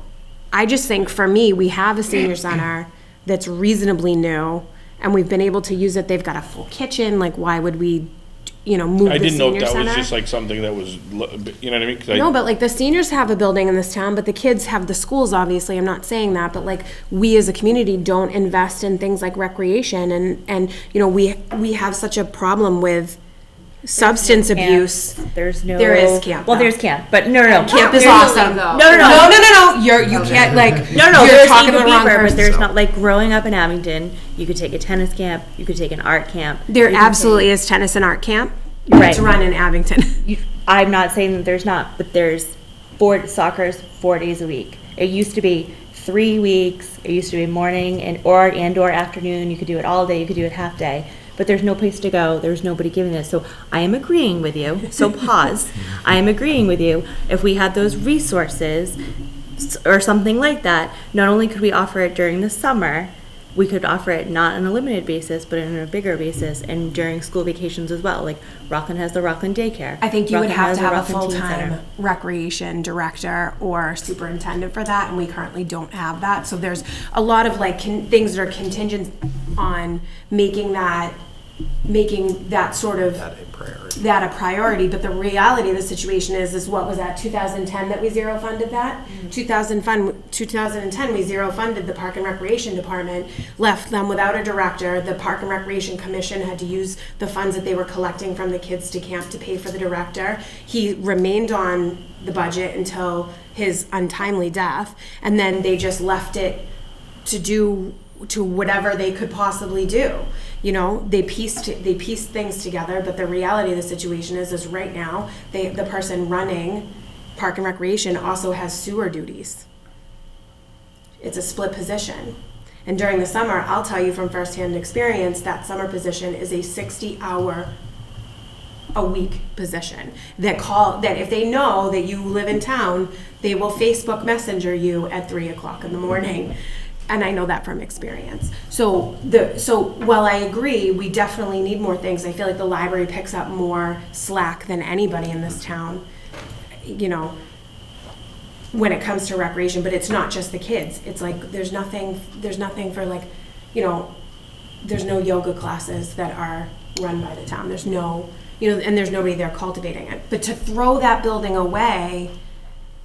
S13: I just think for me, we have a senior center that's reasonably new, and we've been able to use it. They've got a full kitchen. Like, why would we, you know, move
S5: I
S13: the
S5: didn't know
S13: senior
S5: if that
S13: center?
S5: was just like something that was, you know what I mean? 'Cause
S13: No, but like the seniors have a building in this town, but the kids have the schools, obviously. I'm not saying that, but like we as a community don't invest in things like recreation, and you know, we have such a problem with substance abuse.
S6: There's no.
S13: There is camp,
S6: Well,
S13: though.
S6: there's camp, but no.
S13: Camp is
S6: There's
S13: awesome.
S2: though.
S13: No. You can't like.
S6: No,
S13: You're
S6: there's
S13: talking
S6: even
S13: to the wrong
S6: deeper, but
S13: person.
S6: there's not, like, growing up in Abington, you could take a tennis camp, you could take an art camp.
S13: There
S6: you could
S13: absolutely is tennis and art camp.
S6: Right.
S13: It's run in Abington.
S6: I'm not saying that there's not, but there's soccer's 4 days a week. It used to be 3 weeks. It used to be morning or afternoon. You could do it all day. You could do it half day. But there's no place to go. There's nobody giving this. So I am agreeing with you. So pause. I am agreeing with you. If we had those resources or something like that, not only could we offer it during the summer, we could offer it not on a limited basis, but on a bigger basis, and during school vacations as well. Like Rockland has the Rockland daycare.
S13: I think you would
S6: Rockland
S13: have to
S6: has
S13: have a
S6: Rockland Teen
S13: full-time
S6: Center.
S13: recreation director or superintendent for that, and we currently don't have that. So there's a lot of like things that are contingent on making that sort of
S1: That a priority.
S13: but the reality of the situation is what was that, 2010 that we zero funded that? 2010 we zero funded the Park and Recreation Department, left them without a director. The Park and Recreation Commission had to use the funds that they were collecting from the kids to camp to pay for the director. He remained on the budget until his untimely death, and then they just left it to whatever they could possibly do. You know, they pieced things together, but the reality of the situation is right now, the person running Park and Recreation also has sewer duties. It's a split position. And during the summer, I'll tell you from firsthand experience, that summer position is a 60-hour-a-week position. That if they know that you live in town, they will Facebook Messenger you at 3 o'clock in the morning. And I know that from experience. So while I agree, we definitely need more things. I feel like the library picks up more slack than anybody in this town, you know, when it comes to recreation. But it's not just the kids. It's like there's nothing for like, you know, there's no yoga classes that are run by the town. There's no, and there's nobody there cultivating it. But to throw that building away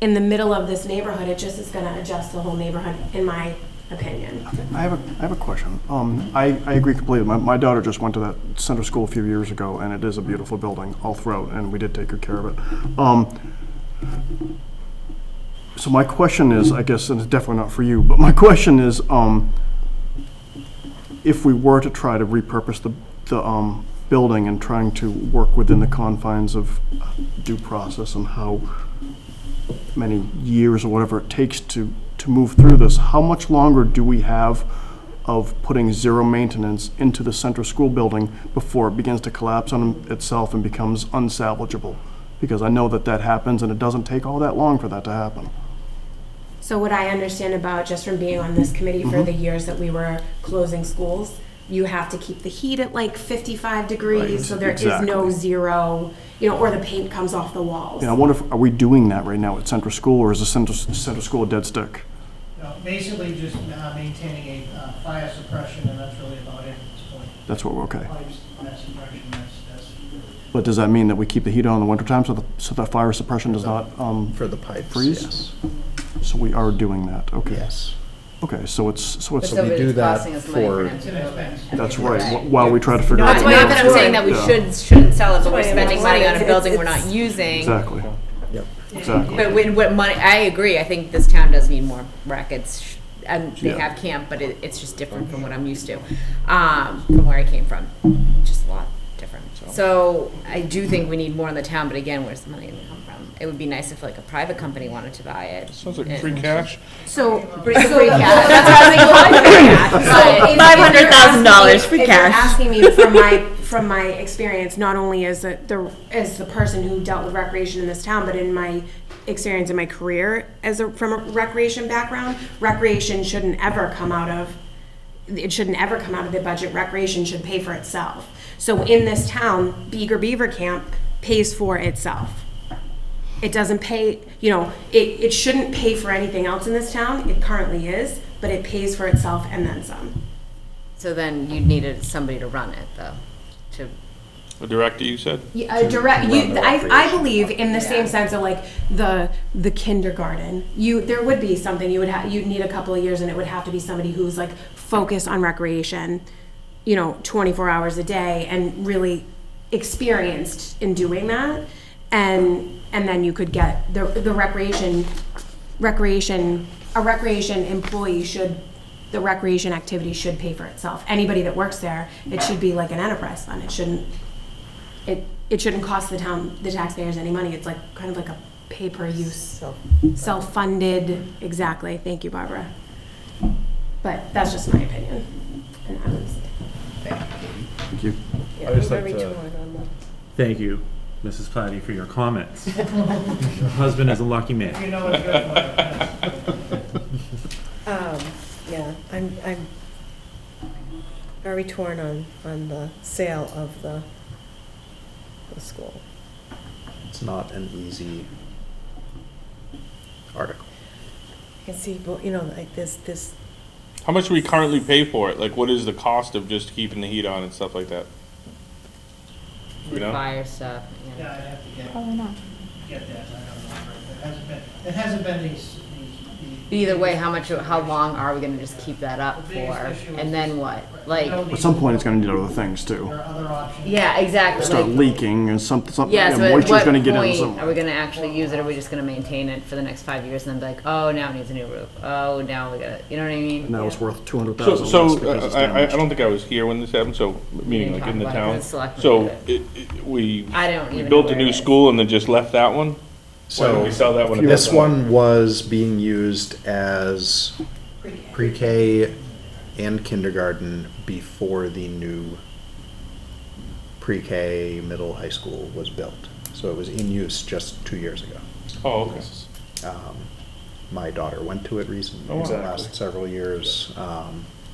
S13: in the middle of this neighborhood, it just is gonna adjust the whole neighborhood, in my opinion.
S8: I have a question. I agree completely. My daughter just went to that center school a few years ago, and it is a beautiful building all throughout, and we did take good care of it. So my question is, I guess, and it's definitely not for you, but my question is, if we were to try to repurpose the building and trying to work within the confines of due process and how many years or whatever it takes to move through this, how much longer do we have of putting zero maintenance into the center school building before it begins to collapse on itself and becomes unsalvageable? Because I know that happens, and it doesn't take all that long for that to happen.
S13: So what I understand about, just from being on this committee for the years that we were closing schools, you have to keep the heat at like 55 degrees,
S8: Right,
S13: so there is
S8: exactly.
S13: no zero, or the paint comes off the walls.
S8: I wonder are we doing that right now at Central School, or is the Central School a dead stick?
S3: Basically just maintaining a fire suppression, and that's really about it at this point.
S8: That's what we're okay.
S3: Pipes, fire suppression, that's.
S8: But does that mean that we keep the heat on in the wintertime so that fire suppression does not
S1: For the pipes,
S8: freeze?
S1: yes.
S8: So we are doing that, okay.
S1: Yes.
S8: Okay, so it's,
S1: So we do that for,
S8: that's right, while we try to figure out.
S2: Not that I'm saying that we
S8: Yeah.
S2: shouldn't sell it, but we're spending money on a building we're not using.
S8: Exactly,
S1: yep.
S8: exactly.
S2: But what money, I agree, I think this town does need more rec. And they
S8: Yeah.
S2: have camp, but it's just different from what I'm used to, from where I came from. Just a lot different. So I do think we need more in the town, but again, where's the money gonna come from? It would be nice if like a private company wanted to buy it.
S5: Sounds like free cash.
S13: So,
S2: Free cash, that's what I was thinking,
S6: $500,000 free
S13: if you're
S6: cash.
S13: asking me from my experience, not only as the person who dealt with recreation in this town, but in my experience in my career from a recreation background, recreation shouldn't ever come out of the budget. Recreation should pay for itself. So in this town, Beaver Camp pays for itself. It doesn't pay, it shouldn't pay for anything else in this town. It currently is, but it pays for itself and then some.
S2: So then you'd need somebody to run it though,
S5: A director, you said?
S13: Yeah, I believe in the same sense of like the kindergarten. There would be something you'd need a couple of years, and it would have to be somebody who's like focused on recreation, 24 hours a day and really experienced in doing that. And then you could get the recreation employee the recreation activity should pay for itself. Anybody that works there, it should be like an enterprise fund. It shouldn't cost the taxpayers any money. It's like kind of like a pay-per-use, self-funded. Exactly. Thank you, Barbara. But that's just my opinion. And I would say.
S8: Thank you.
S11: I just like to thank you, Mrs. Platty, for your comments. Your husband is a lucky man.
S3: You know what's good.
S7: Yeah, I'm very torn on the sale of the school.
S1: it's not an easy article.
S7: I can see, well, like this.
S5: How much do we currently pay for it? Like, what is the cost of just keeping the heat on and stuff like that? You know?
S2: Fire stuff,
S3: Yeah, I'd have to
S6: Probably not.
S3: get that, I don't know. It hasn't been these.
S2: Either way, how long are we gonna just keep that up for? And then what? Like,
S8: At some point, it's gonna need other things too.
S3: There are other options.
S2: yeah, exactly.
S8: Start
S2: Like,
S8: leaking and something,
S2: yeah, so at
S8: moisture's
S2: what
S8: gonna get in
S2: point
S8: somewhere.
S2: are we gonna actually use it? Are we just gonna maintain it for the next 5 years and then be like, oh, now it needs a new roof. Oh, now we gotta, you know what I mean?
S8: And now it's worth $200,000
S5: So,
S8: because it's
S5: I
S8: damaged.
S5: don't think I was here when this happened, so, meaning like in the
S2: talk about it,
S5: town.
S2: the selectmen
S5: So,
S2: did
S5: we
S2: I don't even
S5: built
S2: know
S5: a
S2: where
S5: new
S2: it is.
S5: school and then just left that one? Why didn't we sell that one?
S1: This one was being used as pre-K and kindergarten before the new pre-K middle high school was built. So it was in use just 2 years ago.
S5: Oh, okay.
S1: My daughter went to it recently,
S5: Oh,
S1: the last several years.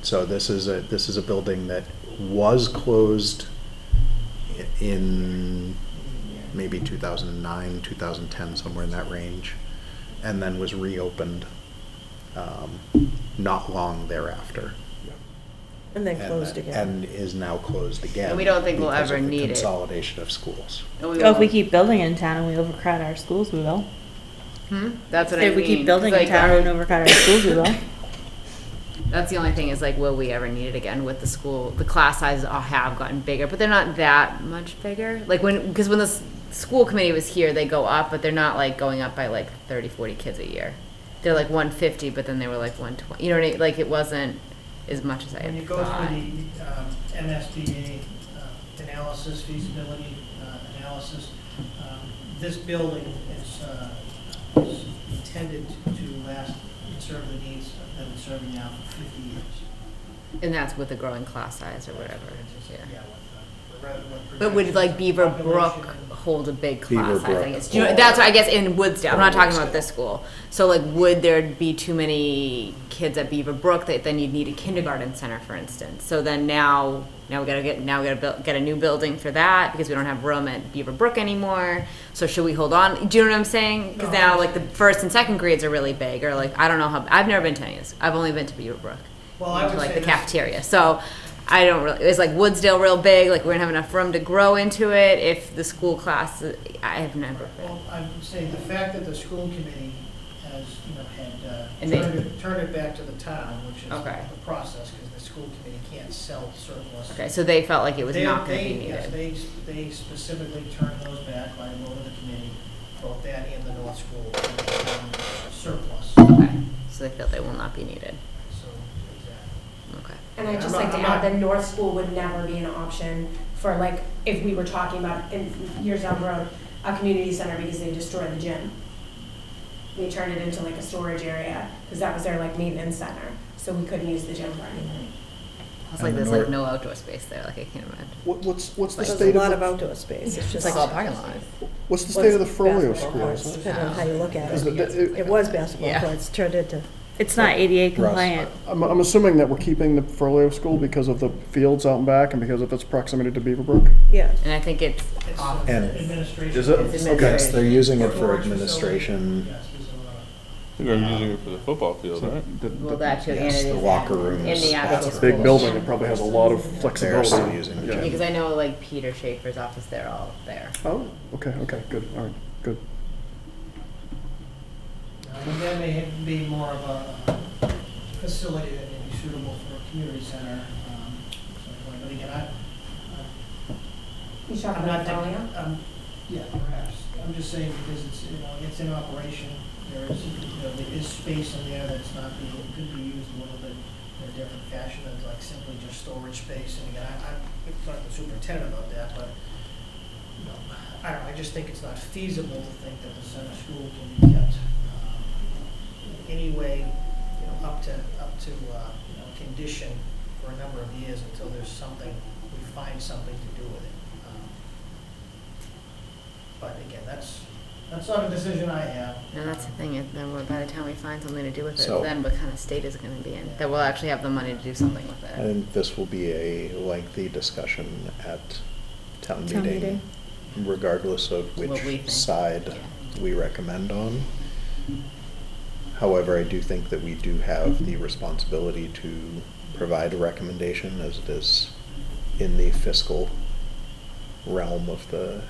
S1: So this is a building that was closed in maybe 2009, 2010, somewhere in that range, and then was reopened not long thereafter.
S7: And then closed again.
S1: And is now closed again.
S2: And we don't think we'll
S1: because
S2: ever
S1: of the
S2: need it.
S1: Consolidation of schools.
S2: And
S6: Oh, if we
S2: won't.
S6: keep building in town and we overcrowd our schools, we will.
S2: That's what I mean.
S6: If we keep building in
S2: Like,
S6: town and overcrowd our schools, we will.
S2: That's the only thing is like, will we ever need it again with the school? The class sizes all have gotten bigger, but they're not that much bigger. Like because when the school committee was here, they go up, but they're not like going up by like 30, 40 kids a year. They're like 150, but then they were like 120. You know what I mean? Like it wasn't as much as I
S3: When you
S2: had
S3: go
S2: thought.
S3: through the MSBA analysis, feasibility analysis, this building is intended to last and serve the needs that it's serving now for 50 years.
S2: And that's with the growing class size or whatever. Yeah.
S3: What
S2: But would like Beaver Brook
S3: population-
S2: hold a big
S1: Beaver
S2: class? I
S1: Brook
S2: think it's, you know, that's what I guess in Woodsdale. I'm not talking about
S1: Woodsdale.
S2: this school. So like, would there be too many kids at Beaver Brook that then you'd need a kindergarten center, for instance? So then now we gotta get a new building for that because we don't have room at Beaver Brook anymore. So should we hold on? Do you know what I'm saying? Because
S3: No,
S2: now like the first and second grades are really big, or like I don't know how. I've never been to any of this. I've only been to Beaver Brook.
S3: Well, I would
S2: to like
S3: say
S2: the
S3: this-
S2: cafeteria. So I don't really. It's like Woodsdale real big. Like we're gonna have enough room to grow into it. If the school class, I have never been.
S3: Well, I would say the fact that the school committee has, had
S2: And they-
S3: turned it back to the town, which is
S2: Okay.
S3: the process, because the school committee can't sell surplus.
S2: Okay, so they felt like it was
S3: They-
S2: not going to
S3: they-
S2: be
S3: yes,
S2: needed.
S3: they specifically turned those back by a vote of the committee, both that and the North School, surplus.
S2: Okay, so they felt they will not be needed.
S3: So, exactly.
S2: Okay.
S13: And I'd just
S3: I'm
S13: like to
S3: not-
S13: add, the North School would never be an option for like, if we were talking about in years down the road, a community center because they destroyed the gym. They turned it into like a storage area, because that was their like maintenance center, so we couldn't use the gym for anything.
S2: It's like
S1: And the
S2: there's like
S1: North-
S2: no outdoor space there, like I can't imagine.
S8: What's the
S7: There's a
S8: state
S7: lot
S8: of,
S7: of outdoor space, it's
S2: It's
S7: just.
S2: like all parking lot.
S8: what's the state of the Furleo
S7: Basketball
S8: school?
S7: courts, depending on how you look at
S8: Is
S7: it.
S8: it-
S7: It was basketball
S2: Yeah.
S7: courts, turned into,
S6: It's not ADA compliant.
S8: I'm assuming that we're keeping the Furleo school because of the fields out and back and because of its proximity to Beaver Brook?
S7: yeah.
S2: And I think it's
S3: It's
S2: off.
S1: And-
S3: administration.
S8: Is it?
S2: It's
S8: Okay.
S1: Yes, they're using it for
S3: Storage facility.
S1: administration.
S3: Yes, there's a lot of-
S5: They're using it for the football field, right?
S2: Well, that too, and
S1: Yes,
S2: it
S1: the
S2: is
S1: locker
S2: in
S1: rooms.
S2: the actual
S8: It's a
S2: school.
S8: big building, it probably has a lot of
S1: They're
S8: flexibility.
S1: still using the
S8: Yeah.
S1: gym.
S2: Because I know like Peter Schaefer's office, they're all there.
S8: Oh, okay, good, all right, good.
S3: And that may be more of a facility that may be suitable for a community center. But again,
S13: You talking
S3: I'm not
S13: about
S3: thinking,
S13: Furleo?
S3: yeah, perhaps. I'm just saying because it's, it's in operation. There is, there is space in there that's not being, could be used a little bit in a different fashion than like simply just storage space. And again, I'm not the superintendent about that, but, I don't know, I just think it's not feasible to think that the center school can be kept in any way, up to condition for a number of years until there's something, we find something to do with it. But again, that's not a decision I have.
S2: And that's the thing, then by the time we find something to do with it,
S1: So-
S2: then what kind of state is it going to be in? That we'll actually have the money to do something with
S1: I
S2: it.
S1: think this will be a lengthy discussion at town
S6: Town
S1: meeting,
S6: meeting.
S1: regardless of
S2: What we
S1: which
S2: think.
S1: side
S2: Yeah.
S1: we recommend on. However, I do think that we do have the responsibility to provide a recommendation as it is in the fiscal realm of the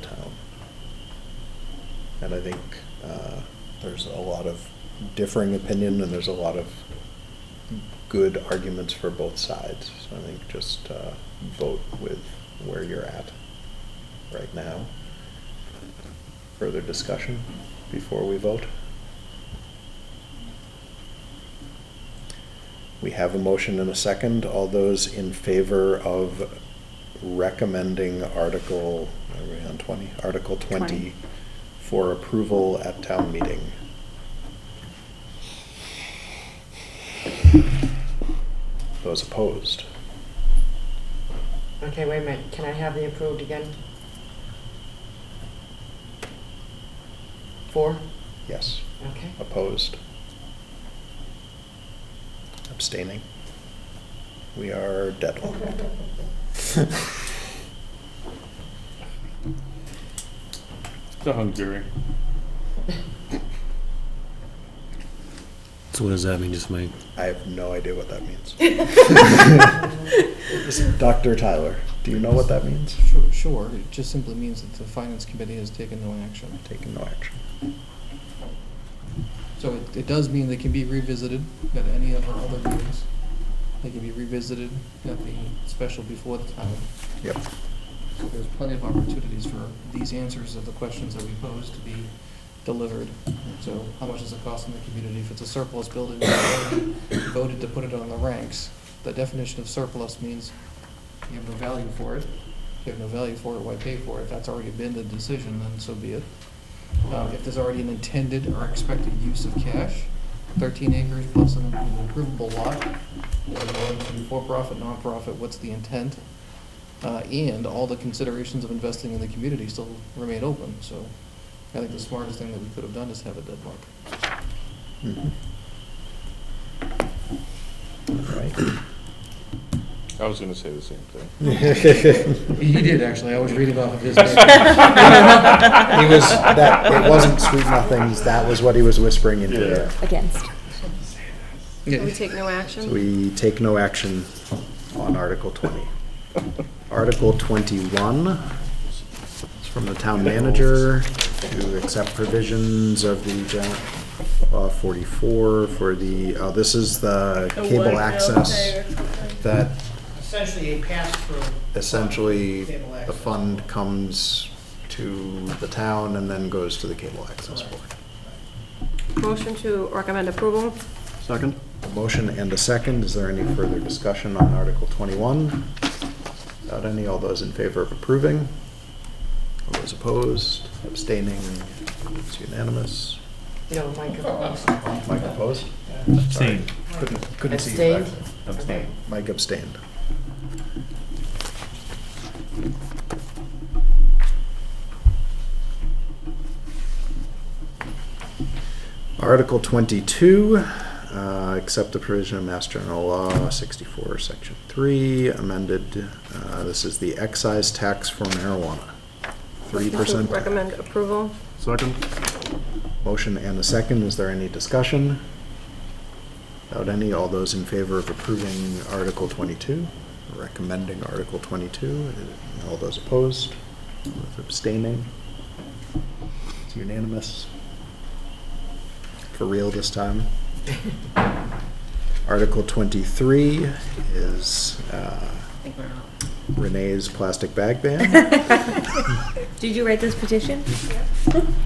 S1: town. And I think there's a lot of differing opinion and there's a lot of good arguments for both sides. So I think just vote with where you're at right now. Further discussion before we vote? We have a motion and a second. All those in favor of recommending Article, are we on 20? Article 20 for approval at town meeting. Those opposed?
S12: Okay, wait a minute, can I have the approved again? 4?
S1: Yes.
S12: Okay.
S1: Opposed? Abstaining? We are deadlocked.
S5: The Hungary.
S10: So what does that mean, just my,
S1: I have no idea what that means. Dr. Tyler, do you know what that means?
S9: Sure, it just simply means that the finance committee has taken no action.
S1: Taking no action.
S9: So it does mean they can be revisited at any of our other meetings. They can be revisited at the special before the time.
S1: Yep.
S9: So there's plenty of opportunities for these answers of the questions that we pose to be delivered. So how much does it cost in the community? If it's a surplus building, we voted to put it on the ranks. The definition of surplus means you have no value for it. If you have no value for it, why pay for it? If that's already been the decision, then so be it. If there's already an intended or expected use of cash, 13 acres plus an improvable lot, whether going to for-profit, non-profit, what's the intent? And all the considerations of investing in the community still remain open. So I think the smartest thing that we could have done is have a deadlock.
S1: All right.
S5: I was gonna say the same thing.
S9: He did, actually. I was reading off of his paper.
S1: He was, it wasn't sweet nothings, that was what he was whispering into the air.
S6: Against.
S13: So we take no action?
S1: So we take no action on Article 20. Article 21 is from the town manager to accept provisions of the general law 44 for the, this is the cable access that
S3: Essentially a pass-through.
S1: essentially
S3: Cable
S1: the
S3: access.
S1: fund comes to the town and then goes to the cable access board.
S7: Motion to recommend approval?
S8: Second?
S1: A motion and a second. Is there any further discussion on Article 21? Without any, all those in favor of approving? All those opposed? Abstaining? It's unanimous.
S12: No, Mike opposed.
S1: Mike opposed?
S11: Abstain.
S1: Couldn't see you back
S12: Abstained?
S1: there.
S11: Abstain.
S1: Mike abstained. Article 22, accept the provision of Mass General Law 64, Section 3, amended. This is the excise tax for marijuana. 3%.
S7: Recommend approval?
S8: Second?
S1: Motion and a second. Is there any discussion? Without any, all those in favor of approving Article 22, recommending Article 22, all those opposed, with abstaining? It's unanimous. For real this time. Article 23 is Renee's plastic bag ban.
S6: Did you write this petition?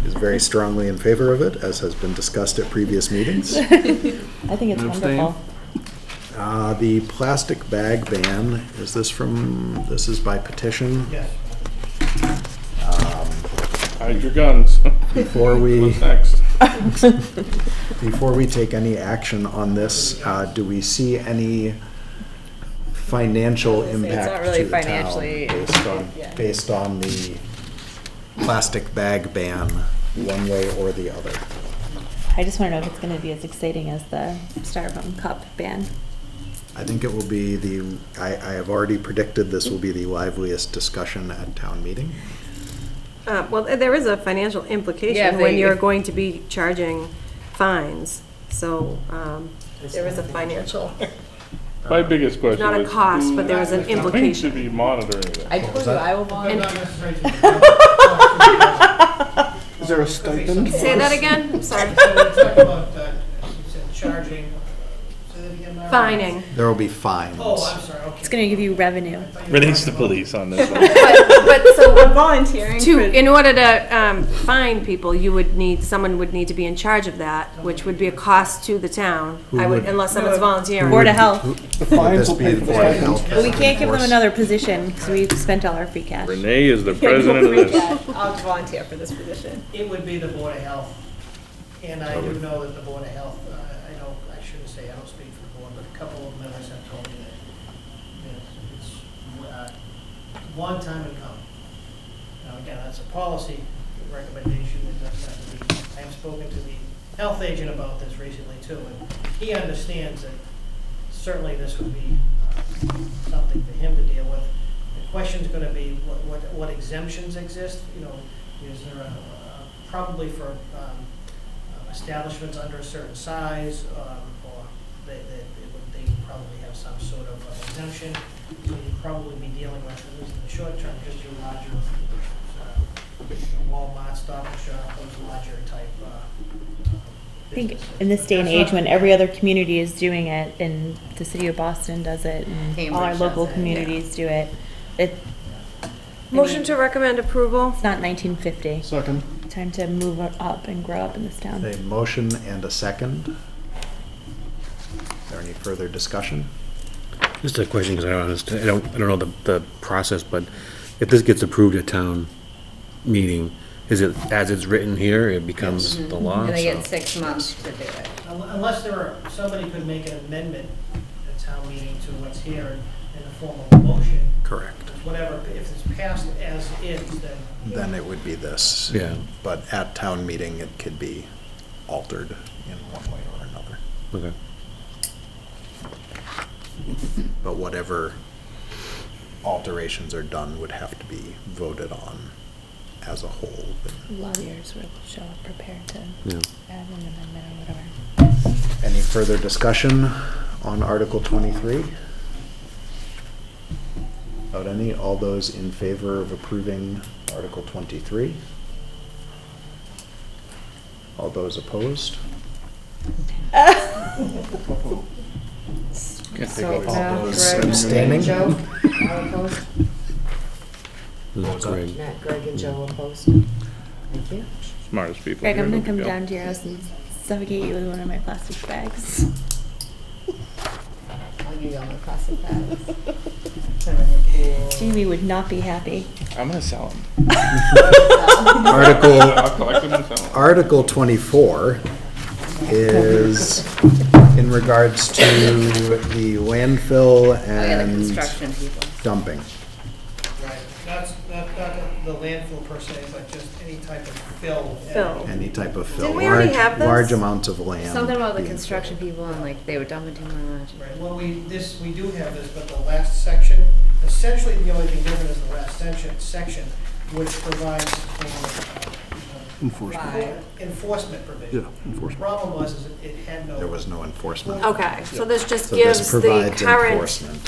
S1: Is very strongly in favor of it, as has been discussed at previous meetings.
S6: I think it's
S8: Abstain.
S6: wonderful.
S1: The plastic bag ban, is this from, this is by petition?
S3: Yes.
S5: Hide your guns.
S1: Before we,
S5: What's next?
S1: before we take any action on this, do we see any financial impact
S2: not really
S1: to the town
S2: financially-
S1: based on the plastic bag ban, one way or the other?
S6: I just want to know if it's going to be as exciting as the Styrofoam cup ban.
S1: I think it will be I have already predicted this will be the liveliest discussion at town meeting.
S7: Well, there is a financial
S2: Yeah,
S7: implication
S2: if
S7: when
S2: they-
S7: you're going to be charging fines. So there is a financial,
S5: My biggest question
S7: not a
S5: is,
S7: cost, but there is an
S5: who should
S7: implication.
S5: be monitoring this?
S2: I told you, I will volunteer.
S8: Is there a stipend?
S7: Say that again? I'm sorry.
S3: So we're talking about, you said charging, say that again, Myra?
S7: Fining.
S1: There will be fines.
S3: Oh, I'm sorry, okay.
S6: It's going to give you revenue.
S5: Renee's the police on this one.
S7: But so
S2: Volunteering.
S7: in order to fine people, someone would need to be in charge of that, which would be a cost to the town,
S1: Who would-
S7: unless someone's volunteering.
S6: Board of Health.
S8: The
S1: Would
S8: fines
S1: this
S8: will
S1: be
S8: pay
S1: the
S8: for the
S1: Board of
S8: stipend.
S1: Health?
S6: But we can't give them
S1: Enforce-
S6: another position because we've spent all our free cash.
S5: Renee is the president of this.
S2: I'll volunteer for this position.
S3: It would be the Board of Health, and I do know that the Board of Health, I shouldn't say, I don't speak for the board, but a couple of members have told me that it's a long time in coming. Now, again, that's a policy recommendation, it doesn't have to be, I have spoken to the health agent about this recently too, and he understands that certainly this would be something for him to deal with. The question's gonna be what exemptions exist, is there probably for a establishments under a certain size, or they probably have some sort of exemption. So you'd probably be dealing with, at least in the short term, just your larger Walmart, Stop and Shop, those larger type
S6: I think
S3: businesses.
S6: in this day and
S3: That's
S6: age,
S3: not-
S6: when every other community is doing it, and the city of Boston does it, and all our
S2: Cambridge
S6: local
S2: does it,
S6: communities do it, it,
S7: Motion to recommend approval?
S6: it's not 1950.
S8: Second.
S6: Time to move up and grow up in this town.
S1: A motion and a second. Is there any further discussion?
S10: Just a question, because I don't understand, I don't know the process, but if this gets approved at town meeting, is it as it's written here, it becomes the law?
S2: And they get
S10: So-
S2: 6 months to do it.
S3: Unless somebody could make an amendment at town meeting to what's here in the form of a motion,
S1: Correct.
S3: whatever, if it's passed as is, then.
S1: Then it would be this.
S10: Yeah.
S1: But at town meeting, it could be altered in one way or another.
S10: Okay.
S1: But whatever alterations are done would have to be voted on as a whole.
S6: Lawyers will show up prepared to
S10: Yeah.
S6: add an amendment or whatever.
S1: Any further discussion on Article 23? Without any, all those in favor of approving Article 23? All those opposed?
S12: So
S1: All
S12: Matt,
S1: those
S12: Greg,
S1: abstaining?
S12: and Joe are opposed?
S10: That's Greg.
S12: Matt, Greg, and Joe opposed? Thank you.
S5: Smartest people.
S6: Greg,
S5: here,
S6: I'm gonna
S5: no
S6: come
S5: big deal.
S6: down to your house and suffocate you with one of my plastic bags.
S2: I'll give you all my plastic bags.
S6: Jamie would not be happy.
S5: I'm gonna sell them.
S1: Article,
S5: I'll collect them and sell them.
S1: Article 24 is in regards to the landfill
S2: Oh, yeah, the
S1: and
S2: construction people.
S1: dumping.
S3: Right, not the landfill per se, but just any type of fill.
S7: Fill.
S1: Any type of fill.
S7: Didn't we already
S1: Large-
S7: have this?
S1: Large amounts of land.
S2: Something about the
S1: being
S2: construction
S1: filled.
S2: people and like they were dumping too much.
S3: Right, well, we do have this, but the last section, essentially the only thing different is the last section, which provides for
S8: Enforcement.
S3: enforcement provision.
S8: Yeah,
S3: The
S8: enforcement.
S3: problem was it had no.
S1: There was no enforcement.
S7: Okay, so this just
S1: So this
S7: gives the
S1: provides
S7: current
S1: enforcement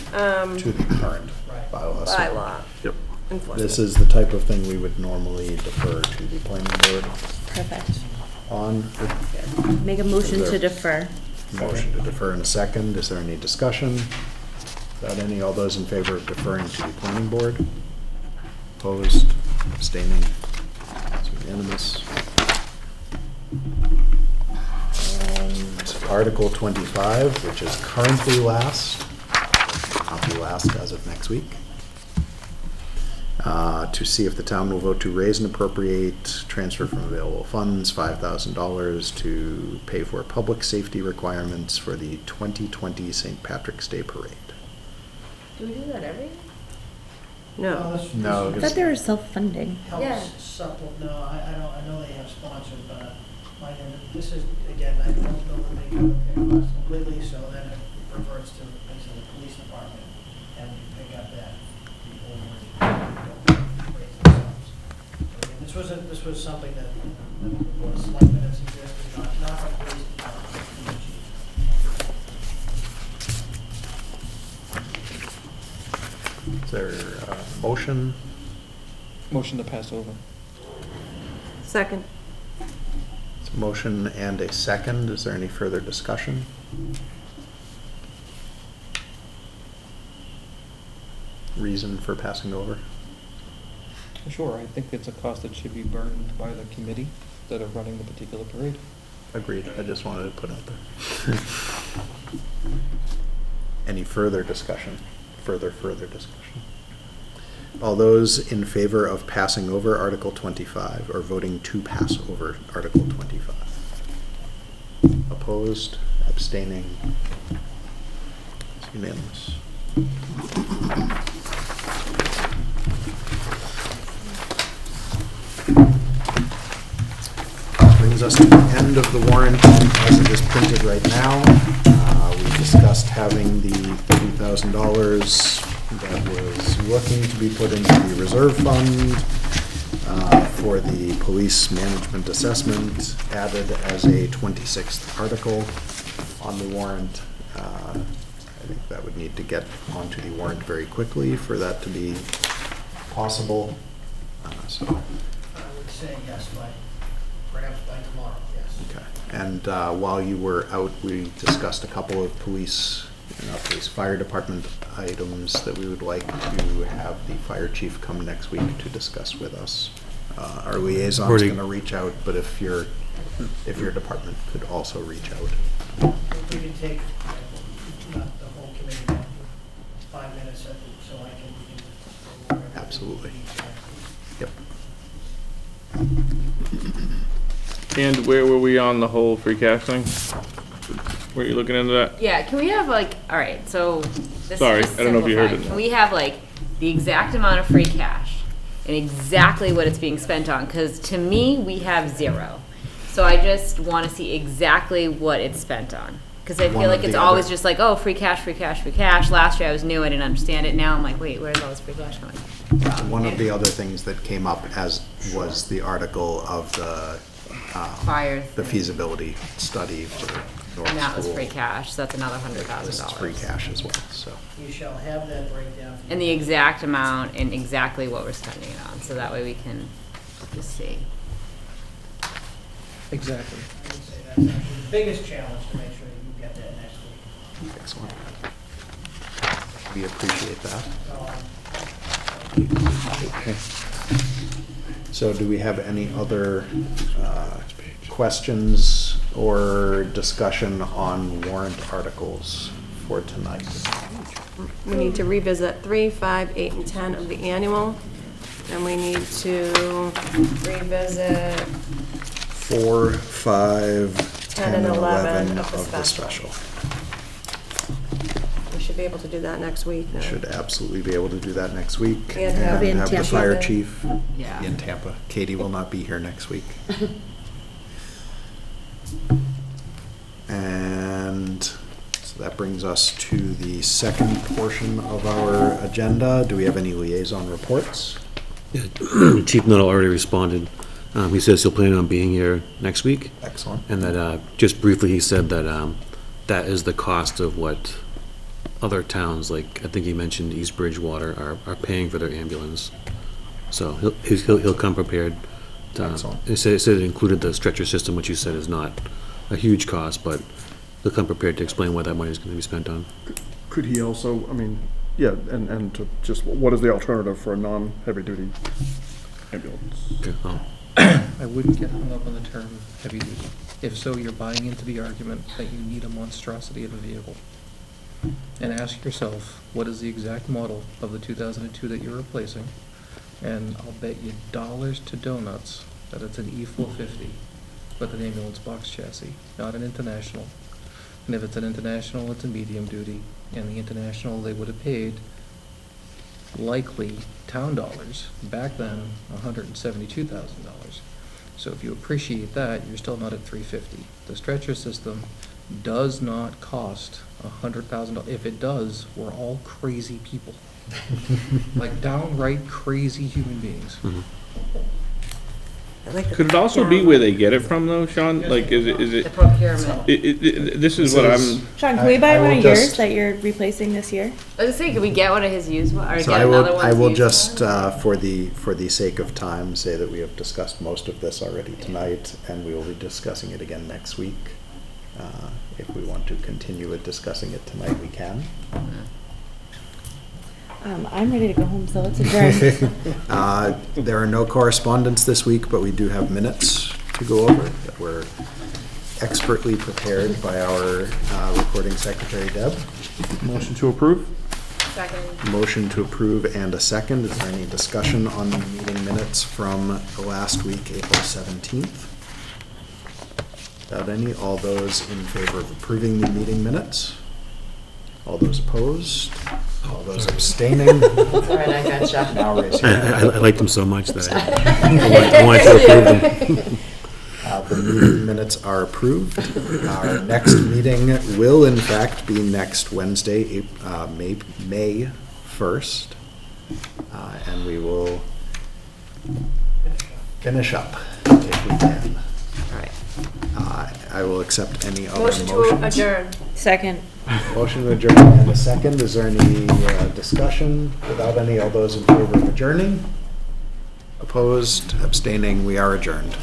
S1: to the current
S3: Right.
S1: bylaw. So
S7: bylaw
S8: Yep.
S7: enforcement.
S1: this is the type of thing we would normally defer to the planning board
S6: Perfect.
S1: on.
S6: Make a motion
S1: Is
S6: to
S1: there-
S6: defer.
S1: Motion to defer in a second. Is there any discussion? Without any, all those in favor of deferring to the planning board? Opposed, abstaining, it's unanimous. And Article 25, which is currently last, not be last as of next week. To see if the town will vote to raise and appropriate, transfer from available funds, $5,000 to pay for public safety requirements for the 2020 St. Patrick's Day Parade.
S2: Do we do that every year?
S7: No.
S1: No,
S6: I thought they were self-funding.
S2: Yeah.
S3: Helps supplement, no, I don't, I know they have sponsored, but this is, again, I don't know that they cover it completely, so then it reverts to basically the police department and pick up that. This was something that the board of selectmen had suggested, not the police department.
S1: Is there a motion?
S9: Motion to pass over.
S7: Second.
S1: It's a motion and a second. Is there any further discussion? Reason for passing over?
S9: Sure, I think it's a cost that should be burned by the committee that are running the particular parade.
S1: Agreed. I just wanted to put out there. Any further discussion? Further discussion? All those in favor of passing over Article 25 or voting to pass over Article 25? Opposed? Abstaining? It's unanimous. Brings us to the end of the warrant as it is printed right now. We discussed having the $30,000 that was looking to be put into the reserve fund. for the police management assessment added as a 26th article on the warrant. I think that would need to get onto the warrant very quickly for that to be possible. So.
S3: I would say yes, perhaps by tomorrow, yes.
S1: Okay. And while you were out, we discussed a couple of police fire department items that we would like to have the fire chief come next week to discuss with us. Our liaison's going to reach out, but if your department could also reach out.
S3: If we could take, not the whole committee, down to 5 minutes, so I can.
S1: Absolutely. Yep.
S5: And where were we on the whole free cash thing? Were you looking into that?
S2: Yeah, can we have like, all right, so this
S5: Sorry,
S2: is just
S5: I don't know if you heard
S2: simplified.
S5: it.
S2: Can we have like the exact amount of free cash and exactly what it's being spent on? Because to me, we have 0. So I just want to see exactly what it's spent on. Because I feel like it's always just like, oh, free cash, free cash, free cash. Last year I was new, I didn't understand it. Now I'm like, wait, where's all this free cash going?
S1: One of the other things that came up as was the article of the
S2: Fire.
S1: the feasibility study for North
S2: And that was
S1: School.
S2: free cash, so that's another $100,000.
S1: This is free cash as well, so.
S3: You shall have that breakdown.
S2: And the exact amount and exactly what we're spending it on, so that way we can just see.
S9: Exactly.
S3: I would say that's actually the biggest challenge, to make sure that you get that next week.
S1: Excellent. We appreciate that. So do we have any other questions or discussion on warrant articles for tonight?
S7: We need to revisit 3, 5, 8, and 10 of the annual, and we need to revisit
S1: 4, 5, 10, and 11 of the special.
S7: We should be able to do that next week.
S1: We should absolutely be able to do that next week.
S7: And have
S1: have the
S7: Tampa.
S1: fire chief
S2: Yeah.
S1: in Tampa. Katie will not be here next week. And so that brings us to the second portion of our agenda. Do we have any liaison reports?
S10: Yeah, Chief Nuttall already responded. He says he'll plan on being here next week.
S1: Excellent.
S10: And that, just briefly, he said that that is the cost of what other towns, like, I think he mentioned East Bridgewater, are paying for their ambulance. So he'll come prepared.
S1: Excellent.
S10: It said it included the stretcher system, which you said is not a huge cost, but he'll come prepared to explain what that money is going to be spent on.
S8: Could he also, I mean, yeah, and to just, what is the alternative for a non-heavy duty ambulance?
S10: Okay.
S9: I wouldn't get hung up on the term heavy duty. If so, you're buying into the argument that you need a monstrosity of a vehicle. And ask yourself, what is the exact model of the 2002 that you're replacing? And I'll bet you dollars to donuts that it's an E450 with an ambulance box chassis, not an international. And if it's an international, it's a medium duty. And the international, they would have paid likely town dollars, back then, $172,000. So if you appreciate that, you're still not at $350. The stretcher system does not cost $100,000. If it does, we're all crazy people. Like downright crazy human beings.
S10: Mhm.
S5: Could it also be where they get it from though, Sean? Like, is
S2: The
S5: it,
S2: procurement.
S5: this is what I'm,
S6: Sean, can we buy
S1: I
S6: one
S1: will
S6: of yours
S1: just-
S6: that you're replacing this year?
S2: I was gonna say, could we get one of his used ones, or
S1: So
S2: get another one?
S1: I will
S2: used
S1: just,
S2: one?
S1: for the sake of time, say that we have discussed most of this already tonight, and we will be discussing it again next week. If we want to continue with discussing it tonight, we can.
S6: I'm ready to go home, so let's adjourn.
S1: There are no correspondence this week, but we do have minutes to go over that were expertly prepared by our recording secretary, Deb.
S8: Motion to approve?
S2: Second.
S1: Motion to approve and a second. Is there any discussion on the meeting minutes from last week, April 17th? Without any, all those in favor of approving the meeting minutes? All those opposed? All those abstaining?
S12: All right, I gotcha.
S1: Now raise your hand.
S10: I liked them so much that I wanted to approve them.
S1: The meeting minutes are approved. Our next meeting will in fact be next Wednesday, May 1st. And we will finish up if we can.
S2: All right.
S1: I will accept any other
S13: Motion
S1: motions.
S13: to adjourn.
S6: Second.
S1: Motion to adjourn and a second. Is there any discussion? Without any, all those in favor of adjourning? Opposed, abstaining, we are adjourned.